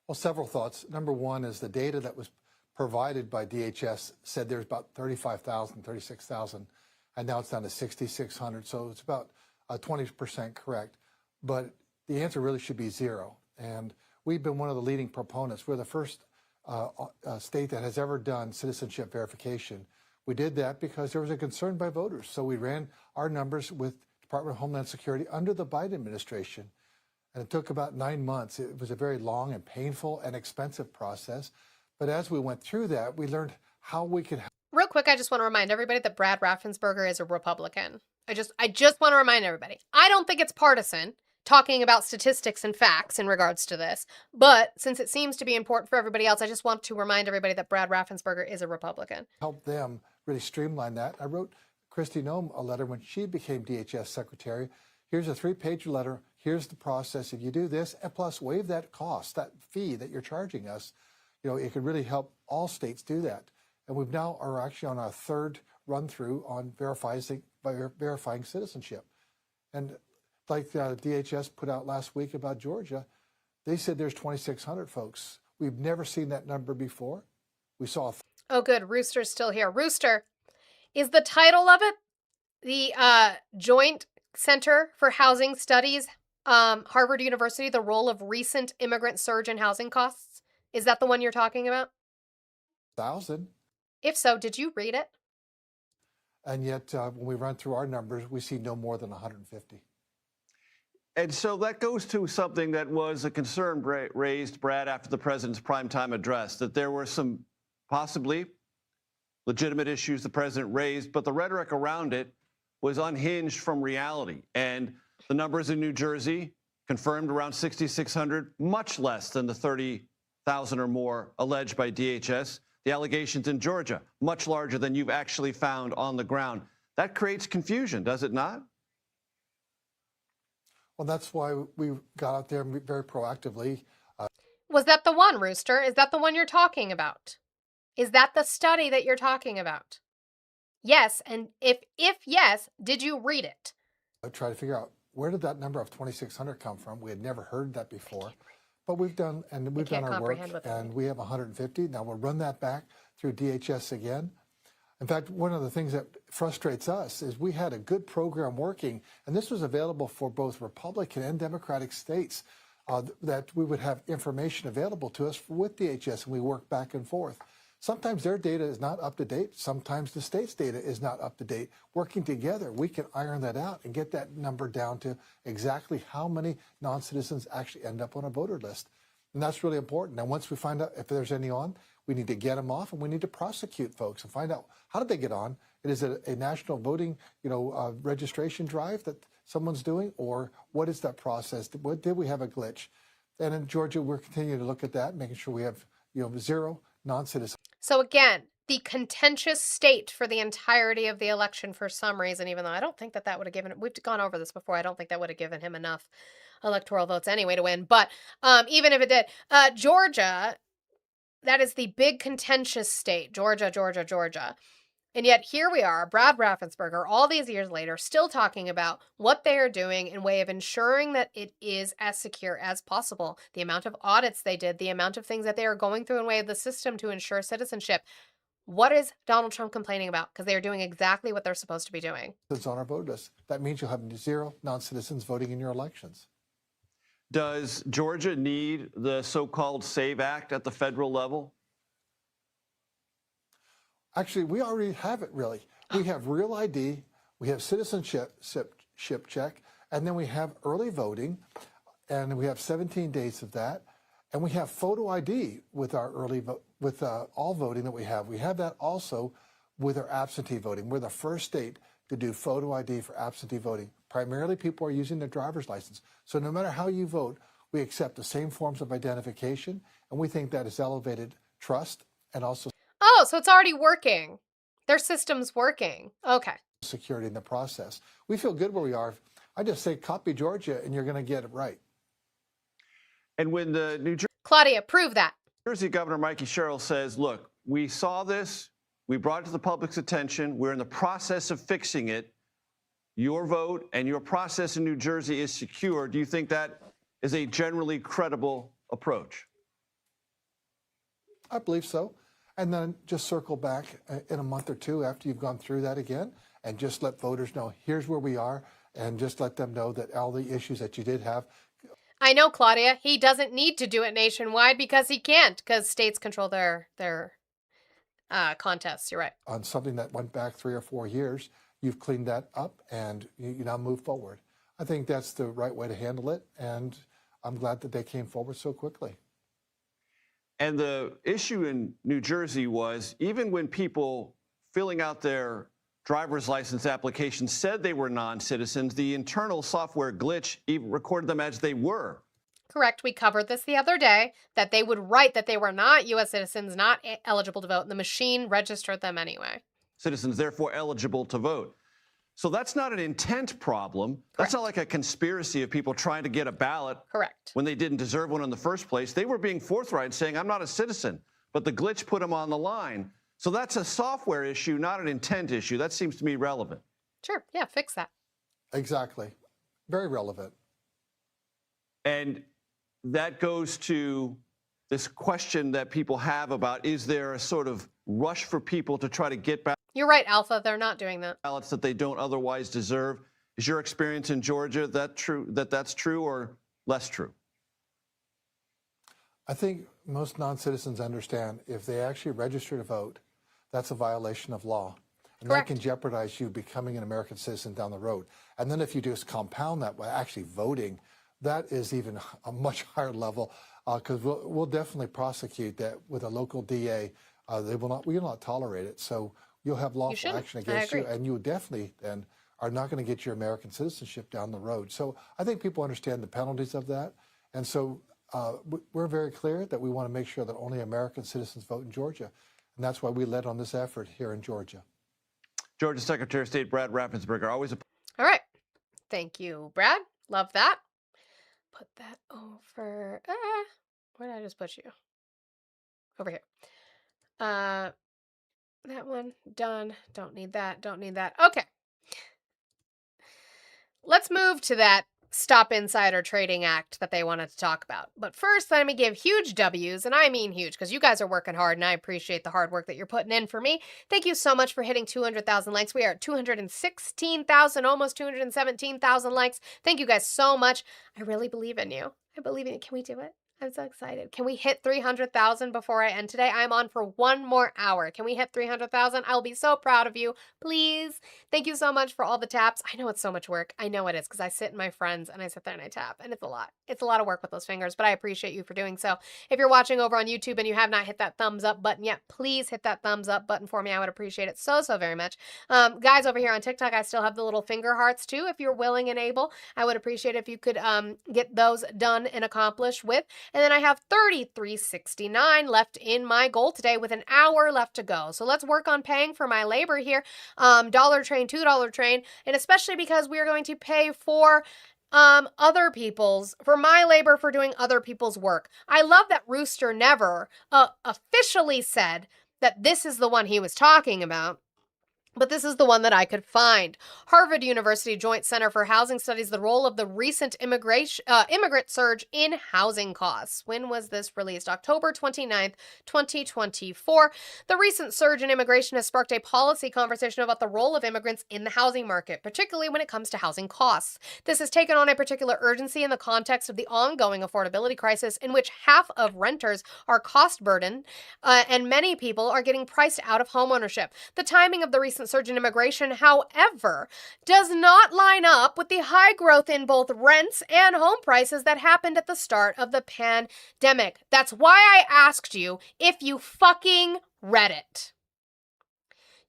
Well, several thoughts. Number one is the data that was provided by DHS said there's about 35,000, 36,000. And now it's down to 6,600, so it's about 20% correct. But the answer really should be zero. And we've been one of the leading proponents. We're the first state that has ever done citizenship verification. We did that because there was a concern by voters. So we ran our numbers with Department of Homeland Security under the Biden administration. And it took about 9 months. It was a very long and painful and expensive process. But as we went through that, we learned how we could help. Real quick, I just want to remind everybody that Brad Raffensperger is a Republican. I just want to remind everybody. I don't think it's partisan talking about statistics and facts in regards to this, but since it seems to be important for everybody else, I just want to remind everybody that Brad Raffensperger is a Republican. Help them really streamline that. I wrote Kristi Noem a letter when she became DHS secretary. Here's a 3-page letter. Here's the process. If you do this, and plus waive that cost, that fee that you're charging us, it could really help all states do that. And we've now are actually on our third run through on verifying citizenship. And like DHS put out last week about Georgia, they said there's 2,600 folks. We've never seen that number before. We saw. Oh, good. Rooster's still here. Rooster, is the title of it the Joint Center for Housing Studies, Harvard University, the role of recent immigrant surge in housing costs? Is that the one you're talking about? 1,000. If so, did you read it? And yet, when we run through our numbers, we see no more than 150. And so that goes to something that was a concern raised, Brad, after the president's primetime address, that there were some possibly legitimate issues the president raised, but the rhetoric around it was unhinged from reality. And the numbers in New Jersey confirmed around 6,600, much less than the 30,000 or more alleged by DHS. The allegations in Georgia, much larger than you've actually found on the ground. That creates confusion, does it not? Well, that's why we got out there very proactively. Was that the one, Rooster? Is that the one you're talking about? Is that the study that you're talking about? Yes, and if yes, did you read it? I try to figure out where did that number of 2,600 come from. We had never heard that before. But we've done our work, and we have 150. Now we'll run that back through DHS again. In fact, one of the things that frustrates us is we had a good program working, and this was available for both Republican and Democratic states, that we would have information available to us with DHS, and we work back and forth. Sometimes their data is not up to date. Sometimes the state's data is not up to date. Working together, we can iron that out and get that number down to exactly how many non-citizens actually end up on a voter list. And that's really important. And once we find out if there's any on, we need to get them off, and we need to prosecute folks and find out how did they get on. Is it a national voting, registration drive that someone's doing, or what is that process? Did we have a glitch? And in Georgia, we're continuing to look at that, making sure we have, zero non-citizens. So again, the contentious state for the entirety of the election for some reason, even though I don't think that would have given, we've gone over this before, I don't think that would have given him enough electoral votes anyway to win. But even if it did, Georgia, that is the big contentious state, Georgia. And yet here we are, Brad Raffensperger, all these years later, still talking about what they are doing in way of ensuring that it is as secure as possible. The amount of audits they did, the amount of things that they are going through in way of the system to ensure citizenship. What is Donald Trump complaining about? Because they are doing exactly what they're supposed to be doing. It's on our vote list. That means you'll have zero non-citizens voting in your elections. Does Georgia need the so-called SAVE Act at the federal level? Actually, we already have it, really. We have Real ID, we have citizenship check, and then we have early voting, and we have 17 days of that, and we have photo ID with our early vote, with all voting that we have. We have that also with our absentee voting. We're the first state to do photo ID for absentee voting. Primarily, people are using their driver's license. So no matter how you vote, we accept the same forms of identification, and we think that has elevated trust and also Oh, so it's already working. Their system's working. Okay. security in the process. We feel good where we are. I just say copy Georgia, and you're going to get it right. And when the New Claudia, prove that. Jersey Governor Mikey Sherrill says, look, we saw this, we brought it to the public's attention, we're in the process of fixing it. Your vote and your process in New Jersey is secure. Do you think that is a generally credible approach? I believe so. And then just circle back in a month or two after you've gone through that again and just let voters know, here's where we are, and just let them know that all the issues that you did have. I know, Claudia, he doesn't need to do it nationwide because he can't, because states control their contests. You're right. On something that went back 3 or 4 years, you've cleaned that up and you now move forward. I think that's the right way to handle it, and I'm glad that they came forward so quickly. And the issue in New Jersey was even when people filling out their driver's license application said they were non-citizens, the internal software glitch even recorded them as they were. Correct. We covered this the other day, that they would write that they were not U.S. citizens, not eligible to vote, and the machine registered them anyway. Citizens, therefore eligible to vote. So that's not an intent problem. Correct. That's not like a conspiracy of people trying to get a ballot. Correct. When they didn't deserve one in the first place. They were being forthright saying, I'm not a citizen, but the glitch put them on the line. So that's a software issue, not an intent issue. That seems to me relevant. Sure. Yeah, fix that. Exactly. Very relevant. And that goes to this question that people have about, is there a sort of rush for people to try to get back? You're right, Alpha. They're not doing that. Ballots that they don't otherwise deserve. Is your experience in Georgia that's true or less true? I think most non-citizens understand if they actually register to vote, that's a violation of law. And Correct. that can jeopardize you becoming an American citizen down the road. And then if you just compound that by actually voting, that is even a much higher level, because we'll definitely prosecute that with a local DA. We will not tolerate it. So you'll have lawful action against you, and you definitely then are not going to get your American citizenship down the road. So I think people understand the penalties of that. And so we're very clear that we want to make sure that only American citizens vote in Georgia. And that's why we led on this effort here in Georgia. Georgia Secretary of State Brad Raffensperger, always a... All right. Thank you, Brad. Love that. Put that over. Where did I just put you? Over here. That one. Done. Don't need that. Don't need that. Okay. Let's move to that Stop Insider Trading Act that they wanted to talk about. But first, let me give huge W's, and I mean huge, because you guys are working hard, and I appreciate the hard work that you're putting in for me. Thank you so much for hitting 200,000 likes. We are at 216,000, almost 217,000 likes. Thank you guys so much. I really believe in you. I believe in you. Can we do it? I'm so excited. Can we hit 300,000 before I end today? I'm on for one more hour. Can we hit 300,000? I'll be so proud of you. Please. Thank you so much for all the taps. I know it's so much work. I know it is, because I sit in my friends and I sit there and I tap, and it's a lot. It's a lot of work with those fingers, but I appreciate you for doing so. If you're watching over on YouTube and you have not hit that thumbs up button yet, please hit that thumbs up button for me. I would appreciate it so, so very much. Guys, over here on TikTok, I still have the little finger hearts too. If you're willing and able, I would appreciate it if you could get those done and accomplished with. And then I have 33.69 left in my goal today with an hour left to go. So let's work on paying for my labor here. Dollar Train, $2 Train, and especially because we are going to pay for other people's, for my labor for doing other people's work. I love that Rooster never officially said that this is the one he was talking about, but this is the one that I could find. Harvard University Joint Center for Housing studies the role of the recent immigrant surge in housing costs. When was this released? October 29th, 2024. The recent surge in immigration has sparked a policy conversation about the role of immigrants in the housing market, particularly when it comes to housing costs. This has taken on a particular urgency in the context of the ongoing affordability crisis, in which half of renters are cost burdened, and many people are getting priced out of homeownership. The timing of the recent surge in immigration, however, does not line up with the high growth in both rents and home prices that happened at the start of the pandemic. That's why I asked you if you fucking read it.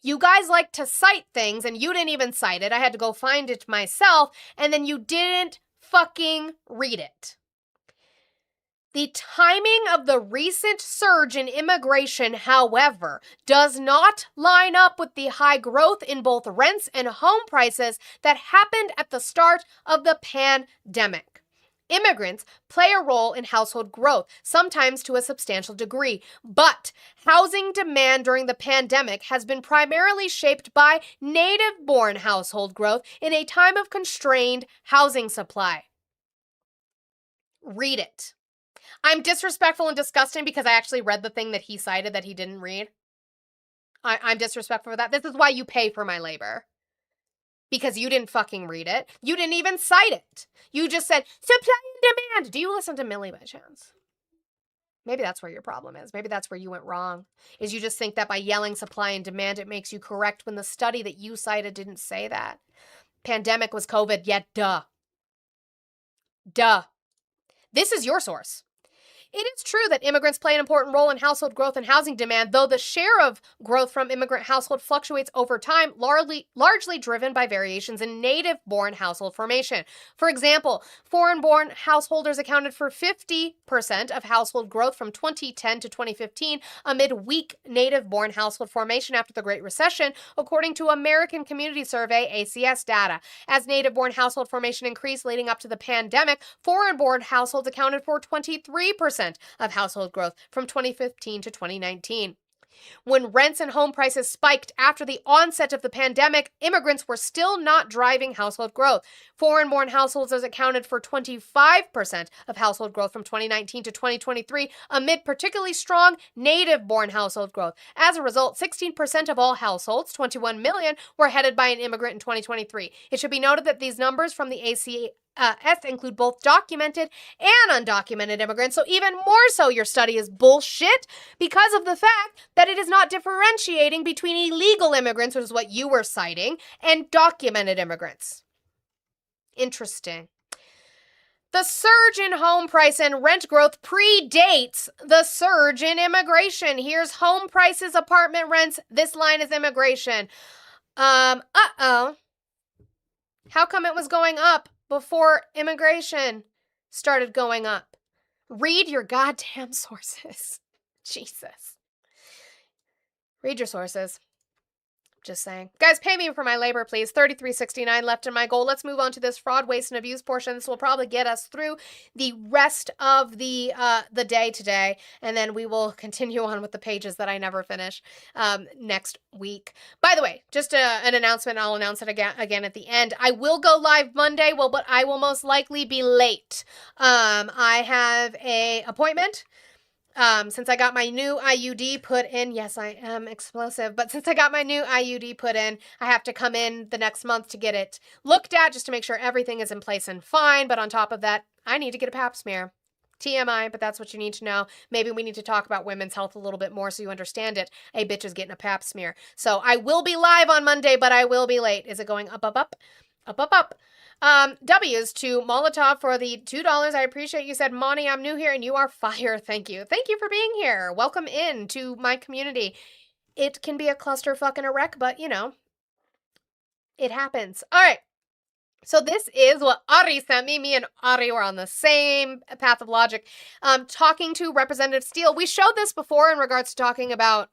You guys like to cite things, and you didn't even cite it. I had to go find it myself, and then you didn't fucking read it. The timing of the recent surge in immigration, however, does not line up with the high growth in both rents and home prices that happened at the start of the pandemic. Immigrants play a role in household growth, sometimes to a substantial degree, but housing demand during the pandemic has been primarily shaped by native-born household growth in a time of constrained housing supply. Read it. I'm disrespectful and disgusting because I actually read the thing that he cited that he didn't read. I'm disrespectful for that. This is why you pay for my labor. Because you didn't fucking read it. You didn't even cite it. You just said, supply and demand. Do you listen to Millie by chance? Maybe that's where your problem is. Maybe that's where you went wrong. Is you just think that by yelling supply and demand, it makes you correct when the study that you cited didn't say that. Pandemic was COVID, yet duh. Duh. This is your source. It is true that immigrants play an important role in household growth and housing demand, though the share of growth from immigrant household fluctuates over time, largely driven by variations in native-born household formation. For example, foreign-born householders accounted for 50% of household growth from 2010 to 2015 amid weak native-born household formation after the Great Recession, according to American Community Survey ACS data. As native-born household formation increased leading up to the pandemic, foreign-born households accounted for 23% of household growth from 2015 to 2019. When rents and home prices spiked after the onset of the pandemic, immigrants were still not driving household growth. Foreign-born households accounted for 25% of household growth from 2019 to 2023, amid particularly strong native-born household growth. As a result, 16% of all households, 21 million, were headed by an immigrant in 2023. It should be noted that these numbers from the include both documented and undocumented immigrants. So even more so, your study is bullshit because of the fact that it is not differentiating between illegal immigrants, which is what you were citing, and documented immigrants. Interesting. The surge in home price and rent growth predates the surge in immigration. Here's home prices, apartment rents. This line is immigration. How come it was going up before immigration started going up? Read your goddamn sources. Jesus. Read your sources. Just saying. Guys, pay me for my labor, please. $33.69 left in my goal. Let's move on to this fraud, waste, and abuse portion. This will probably get us through the rest of the day today, and then we will continue on with the pages that I never finish next week. By the way, just an announcement. I'll announce it again at the end. I will go live Monday, but I will most likely be late. I have an appointment. Since I got my new IUD put in, yes, I am explosive, but since I got my new IUD put in, I have to come in the next month to get it looked at just to make sure everything is in place and fine. But on top of that, I need to get a pap smear. TMI, but that's what you need to know. Maybe we need to talk about women's health a little bit more so you understand it. A bitch is getting a pap smear. So I will be live on Monday, but I will be late. Is it going up, up, up? Up, up, up. W's to Molotov for the $2. I appreciate you said, Monty, I'm new here and you are fire. Thank you. Thank you for being here. Welcome in to my community. It can be a clusterfuck and a wreck, but you know, it happens. All right. So this is what Ari sent me. Me and Ari were on the same path of logic. Talking to Representative Steele. We showed this before in regards to talking about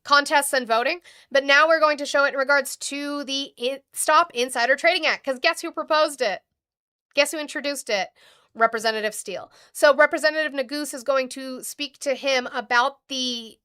contests and voting, but now we're going to show it in regards to the Stop Insider Trading Act, because guess who proposed it? Guess who introduced it? Representative Steele. So Representative Neguse is going to speak to him about the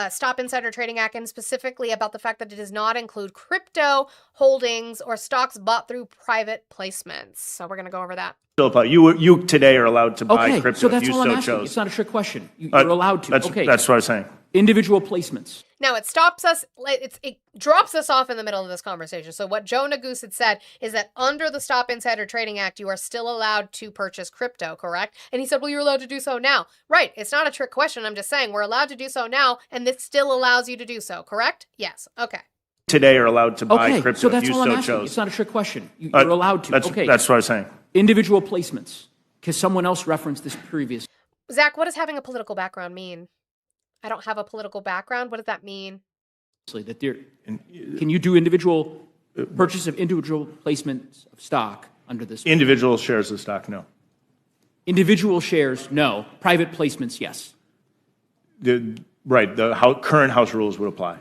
Stop Insider Trading Act, and specifically about the fact that it does not include crypto holdings or stocks bought through private placements. So we're going to go over that. Philip, you today are allowed to buy crypto so that's if you all I'm so asking. chose. It's not a trick question. You're allowed to. That's what I was saying. Individual placements. Now, it stops us, it drops us off in the middle of this conversation. So what Joe Neguse had said is that under the Stop Insider Trading Act, you are still allowed to purchase crypto, correct? And he said, well, you're allowed to do so now. Right. It's not a trick question. I'm just saying we're allowed to do so now, and this still allows you to do so, correct? Yes. Okay. Today are allowed to buy crypto so that's if you all I'm so asking. chose. It's not a trick question. You're allowed to. That's what I was saying. Individual placements, because someone else referenced this previous. Zach, what does having a political background mean? I don't have a political background. What does that mean? That there, can you do individual purchase of individual placements of stock under this? Individual shares of stock, no. Individual shares, no. Private placements, yes. The current House rules would apply.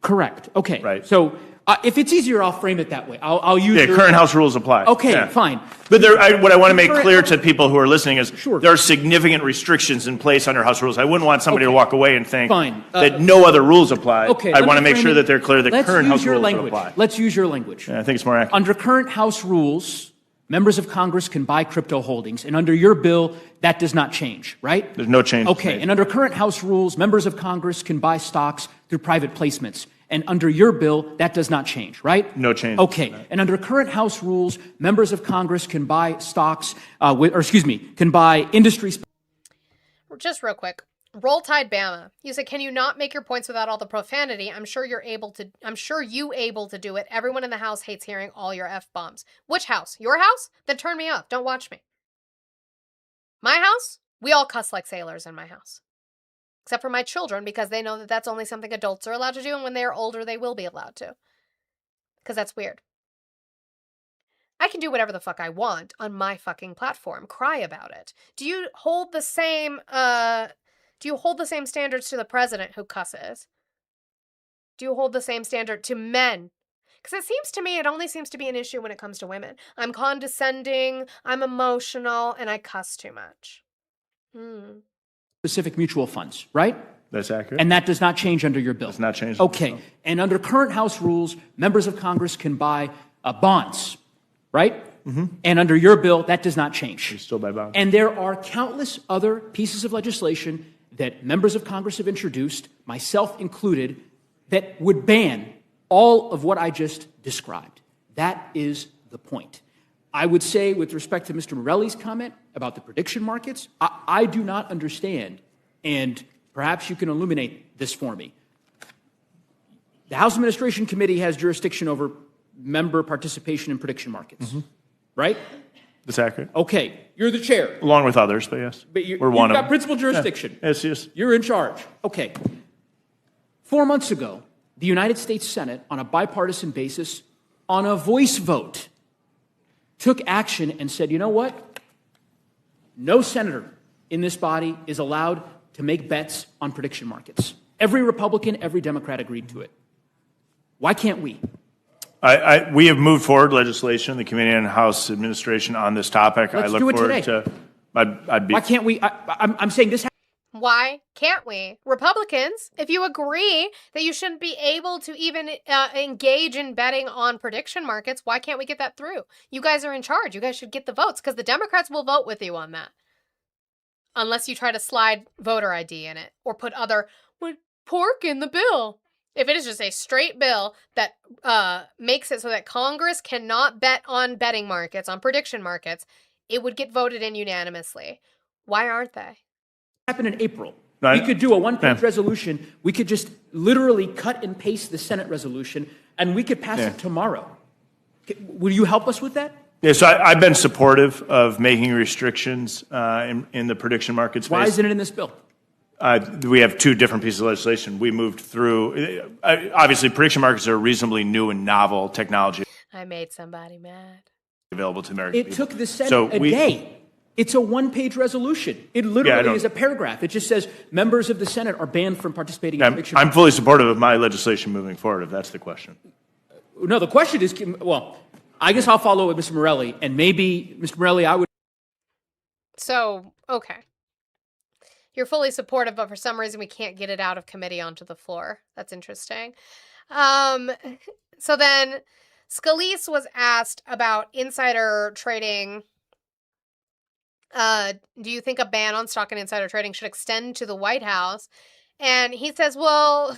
Correct. Okay. Right. So if it's easier, I'll frame it that way. I'll use current House rules apply. Okay, fine. But what I want to make clear to people who are listening is there are significant restrictions in place under House rules. I wouldn't want somebody to walk away and think that no other rules apply. Okay, I want to make sure that they're clear that current House rules would apply. Let's use your language. Yeah, I think it's more accurate. Under current House rules, members of Congress can buy crypto holdings, and under your bill, that does not change, right? There's no change. Okay, and under current House rules, members of Congress can buy stocks through private placements. And under your bill, that does not change, right? No change. Okay. And under current House rules, members of Congress can buy stocks, can buy industry. Just real quick. Roll Tide Bama. You said, can you not make your points without all the profanity? I'm sure you able to do it. Everyone in the house hates hearing all your F-bombs. Which house? Your house? Then turn me off. Don't watch me. My house? We all cuss like sailors in my house. Except for my children, because they know that that's only something adults are allowed to do, and when they are older, they will be allowed to. Because that's weird. I can do whatever the fuck I want on my fucking platform. Cry about it. Do you hold the same standards to the president who cusses? Do you hold the same standard to men? Because it seems to me, it only seems to be an issue when it comes to women. I'm condescending, I'm emotional, and I cuss too much. Specific mutual funds, right? That's accurate. And that does not change under your bill. Does not change. Okay. And under current House rules, members of Congress can buy bonds, right? Mm-hmm. And under your bill, that does not change. You still buy bonds. And there are countless other pieces of legislation that members of Congress have introduced, myself included, that would ban all of what I just described. That is the point. I would say, with respect to Mr. Morelli's comment about the prediction markets, I do not understand, and perhaps you can illuminate this for me. The House Administration Committee has jurisdiction over member participation in prediction markets, right? That's accurate. Okay, you're the chair. Along with others, but yes. But we're one you've of got principal jurisdiction. Yeah. Yes. You're in charge. Okay. 4 months ago, the United States Senate, on a bipartisan basis, on a voice vote, took action and said, you know what? No senator in this body is allowed to make bets on prediction markets. Every Republican, every Democrat agreed to it. Why can't we? We have moved forward legislation in the Committee on House Administration on this topic. Let's I look do it forward today. to. I'd be. Why can't we? I'm saying this. Why can't we? Republicans, if you agree that you shouldn't be able to even engage in betting on prediction markets, why can't we get that through? You guys are in charge. You guys should get the votes because the Democrats will vote with you on that. Unless you try to slide voter ID in it or put other pork in the bill. If it is just a straight bill that makes it so that Congress cannot bet on betting markets, on prediction markets, it would get voted in unanimously. Why aren't they? Happen in April. We could do a one-page resolution. We could just literally cut and paste the Senate resolution, and we could pass it tomorrow. Will you help us with that? Yeah, so I've been supportive of making restrictions in the prediction market space. Why isn't it in this bill? We have two different pieces of legislation. We moved through, obviously, prediction markets are a reasonably new and novel technology I made somebody mad. available to American people. It took the Senate a day. It's a one-page resolution. It literally is a paragraph. It just says members of the Senate are banned from participating in prediction. I'm fully supportive of my legislation moving forward, if that's the question. No, the question is, well, I guess I'll follow with Mr. Morelli, and maybe, Mr. Morelli, I would... So, okay. You're fully supportive, but for some reason we can't get it out of committee onto the floor. That's interesting. So then Scalise was asked about insider trading. Do you think a ban on stock and insider trading should extend to the White House? And he says, well,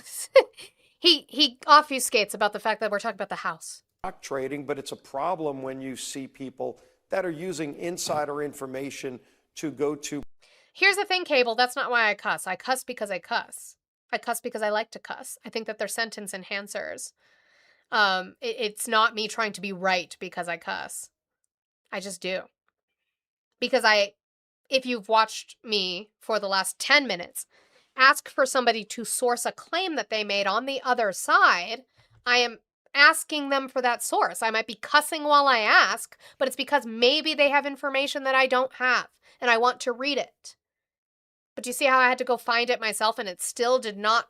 he obfuscates about the fact that we're talking about the House. Stock trading, but it's a problem when you see people that are using insider information to go to. Here's the thing, Cable. That's not why I cuss. I cuss because I cuss. I cuss because I like to cuss. I think that they're sentence enhancers. It's not me trying to be right because I cuss. I just do. Because if you've watched me for the last 10 minutes, ask for somebody to source a claim that they made on the other side, I am asking them for that source. I might be cussing while I ask, but it's because maybe they have information that I don't have, and I want to read it. But do you see how I had to go find it myself, and it still did not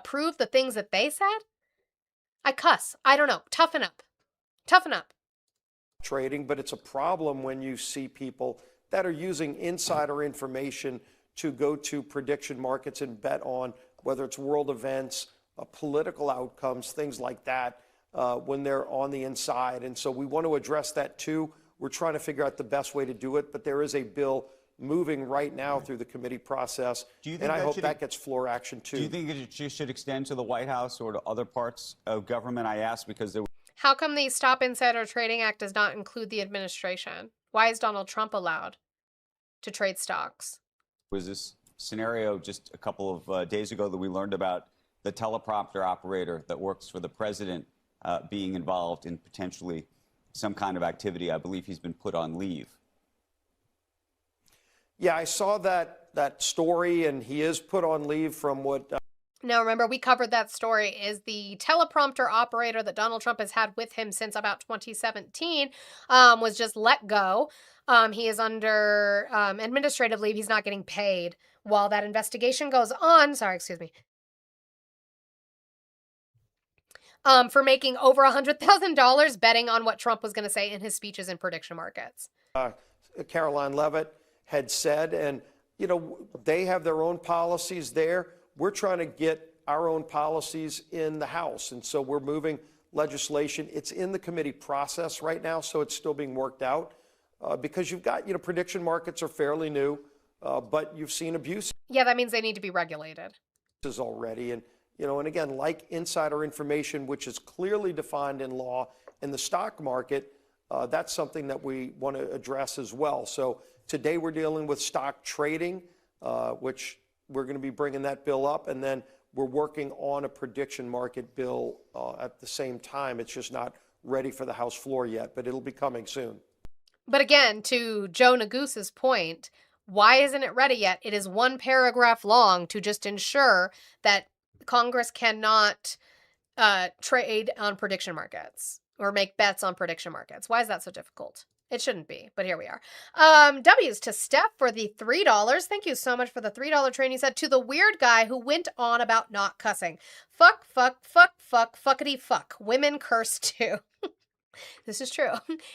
prove the things that they said? I cuss. I don't know. Toughen up. Toughen up. Trading, but it's a problem when you see people that are using insider information to go to prediction markets and bet on whether it's world events, political outcomes, things like that, when they're on the inside. And so we want to address that too. We're trying to figure out the best way to do it, but there is a bill moving right now through the committee process, and I hope that gets floor action too. Do you think it should extend to the White House or to other parts of government? I ask because there. How come the Stop Insider Trading Act does not include the administration? Why is Donald Trump allowed to trade stocks? Was this scenario just a couple of days ago that we learned about the teleprompter operator that works for the president being involved in potentially some kind of activity? I believe he's been put on leave. Yeah, I saw that story, and he is put on leave from what... Now, remember, we covered that story, is the teleprompter operator that Donald Trump has had with him since about 2017 was just let go. He is under administrative leave. He's not getting paid while that investigation goes on. Sorry, excuse me. For making over $100,000 betting on what Trump was going to say in his speeches in prediction markets. Caroline Leavitt had said, and, you know, they have their own policies there. We're trying to get our own policies in the House, and so we're moving legislation. It's in the committee process right now, so it's still being worked out because you've got, you know, prediction markets are fairly new, but you've seen abuses. Yeah, that means they need to be regulated. Already, and, you know, and again, like insider information, which is clearly defined in law in the stock market, that's something that we want to address as well. So today we're dealing with stock trading, which we're going to be bringing that bill up, and then we're working on a prediction market bill at the same time. It's just not ready for the House floor yet, but it'll be coming soon. But again, to Joe Negus's point, why isn't it ready yet? It is one paragraph long to just ensure that Congress cannot trade on prediction markets or make bets on prediction markets. Why is that so difficult? It shouldn't be, but here we are. W's to Steph for the $3. Thank you so much for the $3 train. He said, to the weird guy who went on about not cussing. Fuck, fuckity fuck. Women curse too. This is true.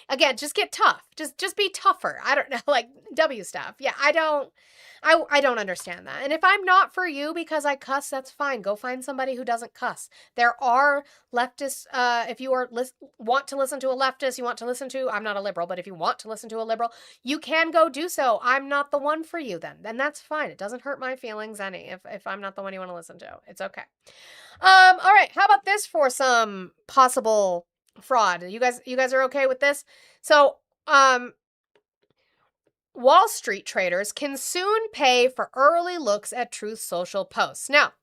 Again, just get tough. Just be tougher. I don't know, like W stuff. Yeah, I don't understand that. And if I'm not for you because I cuss, that's fine. Go find somebody who doesn't cuss. There are leftists. If you want to listen to a leftist, you want to listen to, I'm not a liberal, but if you want to listen to a liberal, you can go do so. I'm not the one for you then. And that's fine. It doesn't hurt my feelings any if I'm not the one you want to listen to. It's okay. All right. How about this for some possible fraud? You guys are okay with this? So, Wall Street traders can soon pay for early looks at Truth Social posts. Now,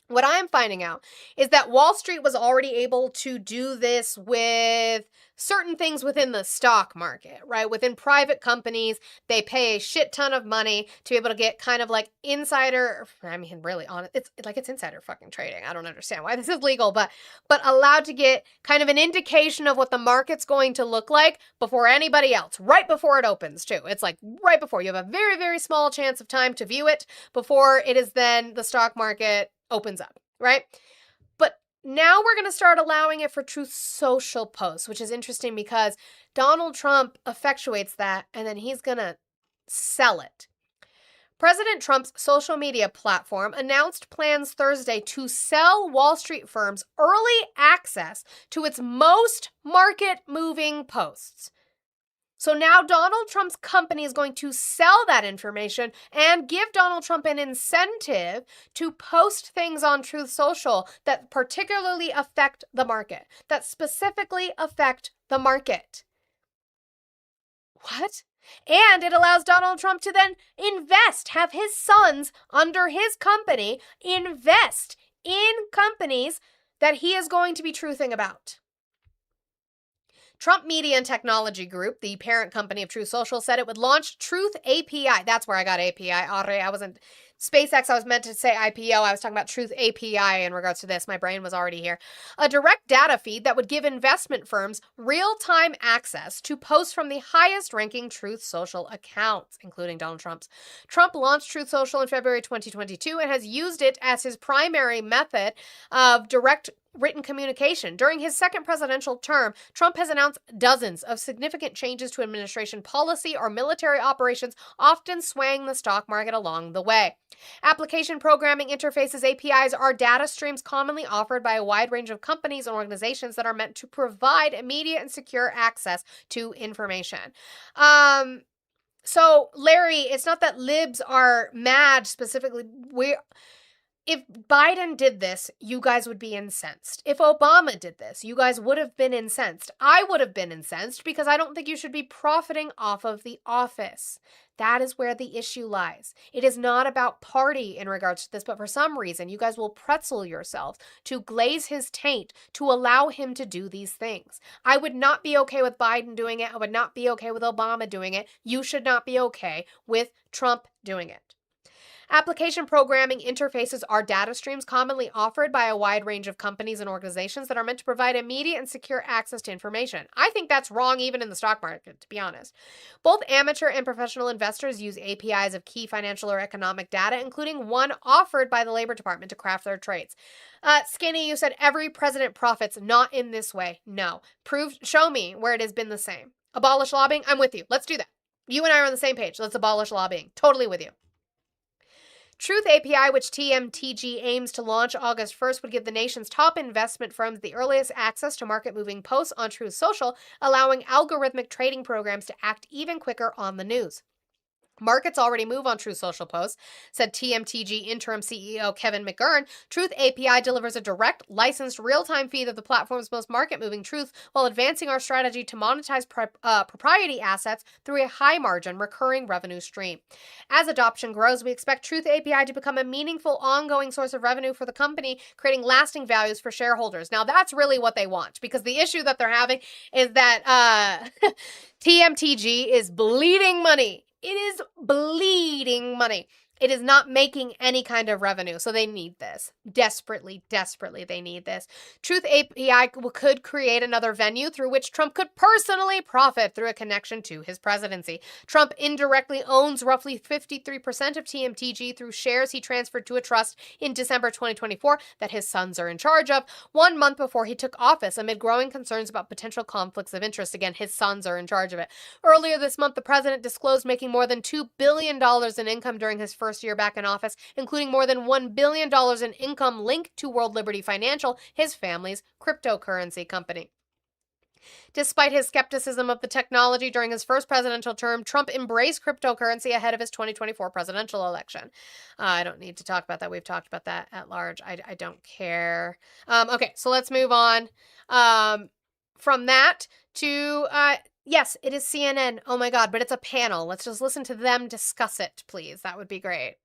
what I'm finding out is that Wall Street was already able to do this with certain things within the stock market, right? Within private companies, they pay a shit ton of money to be able to get kind of like insider, I mean, really honest, it's insider fucking trading. I don't understand why this is legal, but allowed to get kind of an indication of what the market's going to look like before anybody else, right before it opens too. It's like right before. You have a very, very small chance of time to view it before it is then the stock market opens up, right? But now we're going to start allowing it for Truth Social posts, which is interesting because Donald Trump effectuates that and then he's going to sell it. President Trump's social media platform announced plans Thursday to sell Wall Street firms early access to its most market-moving posts. So now Donald Trump's company is going to sell that information and give Donald Trump an incentive to post things on Truth Social that particularly affect the market, that specifically affect the market. What? And it allows Donald Trump to then have his sons under his company invest in companies that he is going to be truthing about. Trump Media and Technology Group, the parent company of Truth Social, said it would launch Truth API. That's where I got API. I wasn't SpaceX. I was meant to say IPO. I was talking about Truth API in regards to this. My brain was already here. A direct data feed that would give investment firms real-time access to posts from the highest-ranking Truth Social accounts, including Donald Trump's. Trump launched Truth Social in February 2022 and has used it as his primary method of direct written communication. During his second presidential term, Trump has announced dozens of significant changes to administration policy or military operations, often swaying the stock market along the way. Application programming interfaces, APIs, are data streams commonly offered by a wide range of companies and organizations that are meant to provide immediate and secure access to information. So, Larry, it's not that libs are mad specifically. If Biden did this, you guys would be incensed. If Obama did this, you guys would have been incensed. I would have been incensed because I don't think you should be profiting off of the office. That is where the issue lies. It is not about party in regards to this, but for some reason, you guys will pretzel yourselves to glaze his taint to allow him to do these things. I would not be okay with Biden doing it. I would not be okay with Obama doing it. You should not be okay with Trump doing it. Application programming interfaces are data streams commonly offered by a wide range of companies and organizations that are meant to provide immediate and secure access to information. I think that's wrong even in the stock market, to be honest. Both amateur and professional investors use APIs of key financial or economic data, including one offered by the Labor Department to craft their trades. Skinny, you said every president profits. Not in this way. No. Show me where it has been the same. Abolish lobbying? I'm with you. Let's do that. You and I are on the same page. Let's abolish lobbying. Totally with you. Truth API, which TMTG aims to launch August 1st, would give the nation's top investment firms the earliest access to market-moving posts on Truth Social, allowing algorithmic trading programs to act even quicker on the news. Markets already move on Truth Social posts, said TMTG interim CEO Kevin McGurn. Truth API delivers a direct, licensed, real-time feed of the platform's most market-moving truth while advancing our strategy to monetize propriety assets through a high-margin, recurring revenue stream. As adoption grows, we expect Truth API to become a meaningful, ongoing source of revenue for the company, creating lasting values for shareholders. Now, that's really what they want, because the issue that they're having is that TMTG is bleeding money. It is bleeding money. It is not making any kind of revenue, so they need this. Desperately, desperately, they need this. Truth API could create another venue through which Trump could personally profit through a connection to his presidency. Trump indirectly owns roughly 53% of TMTG through shares he transferred to a trust in December 2024 that his sons are in charge of, 1 month before he took office amid growing concerns about potential conflicts of interest. Again, his sons are in charge of it. Earlier this month, the president disclosed making more than $2 billion in income during his first year back in office, including more than $1 billion in income linked to World Liberty Financial, his family's cryptocurrency company. Despite his skepticism of the technology during his first presidential term, Trump embraced cryptocurrency ahead of his 2024 presidential election. I don't need to talk about that. We've talked about that at large. I don't care. Okay, so let's move on from that to... yes, it is CNN. Oh my God, but it's a panel. Let's just listen to them discuss it, please. That would be great.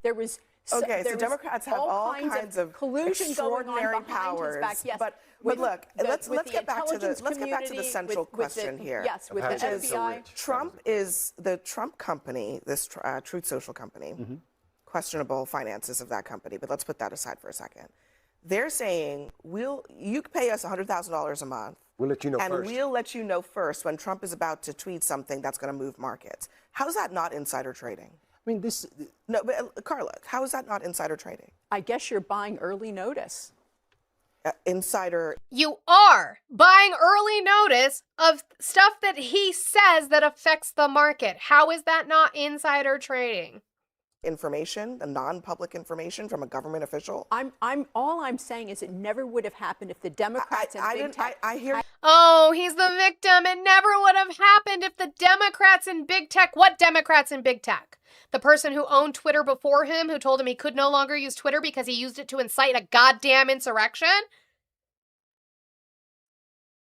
There was okay, so Democrats have all kinds of collusion extraordinary powers. Yes. But look, let's get back to the central question here. Yes, with the FBI. Trump is the Trump company, this Truth Social company. Questionable finances of that company, but let's put that aside for a second. They're saying you pay us $100,000 a month. We'll let you know and first. We'll let you know first when Trump is about to tweet something that's going to move markets. How's that not insider trading? I mean, this... No, but Carla, how is that not insider trading? I guess you're buying early notice. Insider... You are buying early notice of stuff that he says that affects the market. How is that not insider trading? Information, the non-public information from a government official. All I'm saying is it never would have happened if the Democrats I hear. Oh, he's the victim. It never would have happened if the Democrats in big tech. What Democrats in big tech? The person who owned Twitter before him, who told him he could no longer use Twitter because he used it to incite a goddamn insurrection?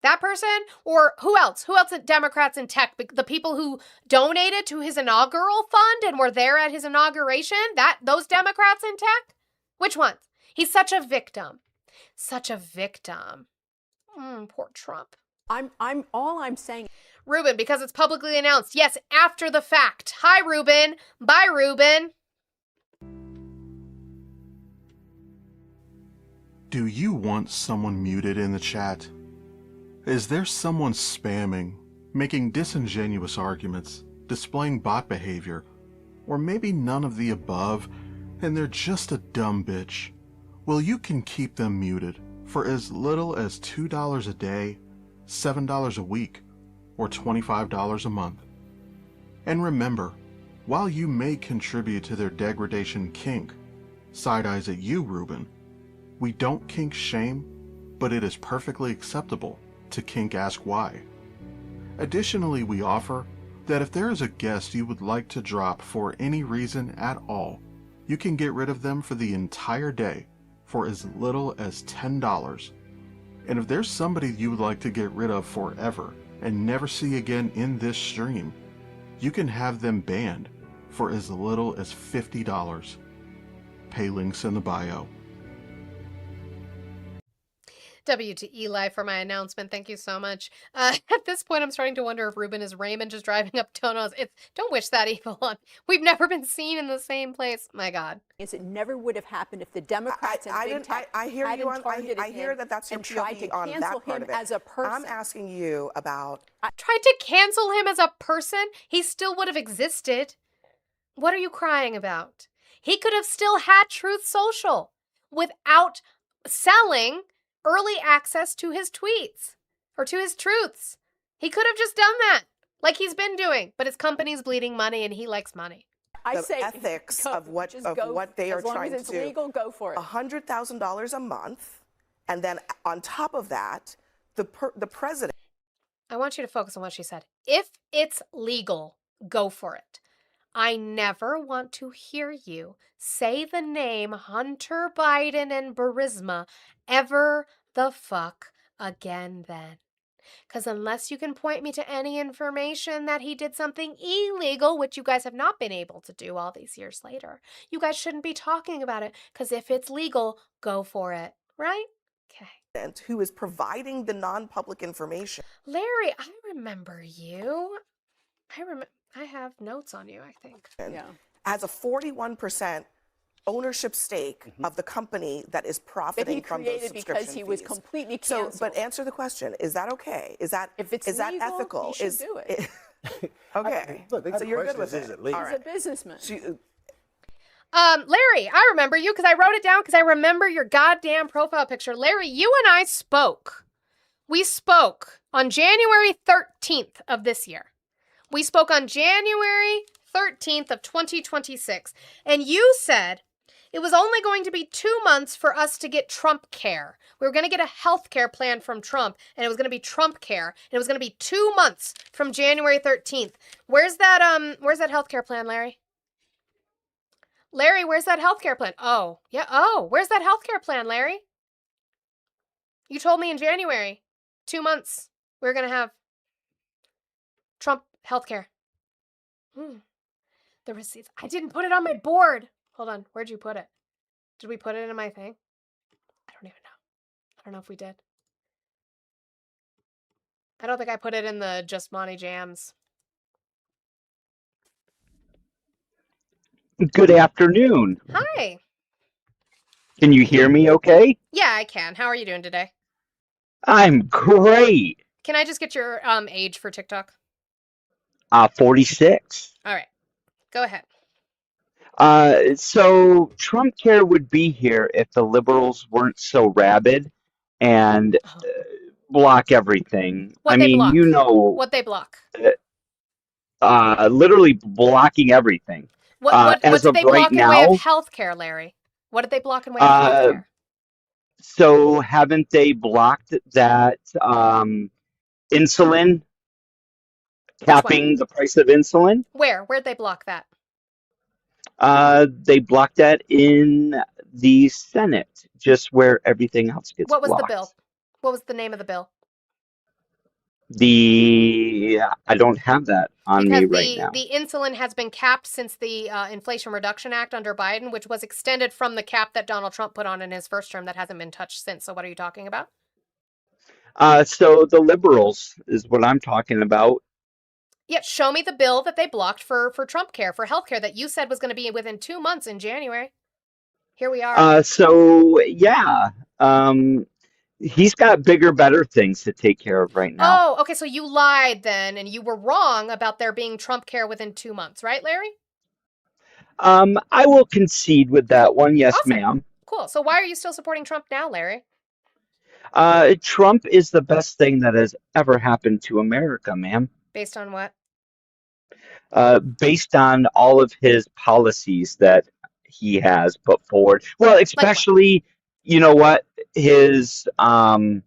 That person? Or who else? Who else? Democrats in tech? The people who donated to his inaugural fund and were there at his inauguration? Those Democrats in tech? Which ones? He's such a victim. Such a victim. Poor Trump. All I'm saying. Ruben, because it's publicly announced. Yes, after the fact. Hi, Ruben. Bye, Ruben. Do you want someone muted in the chat? Is there someone spamming, making disingenuous arguments, displaying bot behavior, or maybe none of the above, and they're just a dumb bitch? Well, you can keep them muted for as little as $2 a day, $7 a week, or $25 a month. And remember, while you may contribute to their degradation kink, side eyes at you, Ruben, we don't kink shame, but it is perfectly acceptable to kink ask why. Additionally, we offer that if there is a guest you would like to drop for any reason at all, you can get rid of them for the entire day for as little as $10. And if there's somebody you would like to get rid of forever and never see again in this stream, you can have them banned for as little as $50. Pay links in the bio. W to Eli for my announcement. Thank you so much. At this point, I'm starting to wonder if Ruben is Raymond just driving up Tonos. Don't wish that evil on. We've never been seen in the same place. My God. It never would have happened if the Democrats I hear you on. I hear that's your POV on that part of it. As a person. I'm asking you about. Tried to cancel him as a person. He still would have existed. What are you crying about? He could have still had Truth Social without selling early access to his tweets or to his truths. He could have just done that like he's been doing, but his company's bleeding money and he likes money. I say ethics of what they are trying to do. As long as it's legal, go for it. $100,000 a month, and then on top of that, the president. I want you to focus on what she said. If it's legal, go for it. I never want to hear you say the name Hunter Biden and Burisma ever the fuck again then. Because unless you can point me to any information that he did something illegal, which you guys have not been able to do all these years later, you guys shouldn't be talking about it. Because if it's legal, go for it. Right? Okay. Who is providing the non-public information. Larry, I remember you. I have notes on you, I think. Yeah. Has a 41% ownership stake of the company that is profiting from those subscription because he was completely canceled. So, but answer the question: is that okay? Is that legal, ethical? He should do it. Okay. So you're good with it. He's a businessman. Larry, I remember you because I wrote it down because I remember your goddamn profile picture. Larry, you and I spoke. We spoke on January 13th of this year. We spoke on January 13th of 2026. And you said it was only going to be 2 months for us to get Trump Care. We were going to get a health care plan from Trump, and it was going to be Trump Care. And it was going to be 2 months from January 13th. Where's that health care plan, Larry? Larry, where's that health care plan? Oh, yeah. Oh, where's that health care plan, Larry? You told me in January, 2 months, we were going to have Trump healthcare. The receipts. I didn't put it on my board. Hold on. Where'd you put it? Did we put it in my thing? I don't even know. I don't know if we did. I don't think I put it in the Just Monty Jams. Good afternoon. Hi. Can you hear me okay? Yeah, I can. How are you doing today? I'm great. Can I just get your age for TikTok? 46. All right. Go ahead. So Trump Care would be here if the liberals weren't so rabid and block everything. Block? You know what they block. Literally blocking everything. What as did of they right block in way now, of healthcare, Larry? What did they block in way of healthcare? So haven't they blocked that insulin? Capping the price of insulin? Where'd they block that? They blocked that in the Senate, just where everything else gets blocked. What was the bill? What was the name of the bill? I don't have that on me right now. The insulin has been capped since the Inflation Reduction Act under Biden, which was extended from the cap that Donald Trump put on in his first term that hasn't been touched since. So what are you talking about? So the liberals is what I'm talking about. Yeah, show me the bill that they blocked for Trump Care, for health care, that you said was going to be within 2 months in January. Here we are. He's got bigger, better things to take care of right now. Oh, okay, so you lied then, and you were wrong about there being Trump Care within 2 months, right, Larry? I will concede with that one. Yes, awesome. Ma'am. Cool. So why are you still supporting Trump now, Larry? Trump is the best thing that has ever happened to America, ma'am. Based on what? Based on all of his policies that he has put forward. Well, especially, you know what, his, what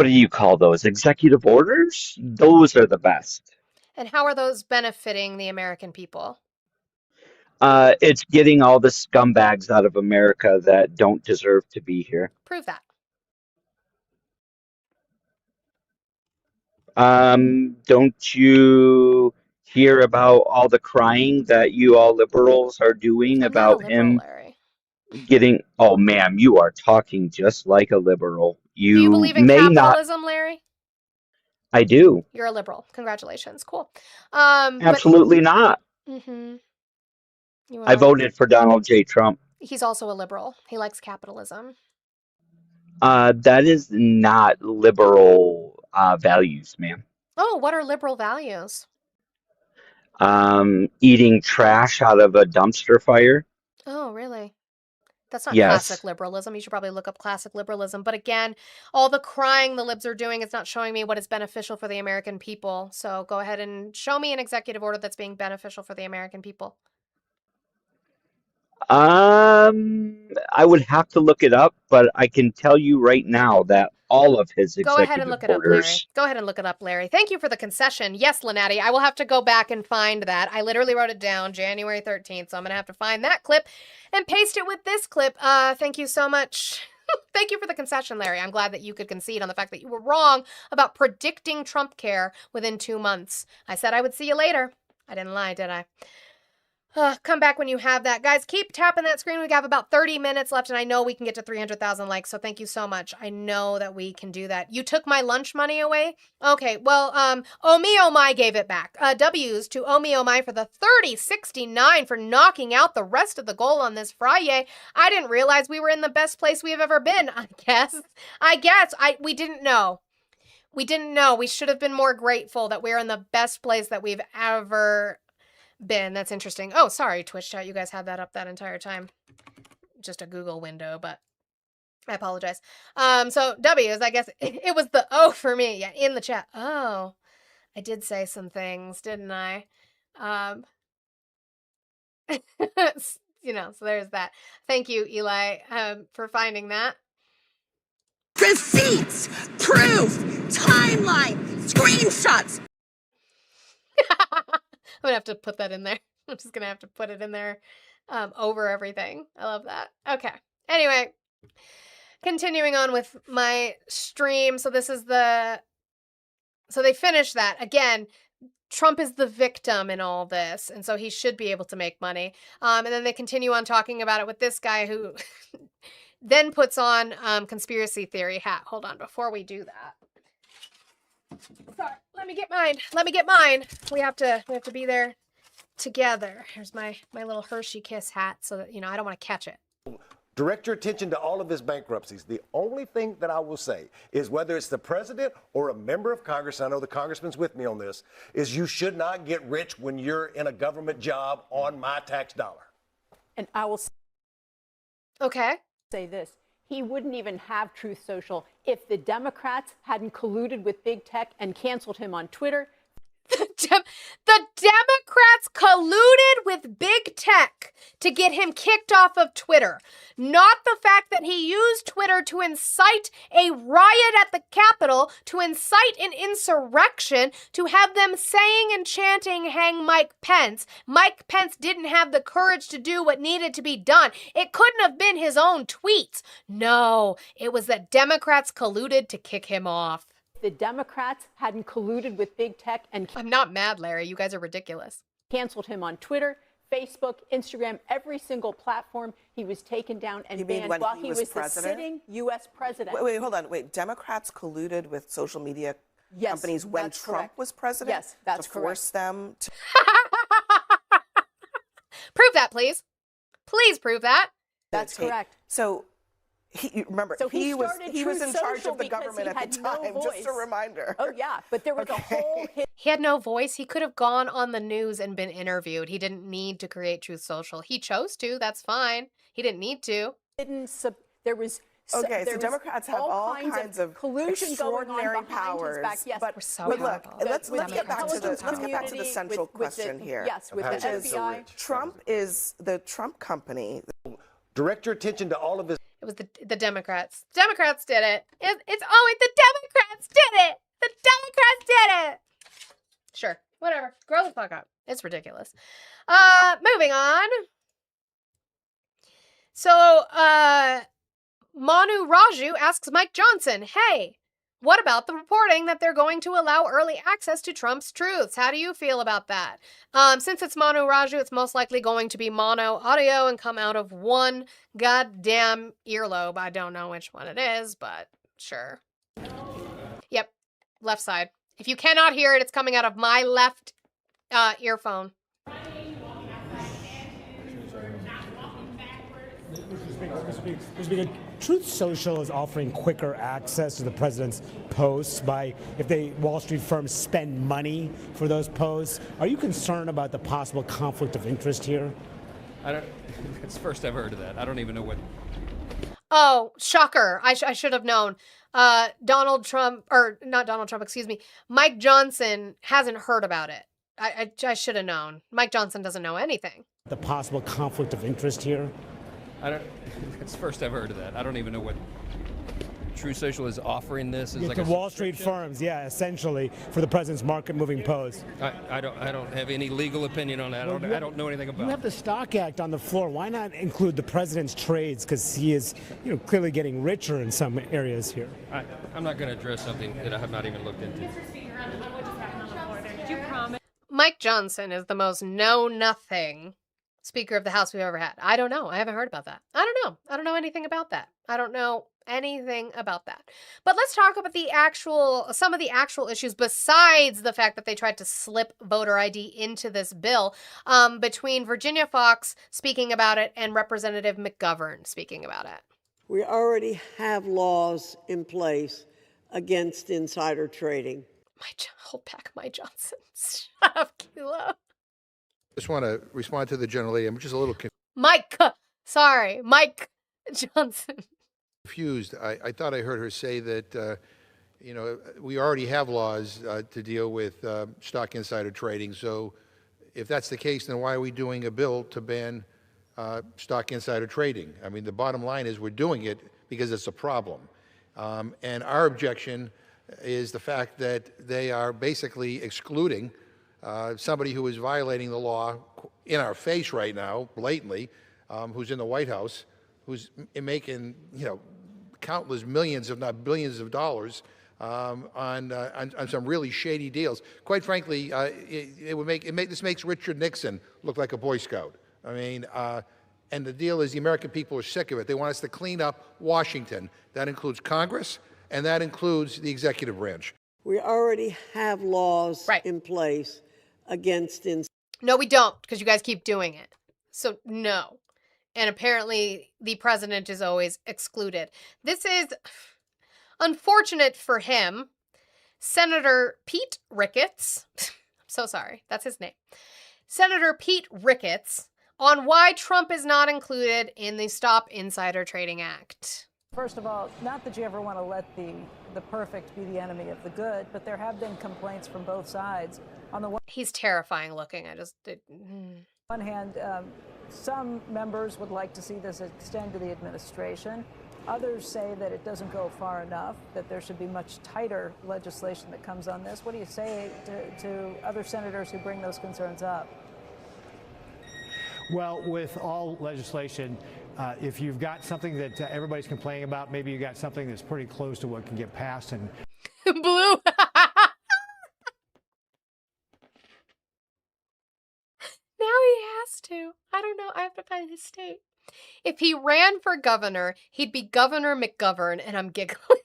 do you call those? Executive orders? Those are the best. And how are those benefiting the American people? It's getting all the scumbags out of America that don't deserve to be here. Prove that. Don't you hear about all the crying that you all liberals are doing about him getting... Oh, ma'am, you are talking just like a liberal. Do you believe in capitalism, Larry? I do. You're a liberal. Congratulations. Cool. Absolutely not. Mm-hmm. I voted for Donald J. Trump. He's also a liberal. He likes capitalism. That is not liberal values, ma'am. Oh, what are liberal values? Eating trash out of a dumpster fire. Oh, really? That's not Yes. classic liberalism. You should probably look up classic liberalism. But again, all the crying the libs are doing is not showing me what is beneficial for the American people. So go ahead and show me an executive order that's being beneficial for the American people. I would have to look it up, but I can tell you right now that all of his Go ahead executive and look it up, Larry. orders. Go ahead and look it up, Larry. Thank you for the concession. Yes, Lynette, I will have to go back and find that. I literally wrote it down January 13th, so I'm going to have to find that clip and paste it with this clip. Thank you so much. Thank you for the concession, Larry. I'm glad that you could concede on the fact that you were wrong about predicting Trump care within 2 months. I said I would see you later. I didn't lie, did I? Come back when you have that. Guys, keep tapping that screen. We have about 30 minutes left, and I know we can get to 300,000 likes, so thank you so much. I know that we can do that. You took my lunch money away? Okay, well, Omi Omai gave it back. W's to Omi Omai for the 30-69 for knocking out the rest of the goal on this Friday. I didn't realize we were in the best place we have ever been, I guess. We didn't know. We didn't know. We should have been more grateful that we're in the best place that we've ever been. That's interesting. Oh, sorry, Twitch chat. You guys had that up that entire time. Just a Google window, but I apologize. So W's, I guess it was the O for me. Yeah, in the chat. Oh, I did say some things, didn't I? You know, so there's that. Thank you, Eli, for finding that. Receipts, proof, timeline, screenshots. I'm going to have to put that in there. I'm just going to have to put it in there over everything. I love that. Okay. Anyway, continuing on with my stream. So this is so they finished that. Again, Trump is the victim in all this, and so he should be able to make money. And then they continue on talking about it with this guy who then puts on conspiracy theory hat. Hold on, before we do that. Sorry, let me get mine. We have to be there together. Here's my little Hershey Kiss hat so that, you know, I don't want to catch it. Direct your attention to all of his bankruptcies. The only thing that I will say is whether it's the president or a member of Congress, I know the congressman's with me on this, is you should not get rich when you're in a government job on my tax dollar. And I will say this. He wouldn't even have Truth Social if the Democrats hadn't colluded with big tech and canceled him on Twitter. The Democrats colluded with big tech to get him kicked off of Twitter. Not the fact that he used Twitter to incite a riot at the Capitol, to incite an insurrection, to have them saying and chanting, "Hang Mike Pence." Mike Pence didn't have the courage to do what needed to be done. It couldn't have been his own tweets. No, it was that Democrats colluded to kick him off. The Democrats hadn't colluded with big tech and... I'm not mad, Larry. You guys are ridiculous. Canceled him on Twitter, Facebook, Instagram, every single platform. He was taken down and banned while he was the sitting U.S. president. Wait, hold on. Wait, Democrats colluded with social media companies when Trump was president? Yes, that's to force them to... Prove that, please. Please prove that. That's correct. So... he was in charge of the government at the time, just a reminder. Oh, yeah, but there was a whole... He had no voice. He could have gone on the news and been interviewed. He didn't need to create Truth Social. He chose to. That's fine. He didn't need to. There was... Okay, so Democrats have all kinds of collusion extraordinary going on behind his back. powers. Yes, but look, let's get back to the central question here. Yes, with the FBI. Trump is the Trump company. Direct your attention to all of his... It was the Democrats. Democrats did it. It's always the Democrats did it. The Democrats did it. Sure, whatever. Grow the fuck up. It's ridiculous. Moving on. So, Manu Raju asks Mike Johnson, hey, what about the reporting that they're going to allow early access to Trump's truths? How do you feel about that? Since it's Manu Raju, it's most likely going to be mono audio and come out of one goddamn earlobe. I don't know which one it is, but sure. Yep, left side. If you cannot hear it, it's coming out of my left earphone. Mr. Speaker, Truth Social is offering quicker access to the president's posts if Wall Street firms spend money for those posts. Are you concerned about the possible conflict of interest here? It's the first I've heard of that. I don't even know what. Oh, shocker. I should have known. Donald Trump, or not Donald Trump, excuse me. Mike Johnson hasn't heard about it. I should have known. Mike Johnson doesn't know anything. The possible conflict of interest here? It's the first I've heard of that. I don't even know what. Truth Social is offering this as It's like the a Wall Street firms, yeah, essentially for the president's market-moving pose. I don't have any legal opinion on that. I don't know anything about You it. have the Stock Act on the floor. Why not include the president's trades? Because he is, clearly getting richer in some areas here. I'm not going to address something that I have not even looked into. Mike Johnson is the most know-nothing Speaker of the House we've ever had. I don't know. I haven't heard about that. I don't know. I don't know anything about that. I don't know anything about that. But let's talk about some of the actual issues besides the fact that they tried to slip voter ID into this bill, between Virginia Fox speaking about it and Representative McGovern speaking about it. We already have laws in place against insider trading. Hold back, Mike Johnson. Shut up, Kilo. Just want to respond to the gentlelady. I'm just a little Mike Johnson. confused. I thought I heard her say that, we already have laws to deal with stock insider trading. So if that's the case, then why are we doing a bill to ban stock insider trading? I mean, the bottom line is we're doing it because it's a problem. And our objection is the fact that they are basically excluding somebody who is violating the law in our face right now, blatantly, who's in the White House, who's making, countless millions, if not billions of dollars on some really shady deals. Quite frankly, this makes Richard Nixon look like a Boy Scout. I mean, and the deal is the American people are sick of it. They want us to clean up Washington. That includes Congress, and that includes the executive branch. We already have laws in place against No, we don't, because you guys keep doing it. So no. And apparently the president is always excluded. This is unfortunate for him. Senator Pete Ricketts, I'm so sorry, that's his name. Senator Pete Ricketts on why Trump is not included in the Stop Insider Trading Act. First of all, not that you ever want to let the perfect be the enemy of the good, but there have been complaints from both sides. On the one, he's terrifying looking. one hand, some members would like to see this extend to the administration. Others say that it doesn't go far enough, that there should be much tighter legislation that comes on this. What do you say to other senators who bring those concerns up? Well, with all legislation, if you've got something that everybody's complaining about, maybe you got something that's pretty close to what can get passed. And Blue. Now he has to. I don't know. I have to find his state. If he ran for governor, he'd be Governor McGovern, and I'm giggling.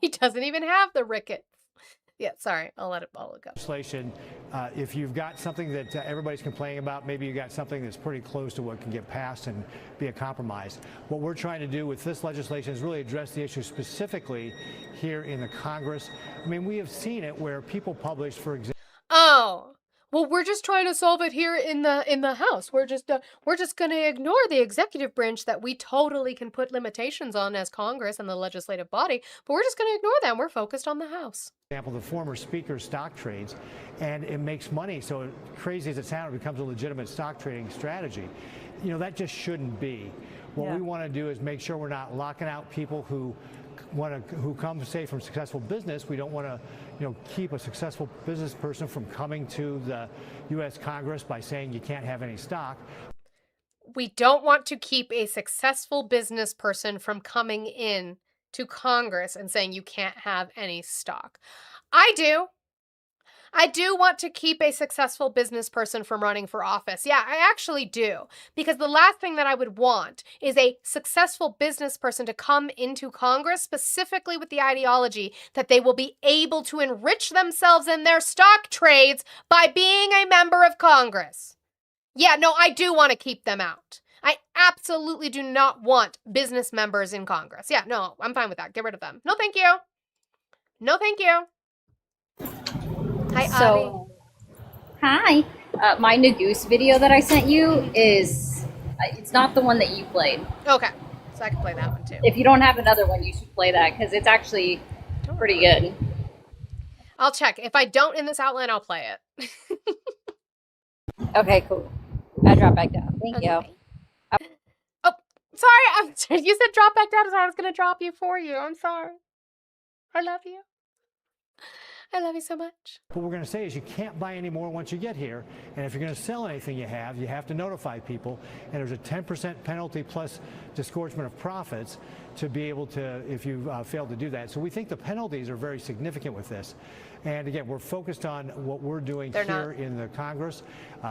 He doesn't even have the rickets. Yeah, sorry. I'll let it all go. Legislation, if you've got something that everybody's complaining about, maybe you got something that's pretty close to what can get passed and be a compromise. What we're trying to do with this legislation is really address the issue specifically here in the Congress. I mean, we have seen it where people publish, for example. Oh, well, we're just trying to solve it here in the House. We're just going to ignore the executive branch that we totally can put limitations on as Congress and the legislative body, but we're just going to ignore them. We're focused on the House. For example, the former speaker's stock trades, and it makes money. So crazy as it sounds, it becomes a legitimate stock trading strategy. That just shouldn't be. What we want to do is make sure we're not locking out people who come, say, from successful business. We don't want to, keep a successful business person from coming to the U.S. Congress by saying you can't have any stock. We don't want to keep a successful business person from coming in to Congress and saying you can't have any stock. I do. I do want to keep a successful business person from running for office. Yeah, I actually do. Because the last thing that I would want is a successful business person to come into Congress specifically with the ideology that they will be able to enrich themselves in their stock trades by being a member of Congress. Yeah, no, I do want to keep them out. I absolutely do not want business members in Congress. Yeah, no, I'm fine with that. Get rid of them. No, thank you. No, thank you. Hi, so, hi. My Nagoose video that I sent you is, it's not the one that you played. Okay, so I can play that one too. If you don't have another one, you should play that because it's actually pretty good. I'll check. If I don't in this outline, I'll play it. Okay, cool. I drop back down. Thank you. Oh, sorry. You said drop back down, so I was going to drop you for you. I'm sorry. I love you. I love you so much. What we're going to say is you can't buy any more once you get here. And if you're going to sell anything you have to notify people. And there's a 10% penalty plus disgorgement of profits to be able to, if you fail to do that. So we think the penalties are very significant with this. And again, we're focused on what we're doing here in the Congress.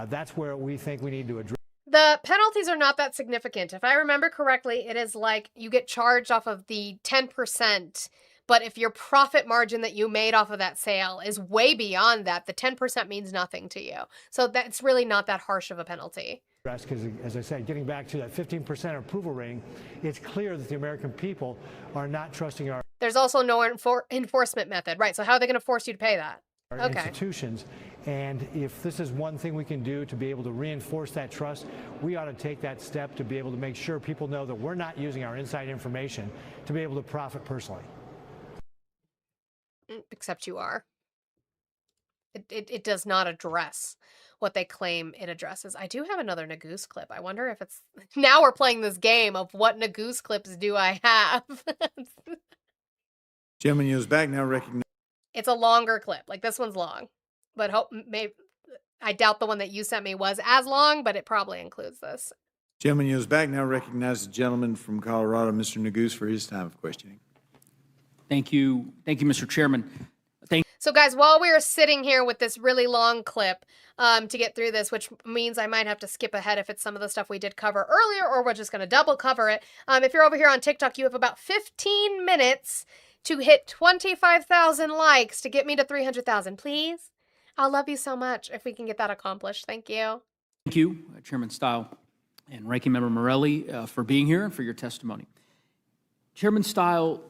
That's where we think we need to address. The penalties are not that significant. If I remember correctly, it is like you get charged off of the 10%. But if your profit margin that you made off of that sale is way beyond that, the 10% means nothing to you. So that's really not that harsh of a penalty. Because, as I said, getting back to that 15% approval rating, it's clear that the American people are not trusting our There's also no enforcement method. Right, so how are they going to force you to pay that? institutions. And if this is one thing we can do to be able to reinforce that trust, we ought to take that step to be able to make sure people know that we're not using our inside information to be able to profit personally. Except you are. It does not address what they claim it addresses. I do have another Nagoose clip. I wonder if it's... Now we're playing this game of what Nagoose clips do I have? Gemini News back now recognize. It's a longer clip. Like, this one's long. But maybe I doubt the one that you sent me was as long, but it probably includes this. Gemini News back now recognize the gentleman from Colorado, Mr. Nagoose, for his time of questioning. Thank you, Mr. Chairman. So, guys, while we are sitting here with this really long clip to get through this, which means I might have to skip ahead if it's some of the stuff we did cover earlier, or we're just going to double cover it. If you're over here on TikTok, you have about 15 minutes to hit 25,000 likes to get me to 300,000, please. I'll love you so much if we can get that accomplished. Thank you. Thank you, Chairman Stile and Ranking Member Morelli, for being here and for your testimony. Chairman Stile,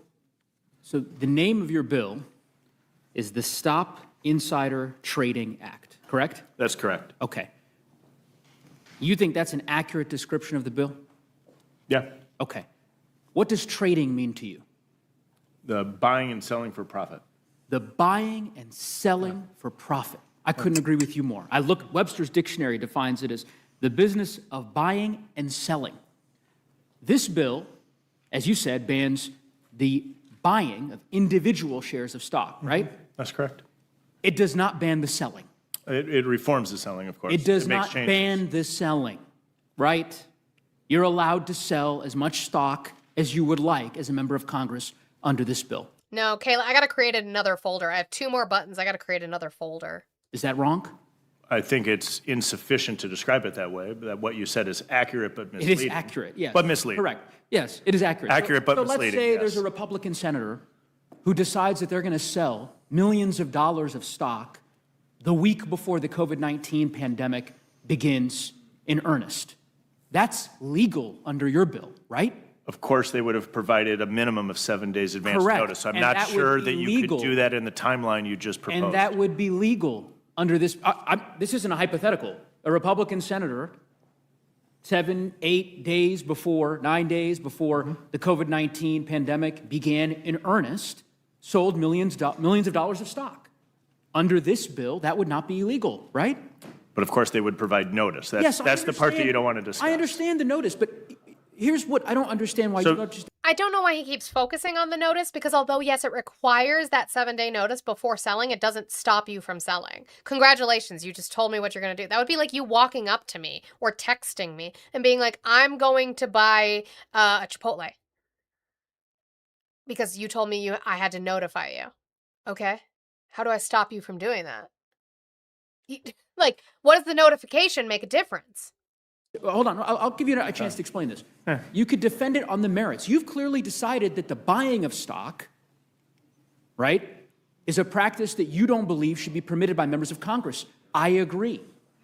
so the name of your bill is the Stop Insider Trading Act, correct? That's correct. Okay. You think that's an accurate description of the bill? Yeah. Okay. What does trading mean to you? The buying and selling for profit. The buying and selling for profit. I couldn't agree with you more. Webster's dictionary defines it as the business of buying and selling. This bill, as you said, bans the buying of individual shares of stock, right? That's correct. It does not ban the selling. It reforms the selling, of course. It does not ban the selling, right? You're allowed to sell as much stock as you would like as a member of Congress under this bill. No, Kayla, I got to create another folder. I have 2 more buttons. I got to create another folder. Is that wrong? I think it's insufficient to describe it that way, that what you said is accurate but misleading. It is accurate, yes. But misleading. Correct. Yes, it is accurate. Accurate but misleading, let's say yes. there's a Republican senator who decides that they're going to sell millions of dollars of stock the week before the COVID-19 pandemic begins in earnest. That's legal under your bill, right? Of course, they would have provided a minimum of 7 days advance Correct. notice. I'm And not that would sure be that you legal. could do that in the timeline you just proposed. And that would be legal under this. This isn't a hypothetical. A Republican senator, 7, 8 days before, 9 days before the COVID-19 pandemic began in earnest, sold millions of dollars of stock. Under this bill, that would not be illegal, right? But of course, they would provide notice. That's the part that you don't want to discuss. I understand the notice, but here's what I don't understand why you don't just... I don't know why he keeps focusing on the notice, because although, yes, it requires that 7-day notice before selling, it doesn't stop you from selling. Congratulations, you just told me what you're going to do. That would be like you walking up to me or texting me and being like, I'm going to buy a Chipotle. Because you told me I had to notify you. Okay? How do I stop you from doing that? Like, what does the notification make a difference? Hold on, I'll give you a chance to explain this. You could defend it on the merits. You've clearly decided that the buying of stock, right, is a practice that you don't believe should be permitted by members of Congress. I agree.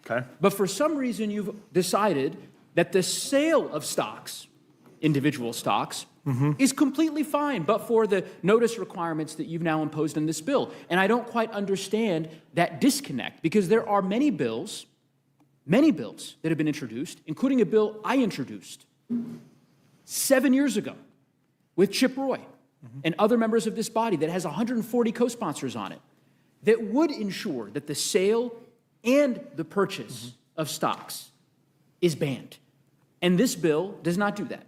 Okay. But for some reason, you've decided that the sale of stocks, individual stocks, is completely fine, but for the notice requirements that you've now imposed in this bill. And I don't quite understand that disconnect, because there are many bills that have been introduced, including a bill I introduced 7 years ago with Chip Roy and other members of this body that has 140 co-sponsors on it, that would ensure that the sale and the purchase of stocks is banned. And this bill does not do that.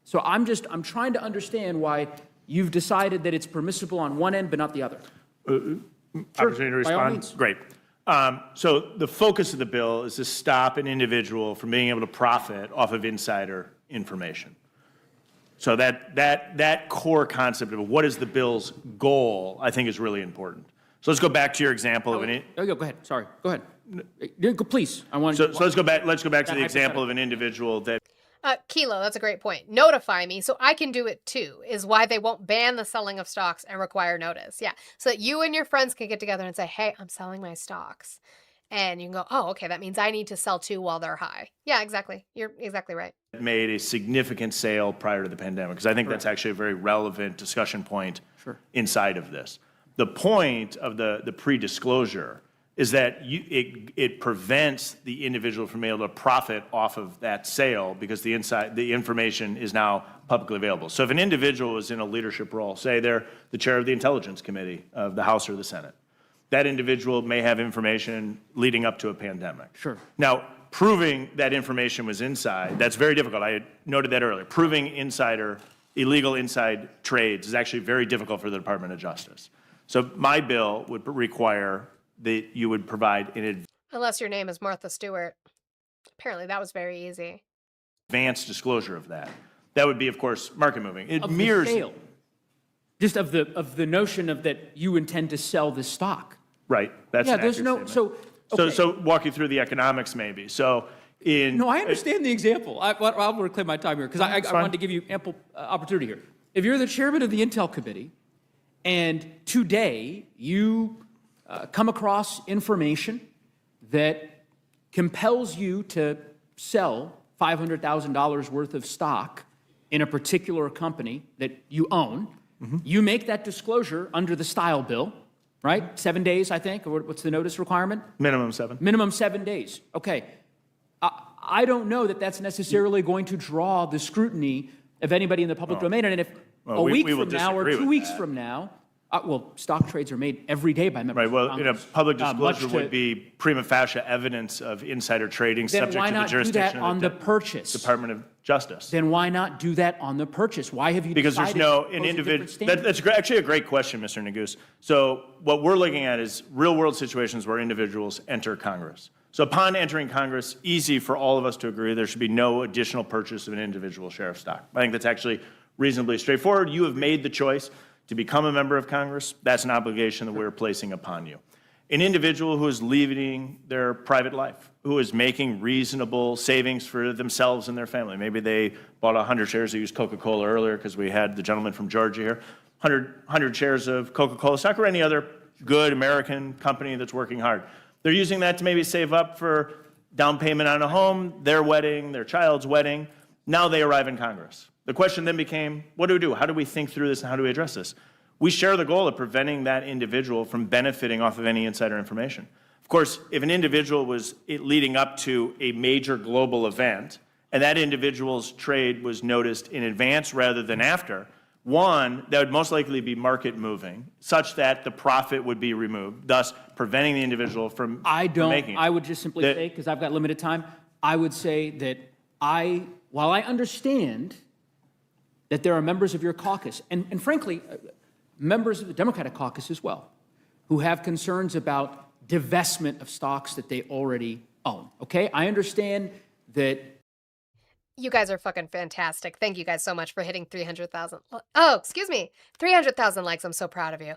So I'm trying to understand why you've decided that it's permissible on one end but not the other. Opportunity to by all respond? means. Great. So the focus of the bill is to stop an individual from being able to profit off of insider information. So that core concept of what is the bill's goal, I think, is really important. So let's go back to your example of an. Go ahead. Sorry. Go ahead. Please. I want. So let's go back. Let's go back to the example of an individual that. Kilo, that's a great point. Notify me so I can do it too, is why they won't ban the selling of stocks and require notice. Yeah. So that you and your friends can get together and say, hey, I'm selling my stocks. And you can go, oh, okay, that means I need to sell too while they're high. Yeah, exactly. You're exactly right. Made a significant sale prior to the pandemic, because I think that's actually a very relevant discussion point inside of this. The point of the pre-disclosure is that it prevents the individual from being able to profit off of that sale because the information is now publicly available. So if an individual is in a leadership role, say they're the chair of the Intelligence Committee of the House or the Senate, that individual may have information leading up to a pandemic. Sure. Now, proving that information was inside, that's very difficult. I noted that earlier. Proving illegal inside trades is actually very difficult for the Department of Justice. So my bill would require that you would provide an Unless your name is Martha Stewart. Apparently that was very easy. advanced disclosure of that. That would be, of course, market moving. It Of mirrors the sale. Just of the notion of that you intend to sell this stock. Right. That's Yeah, an there's accurate no statement. So walk you through the economics maybe. So No, I understand the example. I'll reclaim my time here because I wanted to give you ample opportunity here. If you're the chairman of the Intel Committee and today you come across information that compels you to sell $500,000 worth of stock in a particular company that you own, you make that disclosure under the style bill, right? 7 days, I think, or what's the notice requirement? Minimum 7. Minimum 7 days. Okay. I don't know that that's necessarily going to draw the scrutiny of anybody in the public domain. And if a week from now or 2 weeks from now, stock trades are made every day by members Right. Well, of Congress. public disclosure would be prima facie evidence of insider trading Then subject why to the not do jurisdiction that on of the purchase? Department of Justice. Then why not do that on the purchase? Why have you Because there's decided no to an impose a individual. different standard? That's actually a great question, Mr. Neguse. So what we're looking at is real world situations where individuals enter Congress. So upon entering Congress, easy for all of us to agree there should be no additional purchase of an individual share of stock. I think that's actually reasonably straightforward. You have made the choice to become a member of Congress. That's an obligation that we're placing upon you. An individual who is leading their private life, who is making reasonable savings for themselves and their family. Maybe they bought 100 shares. I used Coca-Cola earlier because we had the gentleman from Georgia here. 100 shares of Coca-Cola stock or any other good American company that's working hard. They're using that to maybe save up for down payment on a home, their wedding, their child's wedding. Now they arrive in Congress. The question then became, what do we do? How do we think through this and how do we address this? We share the goal of preventing that individual from benefiting off of any insider information. Of course, if an individual was leading up to a major global event and that individual's trade was noticed in advance rather than after, one, that would most likely be market moving, such that the profit would be removed, thus preventing the individual from making it. I would just simply say, because I've got limited time, I would say that while I understand that there are members of your caucus, and frankly, members of the Democratic caucus as well, who have concerns about divestment of stocks that they already own, okay? I understand that. You guys are fucking fantastic. Thank you guys so much for hitting 300,000. Oh, excuse me. 300,000 likes. I'm so proud of you.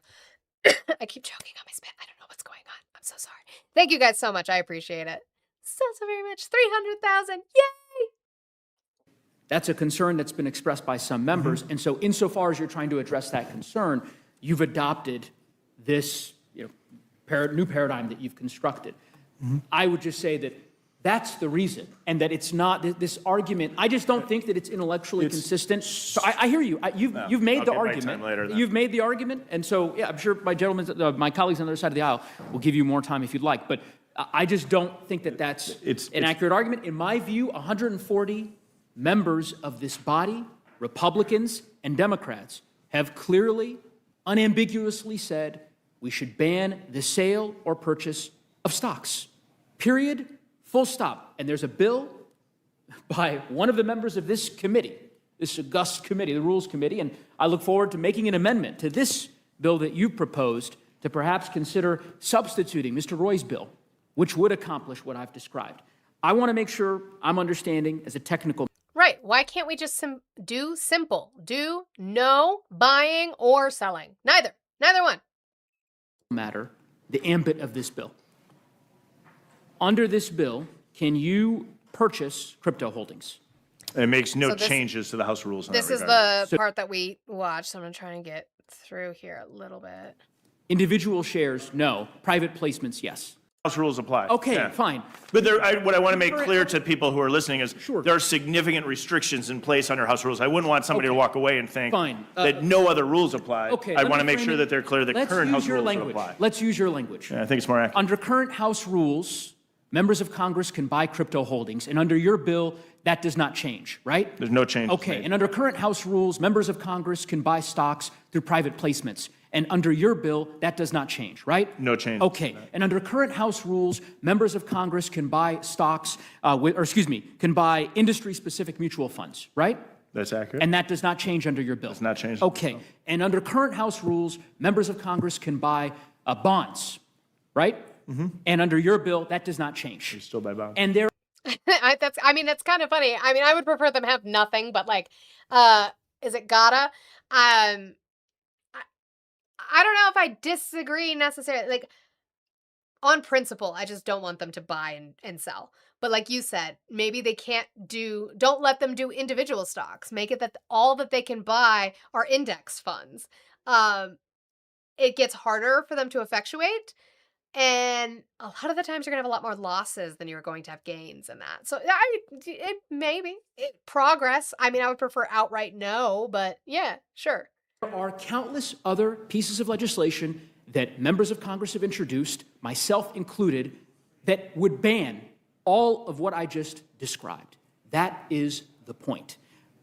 I keep choking on my spit. I don't know what's going on. I'm so sorry. Thank you guys so much. I appreciate it. So very much. 300,000. Yay! That's a concern that's been expressed by some members. And so insofar as you're trying to address that concern, you've adopted this new paradigm that you've constructed. I would just say that that's the reason, and that it's not this argument. I just don't think that it's intellectually consistent. So I hear you. You've made the argument. You've made the argument, and so yeah, I'm sure my colleagues on the other side of the aisle will give you more time if you'd like. But I just don't think that that's an accurate argument. In my view, 140 members of this body, Republicans and Democrats, have clearly, unambiguously said we should ban the sale or purchase of stocks. Period. Full stop. And there's a bill by one of the members of this committee, this august committee, the Rules Committee, and I look forward to making an amendment to this bill that you proposed to perhaps consider substituting Mr. Roy's bill, which would accomplish what I've described. I want to make sure I'm understanding as a technical. Right. Why can't we just do simple? Do no buying or selling. Neither one. Matter, the ambit of this bill. Under this bill, can you purchase crypto holdings? It makes no So this- changes to the House rules in This that is regard. the part that we watched, so I'm going to try and get through here a little bit. Individual shares, no. Private placements, yes. House rules apply. Okay, Yeah. fine. But what I want to make clear to people who are listening is there are significant restrictions in place under House rules. I wouldn't want somebody to walk away and think Fine. that no other rules apply. Okay, I let want to me make frame sure it. that they're clear that Let's current use House your rules language. would apply. Let's use your language. Yeah, I think it's more accurate. Under current House rules, members of Congress can buy crypto holdings, and under your bill, that does not change, right? There's no change. Okay, and under current House rules, members of Congress can buy stocks through private placements. And under your bill, that does not change, right? No change. Okay, and under current House rules, members of Congress can buy stocks, can buy industry-specific mutual funds, right? That's accurate. And that does not change under your bill. Does not change. Okay, and under current House rules, members of Congress can buy bonds, right? Mm-hmm. And under your bill, that does not change. You still buy bonds. And there That's kind of funny. I mean, I would prefer them have nothing, but like, is it gotta? I don't know if I disagree necessarily. Like, on principle, I just don't want them to buy and sell. But like you said, maybe they don't let them do individual stocks. Make it that all that they can buy are index funds. It gets harder for them to effectuate. And a lot of the times you're going to have a lot more losses than you're going to have gains in that. So progress. I mean, I would prefer outright no, but yeah, sure. There are countless other pieces of legislation that members of Congress have introduced, myself included, that would ban all of what I just described. That is the point.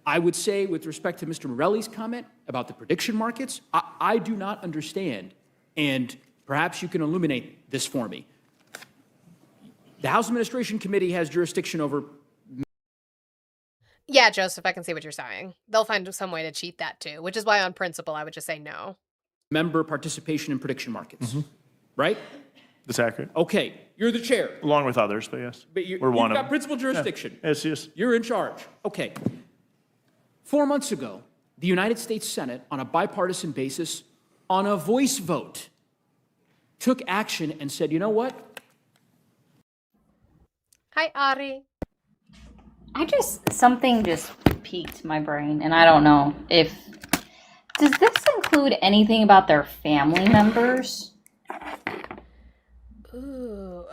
I would say, with respect to Mr. Morelli's comment about the prediction markets, I do not understand, and perhaps you can illuminate this for me. The House Administration Committee has jurisdiction over. Yeah, Joseph, I can see what you're saying. They'll find some way to cheat that too, which is why on principle, I would just say no. Member participation in prediction markets, right? That's accurate. Okay, you're the chair. Along with others, but yes. But We're one you've of got principal jurisdiction. Yeah. Yes. You're in charge. Okay. 4 months ago, the United States Senate, on a bipartisan basis, on a voice vote, took action and said, you know what? Hi, Ari. Something just piqued my brain, and I don't know if, does this include anything about their family members? Ooh.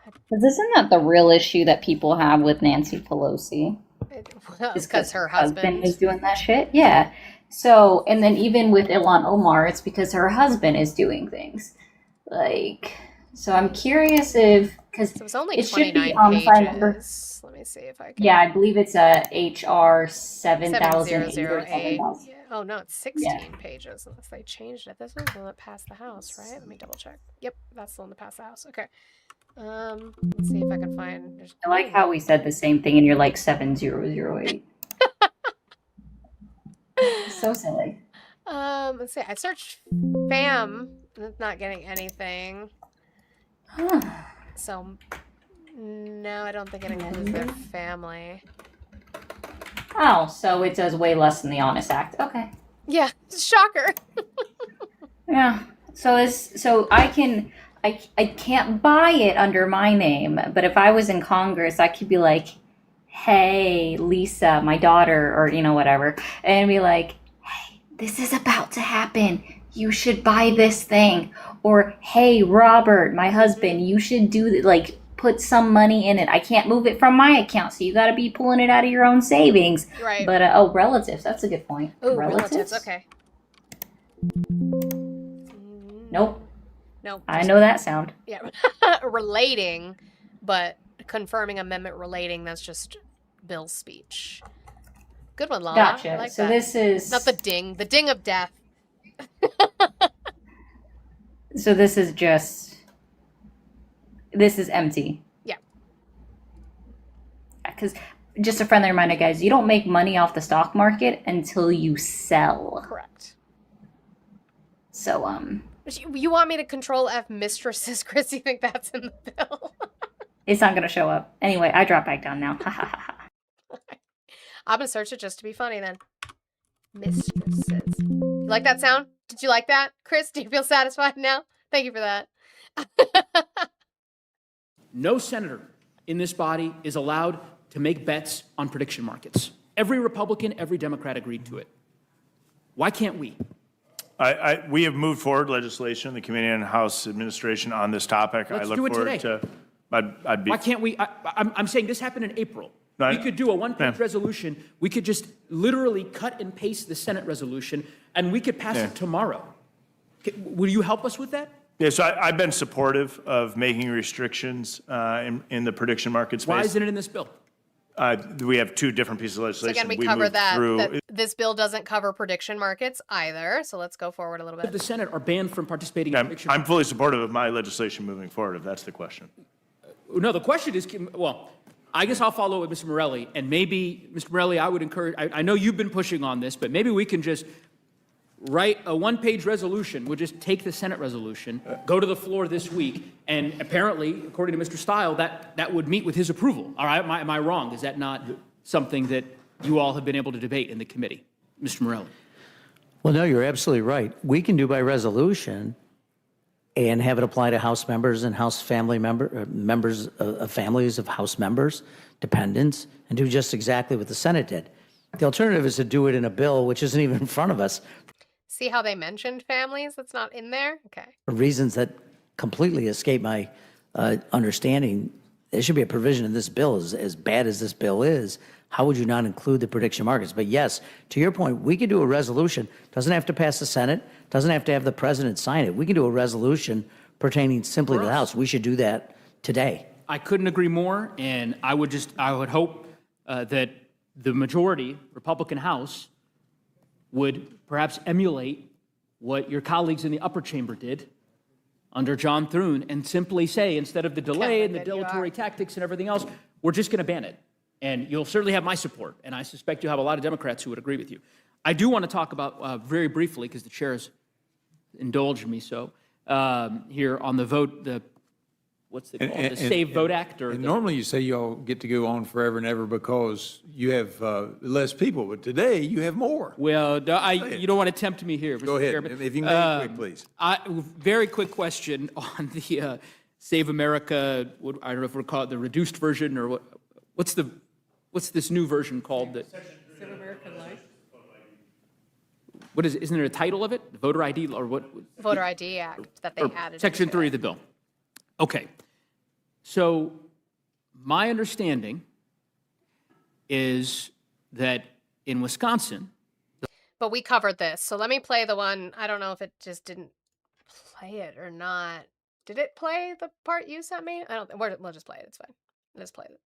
Because isn't that the real issue that people have with Nancy Pelosi? It's because her husband is doing that shit? Yeah. So, and then even with Ilhan Omar, it's because her husband is doing things. Like, so I'm curious if, because it was only it should 29 be, if I remember, pages. Let me see if I can. yeah, I believe it's a HR 7008. 7008. Yeah. Oh, no, it's 16 Yeah. pages unless they changed it. This one's the one that passed the House, right? Let me double check. Yep, that's the one that passed the House. Okay. Let's see if I can find. I like how we said the same thing and you're like 7008. So silly. Let's see. I searched FAM. And it's not getting anything. So, no, I don't think it includes their family. Oh, so it does way less than the Honest Act. Okay. Yeah, shocker. Yeah. So I can't buy it under my name, but if I was in Congress, I could be like, hey, Lisa, my daughter, or whatever, and be like, hey, this is about to happen. You should buy this thing. Or, hey, Robert, my husband, you should put some money in it. I can't move it from my account, so you got to be pulling it out of your own savings. Right. But, relatives, that's a good point. Oh, relatives, okay. Nope. Nope. I know that sound. Yeah. Relating, but confirming amendment relating, that's just Bill's speech. Good one, Lala. Gotcha. I like So that. this is... Not the ding of death. So this is empty. Yeah. Because just a friendly reminder, guys, you don't make money off the stock market until you sell. Correct. So, You want me to control F mistresses, Chris? You think that's in the bill? it's not going to show up. Anyway, I drop back down now. I'm going to search it just to be funny then. Mistresses. You like that sound? Did you like that, Chris? Do you feel satisfied now? Thank you for that. No senator in this body is allowed to make bets on prediction markets. Every Republican, every Democrat agreed to it. Why can't we? We have moved forward legislation, the Committee on House Administration on this topic. Let's I look do it forward today. to. I'd be. Why can't we? I'm saying this happened in April. No, We could do a one-page yeah. resolution. We could just literally cut and paste the Senate resolution, and we could pass Yeah. it tomorrow. Will you help us with that? Yeah, so I've been supportive of making restrictions in the prediction market space. Why isn't it in this bill? We have two different pieces of So legislation. again, we covered moved that. through- That this bill doesn't cover prediction markets either. So let's go forward a little bit. The Senate are banned from participating in prediction I'm fully supportive of my legislation moving forward, if that's the question. No, the question is, well, I guess I'll follow with Mr. Morelli, and maybe, Mr. Morelli, I would encourage, I know you've been pushing on this, but maybe we can just write a one-page resolution. We'll just take the Senate resolution, go to the floor this week, and apparently, according to Mr. Stile, that would meet with his approval. All right, am I wrong? Is that not something that you all have been able to debate in the committee? Mr. Morelli. Well, no, you're absolutely right. We can do by resolution and have it apply to House members and House family members of families of House members, dependents, and do just exactly what the Senate did. The alternative is to do it in a bill which isn't even in front of us See how they mentioned families? That's not in there? Okay. for reasons that completely escape my understanding. There should be a provision in this bill, as bad as this bill is. How would you not include the prediction markets? But yes, to your point, we can do a resolution. Doesn't have to pass the Senate. Doesn't have to have the president sign it. We can do a resolution pertaining simply to the House. We should do that today. I couldn't agree more, and I would hope that the majority Republican House would perhaps emulate what your colleagues in the upper chamber did under John Thune and simply say, instead of the delay and the dilatory tactics and everything else, we're just going to ban it. And you'll certainly have my support, and I suspect you'll have a lot of Democrats who would agree with you. I do want to talk about, very briefly, because the chair has indulged me so, here on the vote, what's it called? The Save Vote Act? And normally you say you all get to go on forever and ever because you have less people, but today you have more. Well, you don't want to tempt me here, Mr. Go ahead. Chairman. If you can make it quick, please. Very quick question on the Save America, I don't know if we'll call it the reduced version or what. What's this new version called? Save America Life. What is it? Isn't there a title of it? The Voter ID or what? Voter ID Act that they added. Section into 3 it. of the bill. Okay. So my understanding is that in Wisconsin. But we covered this. So let me play the one. I don't know if it just didn't play it or not. Did it play the part you sent me? I don't think. We'll just play it. It's fine. Let's play it.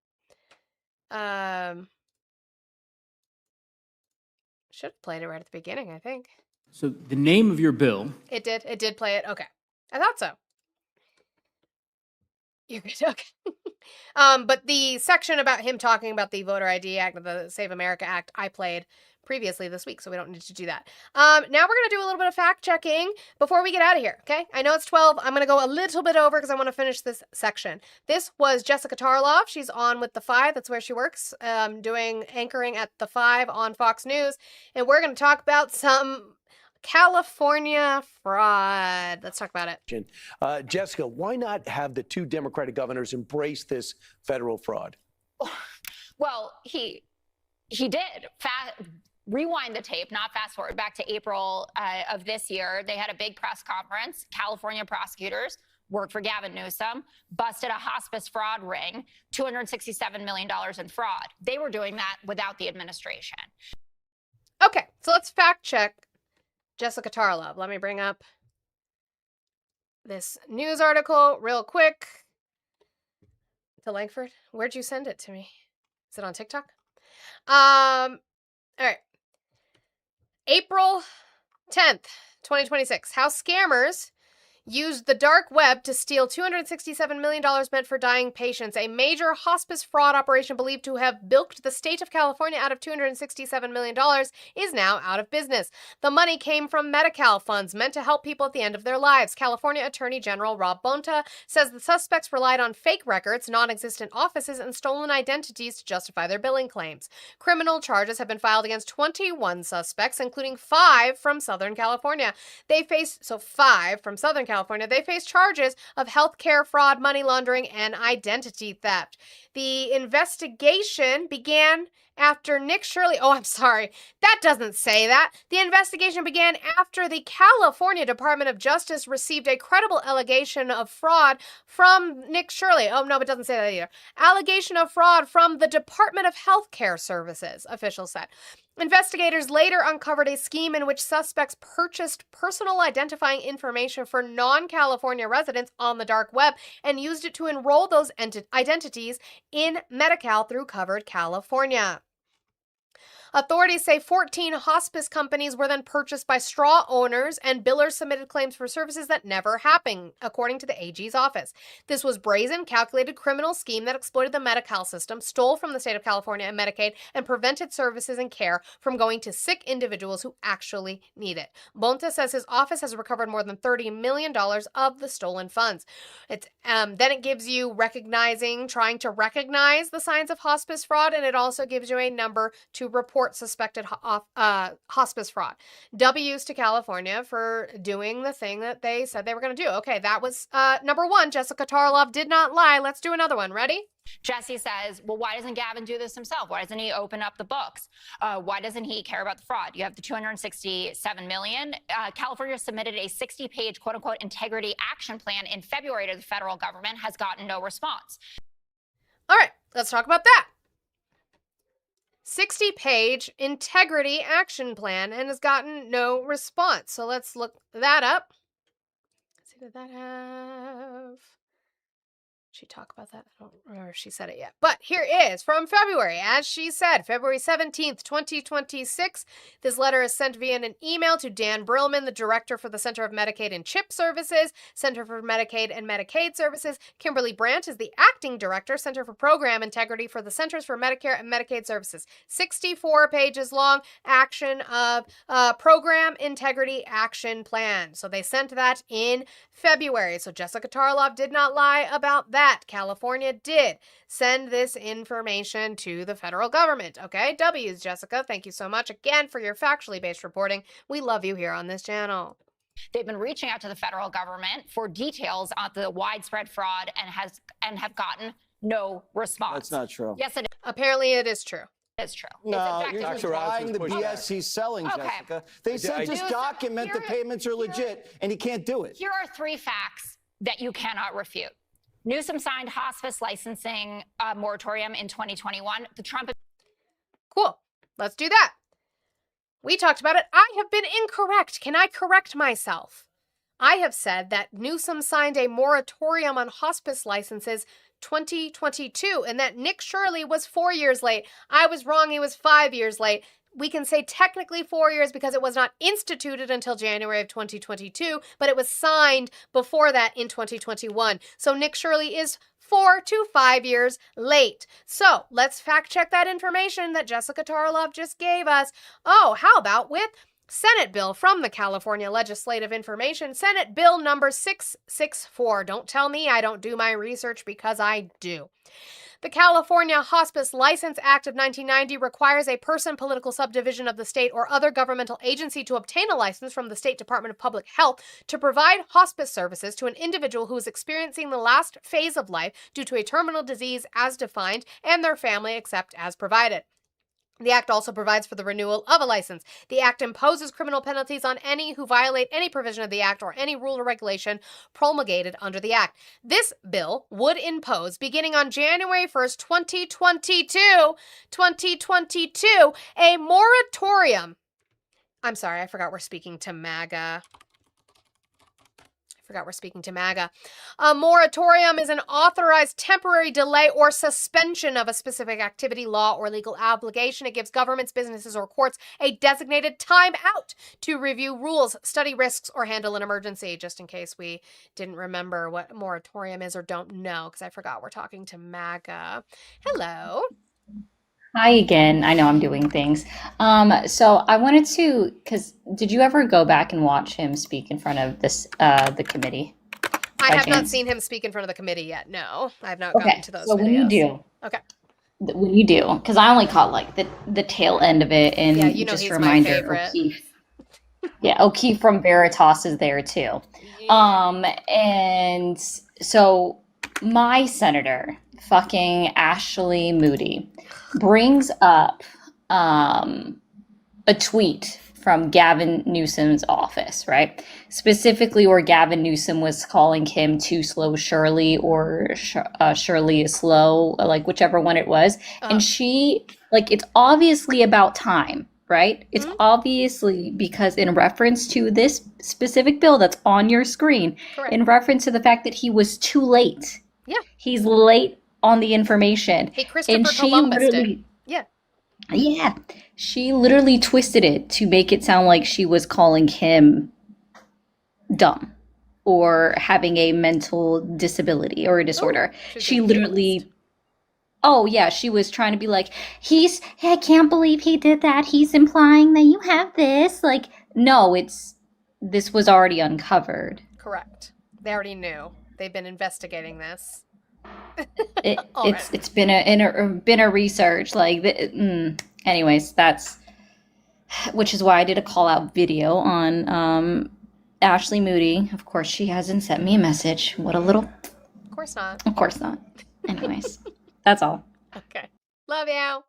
Should have played it right at the beginning, I think. So the name of your bill. It did. It did play it. Okay. I thought so. You're good. Okay. But the section about him talking about the Voter ID Act, the Save America Act, I played previously this week, so we don't need to do that. Now we're going to do a little bit of fact checking before we get out of here, okay? I know it's 12. I'm going to go a little bit over because I want to finish this section. This was Jessica Tarlov. She's on with The Five. That's where she works, doing anchoring at The Five on Fox News. And we're going to talk about some California fraud. Let's talk about it. Jessica, why not have the two Democratic governors embrace this federal fraud? Well, he did. Rewind the tape, not fast forward, back to April of this year. They had a big press conference. California prosecutors worked for Gavin Newsom, busted a hospice fraud ring, $267 million in fraud. They were doing that without the administration. Okay, so let's fact check Jessica Tarlov. Let me bring up this news article real quick. To Langford, where'd you send it to me? Is it on TikTok? All right. April 10th, 2026. How scammers used the dark web to steal $267 million meant for dying patients. A major hospice fraud operation believed to have bilked the state of California out of $267 million is now out of business. The money came from Medi-Cal funds meant to help people at the end of their lives. California Attorney General Rob Bonta says the suspects relied on fake records, non-existent offices, and stolen identities to justify their billing claims. Criminal charges have been filed against 21 suspects, including 5 from Southern California. They face charges of healthcare fraud, money laundering, and identity theft. The investigation began after Nick Shirley. Oh, I'm sorry. That doesn't say that. The investigation began after the California Department of Justice received a credible allegation of fraud from Nick Shirley. Oh, no, it doesn't say that either. Allegation of fraud from the Department of Healthcare Services, officials said. Investigators later uncovered a scheme in which suspects purchased personal identifying information for non-California residents on the dark web and used it to enroll those identities in Medi-Cal through Covered California. Authorities say 14 hospice companies were then purchased by straw owners, and billers submitted claims for services that never happened, according to the AG's office. This was brazen, calculated criminal scheme that exploited the Medi-Cal system, stole from the state of California and Medicaid, and prevented services and care from going to sick individuals who actually need it. Bonta says his office has recovered more than $30 million of the stolen funds. Then it gives you trying to recognize the signs of hospice fraud, and it also gives you a number to report suspected hospice fraud. W's to California for doing the thing that they said they were going to do. Okay, that was number 1. Jessica Tarlov did not lie. Let's do another one. Ready? Jesse says, well, why doesn't Gavin do this himself? Why doesn't he open up the books? Why doesn't he care about the fraud? You have the $267 million. California submitted a 60-page, quote-unquote, integrity action plan in February to the federal government, has gotten no response. All right, let's talk about that. 60-page integrity action plan and has gotten no response. So let's look that up. Let's see, did that have... she talk about that? I don't remember if she said it yet. But here is from February. As she said, February 17th, 2026. This letter is sent via an email to Dan Brillman, the director for the Center of Medicaid and CHIP Services, Center for Medicaid and Medicaid Services. Kimberly Brandt is the acting director, Center for Program Integrity for the Centers for Medicare and Medicaid Services. 64 pages long action of program integrity action plan. So they sent that in February. So Jessica Tarlov did not lie about that. California did send this information to the federal government. Okay, W's, Jessica. Thank you so much again for your factually based reporting. We love you here on this channel. They've been reaching out to the federal government for details on the widespread fraud and have gotten no response. That's not true. Yes, it is. Apparently it is true. It's true. No, you're just buying the BS he's selling, Okay. Jessica. They said just document the payments are legit, and he can't do it. Here are 3 facts that you cannot refute. Newsom signed hospice licensing moratorium in 2021. The Trump... Cool. Let's do that. We talked about it. I have been incorrect. Can I correct myself? I have said that Newsom signed a moratorium on hospice licenses 2022 and that Nick Shirley was 4 years late. I was wrong. He was 5 years late. We can say technically 4 years because it was not instituted until January of 2022, but it was signed before that in 2021. So Nick Shirley is 4 to 5 years late. So let's fact check that information that Jessica Tarlov just gave us. Oh, how about with Senate bill from the California Legislative Information, Senate Bill number 664. Don't tell me I don't do my research because I do. The California Hospice License Act of 1990 requires a person, political subdivision of the state, or other governmental agency to obtain a license from the State Department of Public Health to provide hospice services to an individual who is experiencing the last phase of life due to a terminal disease as defined and their family except as provided. The Act also provides for the renewal of a license. The Act imposes criminal penalties on any who violate any provision of the Act or any rule or regulation promulgated under the Act. This bill would impose, beginning on January 1st, 2022, a moratorium. I'm sorry, I forgot we're speaking to MAGA. Forgot we're speaking to MAGA. A moratorium is an authorized temporary delay or suspension of a specific activity, law, or legal obligation. It gives governments, businesses, or courts a designated time out to review rules, study risks, or handle an emergency, just in case we didn't remember what a moratorium is or don't know, because I forgot we're talking to MAGA. Hello. Hi again. I know I'm doing things. So I wanted to, because did you ever go back and watch him speak in front of the committee? I have not seen him speak in front of the committee yet. No, I have not gotten to those so videos. when you do, Okay. when you do, because I only caught like the tail end of it, and Yeah, you know just he's a my reminder, favorite. O'Keefe. Yeah, O'Keefe from Veritas is there too. And so my senator, fucking Ashley Moody, brings up a tweet from Gavin Newsom's office, right? Specifically where Gavin Newsom was calling him too slow Shirley or Shirley is slow, like whichever one it was. And she, like, it's obviously about time, right? It's obviously because in reference to this specific bill that's on your screen, in reference to the fact that he was too late. Yeah. He's late on the information. Hey, Christopher and she Columbus literally, did. Yeah. yeah, she literally twisted it to make it sound like she was calling him dumb or having a mental disability or a disorder. She literally, oh yeah, she was trying to be like, I can't believe he did that. He's implying that you have this. Like, no, this was already uncovered. Correct. They already knew. They've been investigating this. It's been a research like anyways, that's which is why I did a call out video on Ashley Moody. Of course she hasn't sent me a message. What a little, Of course not. of course not. Anyways, that's all. Okay. Love you.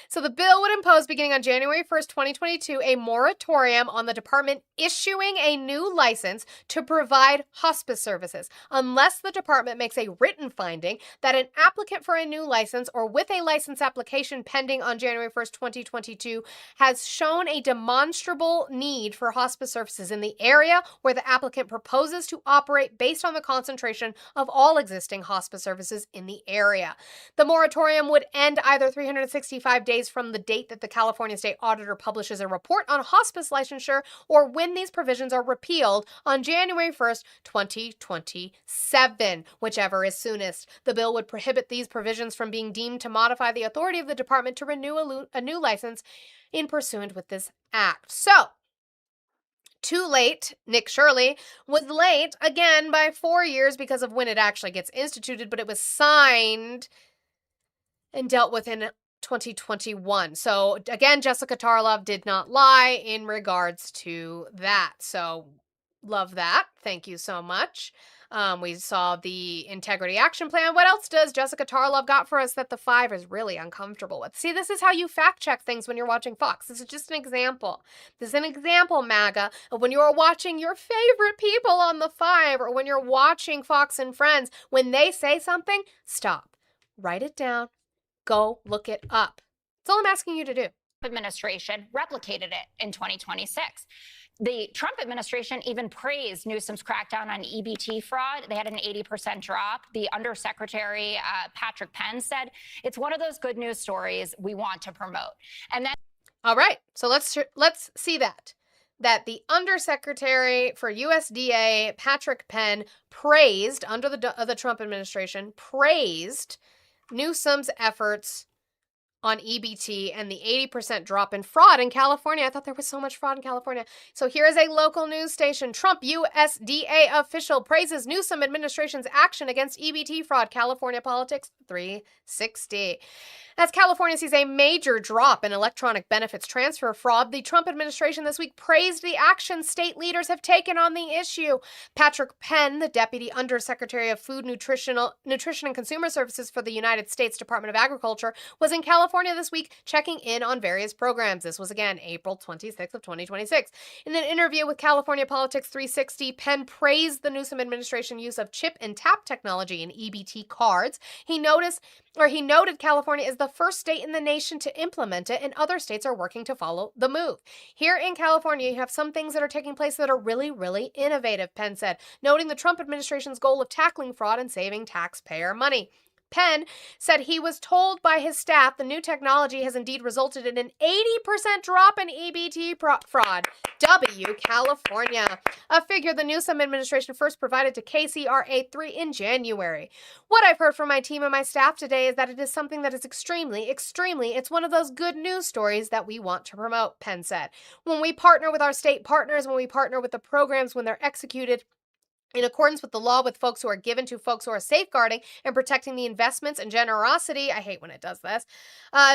So the bill would impose, beginning on January 1st, 2022, a moratorium on the department issuing a new license to provide hospice services, unless the department makes a written finding that an applicant for a new license or with a license application pending on January 1st, 2022, has shown a demonstrable need for hospice services in the area where the applicant proposes to operate based on the concentration of all existing hospice services in the area. The moratorium would end either 365 days from the date that the California State Auditor publishes a report on hospice licensure, or when these provisions are repealed on January 1st, 2027, whichever is soonest. The bill would prohibit these provisions from being deemed to modify the authority of the department to renew a new license in pursuant with this act. So, too late. Nick Shirley was late again by 4 years because of when it actually gets instituted, but it was signed and dealt with in 2021. So again, Jessica Tarlov did not lie in regards to that. So love that. Thank you so much. We saw the Integrity Action Plan. What else does Jessica Tarlov got for us that the 5 is really uncomfortable with? See, this is how you fact check things when you're watching Fox. This is just an example. This is an example, MAGA, of when you're watching your favorite people on the 5, or when you're watching Fox and Friends, when they say something, stop. Write it down. Go look it up. That's all I'm asking you to do. Administration replicated it in 2026. The Trump administration even praised Newsom's crackdown on EBT fraud. They had an 80% drop. The Undersecretary Patrick Penn said it's one of those good news stories we want to promote. And then, all right, so let's see that the Undersecretary for USDA Patrick Penn praised under the Trump administration praised Newsom's efforts on EBT and the 80% drop in fraud in California. I thought there was so much fraud in California. So here is a local news station. Trump USDA official praises Newsom administration's action against EBT fraud. California Politics 360. As California sees a major drop in electronic benefits transfer fraud, the Trump administration this week praised the action state leaders have taken on the issue. Patrick Penn, the Deputy Undersecretary of Food, Nutrition and Consumer Services for the United States Department of Agriculture, was in California California this week, checking in on various programs. This was, again, April 26th of 2026. In an interview with California Politics 360, Penn praised the Newsom administration use of chip and tap technology in EBT cards. He noted California is the first state in the nation to implement it, and other states are working to follow the move. Here in California, you have some things that are taking place that are really, really innovative, Penn said, noting the Trump administration's goal of tackling fraud and saving taxpayer money. Penn said he was told by his staff the new technology has indeed resulted in an 80% drop in EBT fraud. W, California, a figure the Newsom administration first provided to KCRA3 in January. What I've heard from my team and my staff today is that it is something that is extremely, it's one of those good news stories that we want to promote, Penn said. When we partner with our state partners, when we partner with the programs, when they're executed in accordance with the law, with folks who are given to folks who are safeguarding and protecting the investments and generosity, I hate when it does this,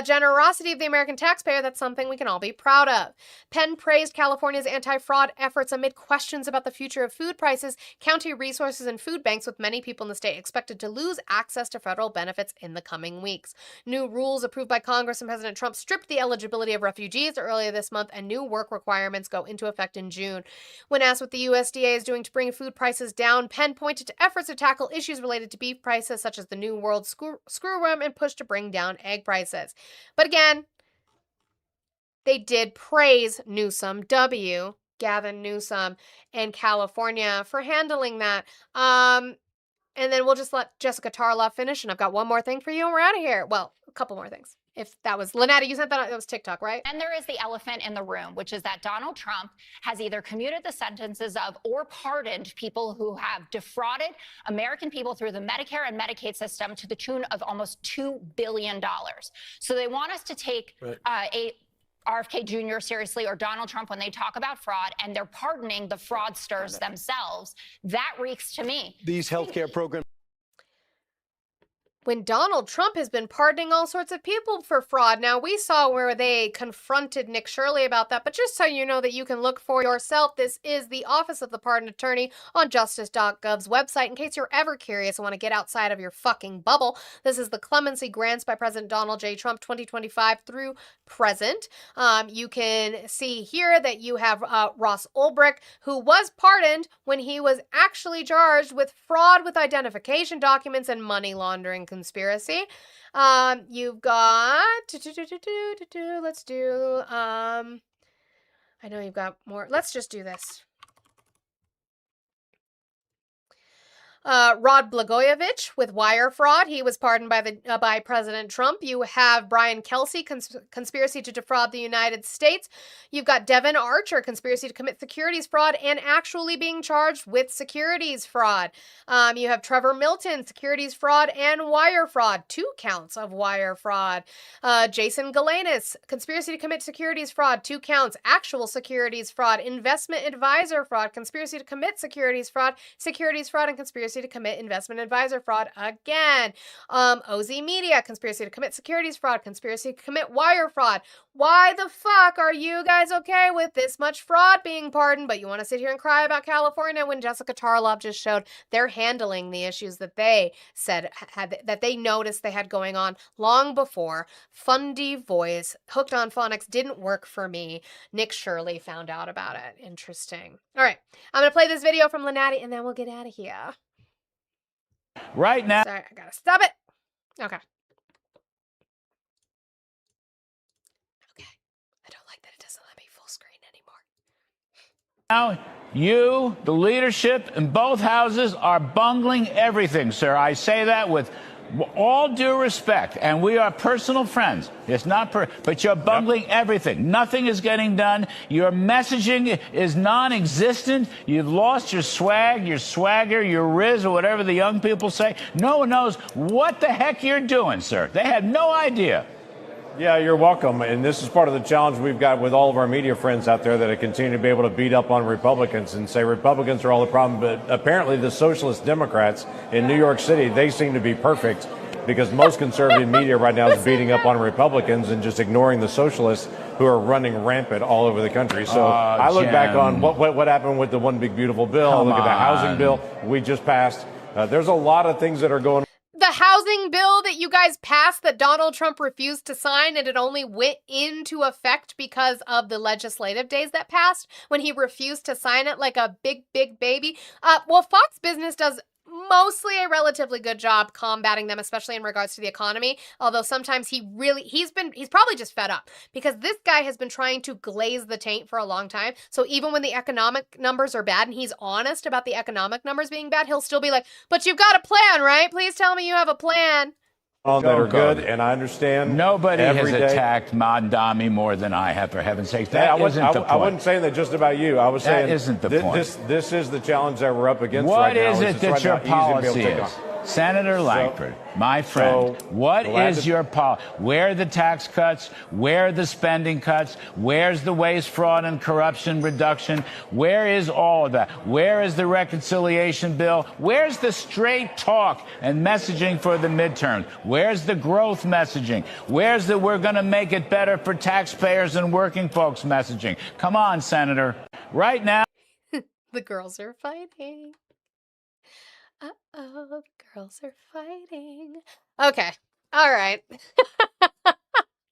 generosity of the American taxpayer, that's something we can all be proud of. Penn praised California's anti-fraud efforts amid questions about the future of food prices, county resources, and food banks, with many people in the state expected to lose access to federal benefits in the coming weeks. New rules approved by Congress and President Trump stripped the eligibility of refugees earlier this month, and new work requirements go into effect in June. When asked what the USDA is doing to bring food prices down, Penn pointed to efforts to tackle issues related to beef prices, such as the New World Screwworm, and push to bring down egg prices. But again, they did praise Newsom, Gavin Newsom, and California for handling that. And then we'll just let Jessica Tarlov finish, and I've got one more thing for you, and we're out of here. Well, a couple more things. If that was, Lynetta, you sent that was TikTok, right? And there is the elephant in the room, which is that Donald Trump has either commuted the sentences of or pardoned people who have defrauded American people through the Medicare and Medicaid system to the tune of almost $2 billion. So they want us to take RFK Jr. seriously, or Donald Trump, when they talk about fraud, and they're pardoning the fraudsters themselves. That reeks to me. These healthcare programs. When Donald Trump has been pardoning all sorts of people for fraud. Now, we saw where they confronted Nick Shirley about that, but just so you know that you can look for yourself, this is the Office of the Pardon Attorney on justice.gov's website. In case you're ever curious and want to get outside of your fucking bubble, this is the clemency grants by President Donald J. Trump 2025 through present. You can see here that you have Ross Ulbricht, who was pardoned when he was actually charged with fraud with identification documents and money laundering conspiracy. You've got let's do I know you've got more. Let's just do this. Rod Blagojevich with wire fraud. He was pardoned by President Trump. You have Brian Kelsey, conspiracy to defraud the United States. You've got Devin Archer, conspiracy to commit securities fraud and actually being charged with securities fraud. You have Trevor Milton, securities fraud and wire fraud, 2 counts of wire fraud. Jason Galanis, conspiracy to commit securities fraud, 2 counts, actual securities fraud, investment advisor fraud, conspiracy to commit securities fraud, and conspiracy to commit investment advisor fraud again. OZ Media, conspiracy to commit securities fraud, conspiracy to commit wire fraud. Why the fuck are you guys okay with this much fraud being pardoned, but you want to sit here and cry about California when Jessica Tarlov just showed they're handling the issues that they said that they noticed they had going on long before? Fundy Voice, Hooked on Phonics didn't work for me. Nick Shirley found out about it. Interesting. All right, I'm going to play this video from Lynatti and then we'll get out of here. Right now. Sorry, I gotta stop it. Okay. I don't like that it doesn't let me full screen anymore. Now, you, the leadership in both houses, are bungling everything, sir. I say that with all due respect, and we are personal friends. It's not but you're bungling everything. Nothing is getting done. Your messaging is non-existent. You've lost your swag, your swagger, your riz, or whatever the young people say. No one knows what the heck you're doing, sir. They have no idea. Yeah, you're welcome. And this is part of the challenge we've got with all of our media friends out there that continue to be able to beat up on Republicans and say Republicans are all the problem. But apparently the socialist Democrats in New York City, they seem to be perfect, because most conservative media right now is beating up on Republicans and just ignoring the socialists who are running rampant all over the country. So I look back on what happened with the One Big Beautiful Bill. Look at the housing bill we just passed. There's a lot of things that are going on. The housing housing bill that you guys passed that Donald Trump refused to sign, and it only went into effect because of the legislative days that passed when he refused to sign it like a big baby. Well, Fox Business does mostly a relatively good job combating them, especially in regards to the economy. Although sometimes he's probably just fed up because this guy has been trying to glaze the taint for a long time. So even when the economic numbers are bad and he's honest about the economic numbers being bad, he'll still be like, but you've got a plan, right? Please tell me you have a plan. That are good, and I understand. Nobody has every day. attacked Mondami more than I have, for heaven's sake. That isn't the point. I wasn't saying that just about you. I was saying that isn't the point. This is the challenge that we're up against what right now. What is it that your policy is? Senator Lankford, my friend, what is your policy? Where are the tax cuts? Where are the spending cuts? Where's the waste, fraud, and corruption reduction? Where is all of that? Where is the reconciliation bill? Where's the straight talk and messaging for the midterms? Where's the growth messaging? Where's the we're going to make it better for taxpayers and working folks messaging? Come on, Senator. Right now. The girls are fighting. Uh-oh, the girls are fighting. Okay. All right.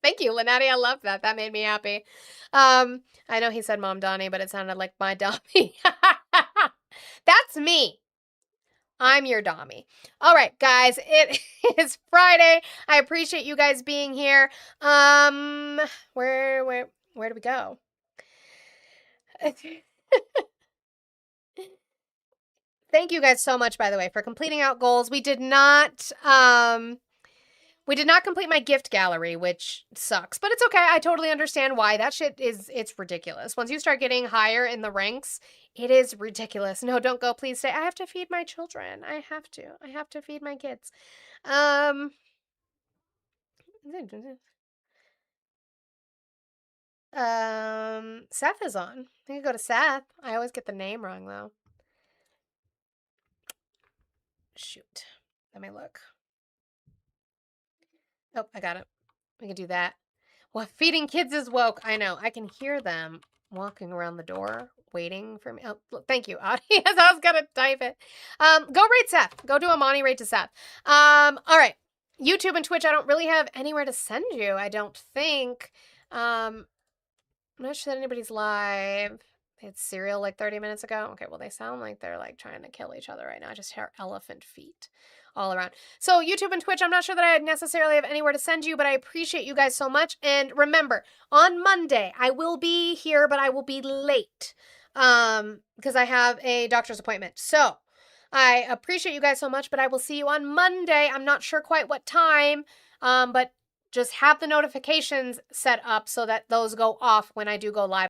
Thank you, Lynette. I love that. That made me happy. I know he said Mom Donnie, but it sounded like my Dommy. That's me. I'm your Dommy. All right, guys. It is Friday. I appreciate you guys being here. Where do we go? Thank you guys so much, by the way, for completing out goals. We did not complete my gift gallery, which sucks, but it's okay. I totally understand why. That shit it's ridiculous. Once you start getting higher in the ranks, it is ridiculous. No, don't go. Please stay. I have to feed my children. I have to feed my kids. Seth is on. I can go to Seth. I always get the name wrong, though. Shoot. Let me look. Oh, I got it. We can do that. Well, feeding kids is woke. I know. I can hear them walking around the door, waiting for me. Oh, look, thank you, audience. I was going to type it. Go rate Seth. Go do a Monty rate to Seth. All right. YouTube and Twitch, I don't really have anywhere to send you, I don't think. I'm not sure that anybody's live. They had cereal like 30 minutes ago. Okay, well, they sound like they're like trying to kill each other right now. I just hear elephant feet all around. So YouTube and Twitch, I'm not sure that I necessarily have anywhere to send you, but I appreciate you guys so much. And remember, on Monday, I will be here, but I will be late because I have a doctor's appointment. So I appreciate you guys so much, but I will see you on Monday. I'm not sure quite what time, but just have the notifications set up so that those go off when I do go live.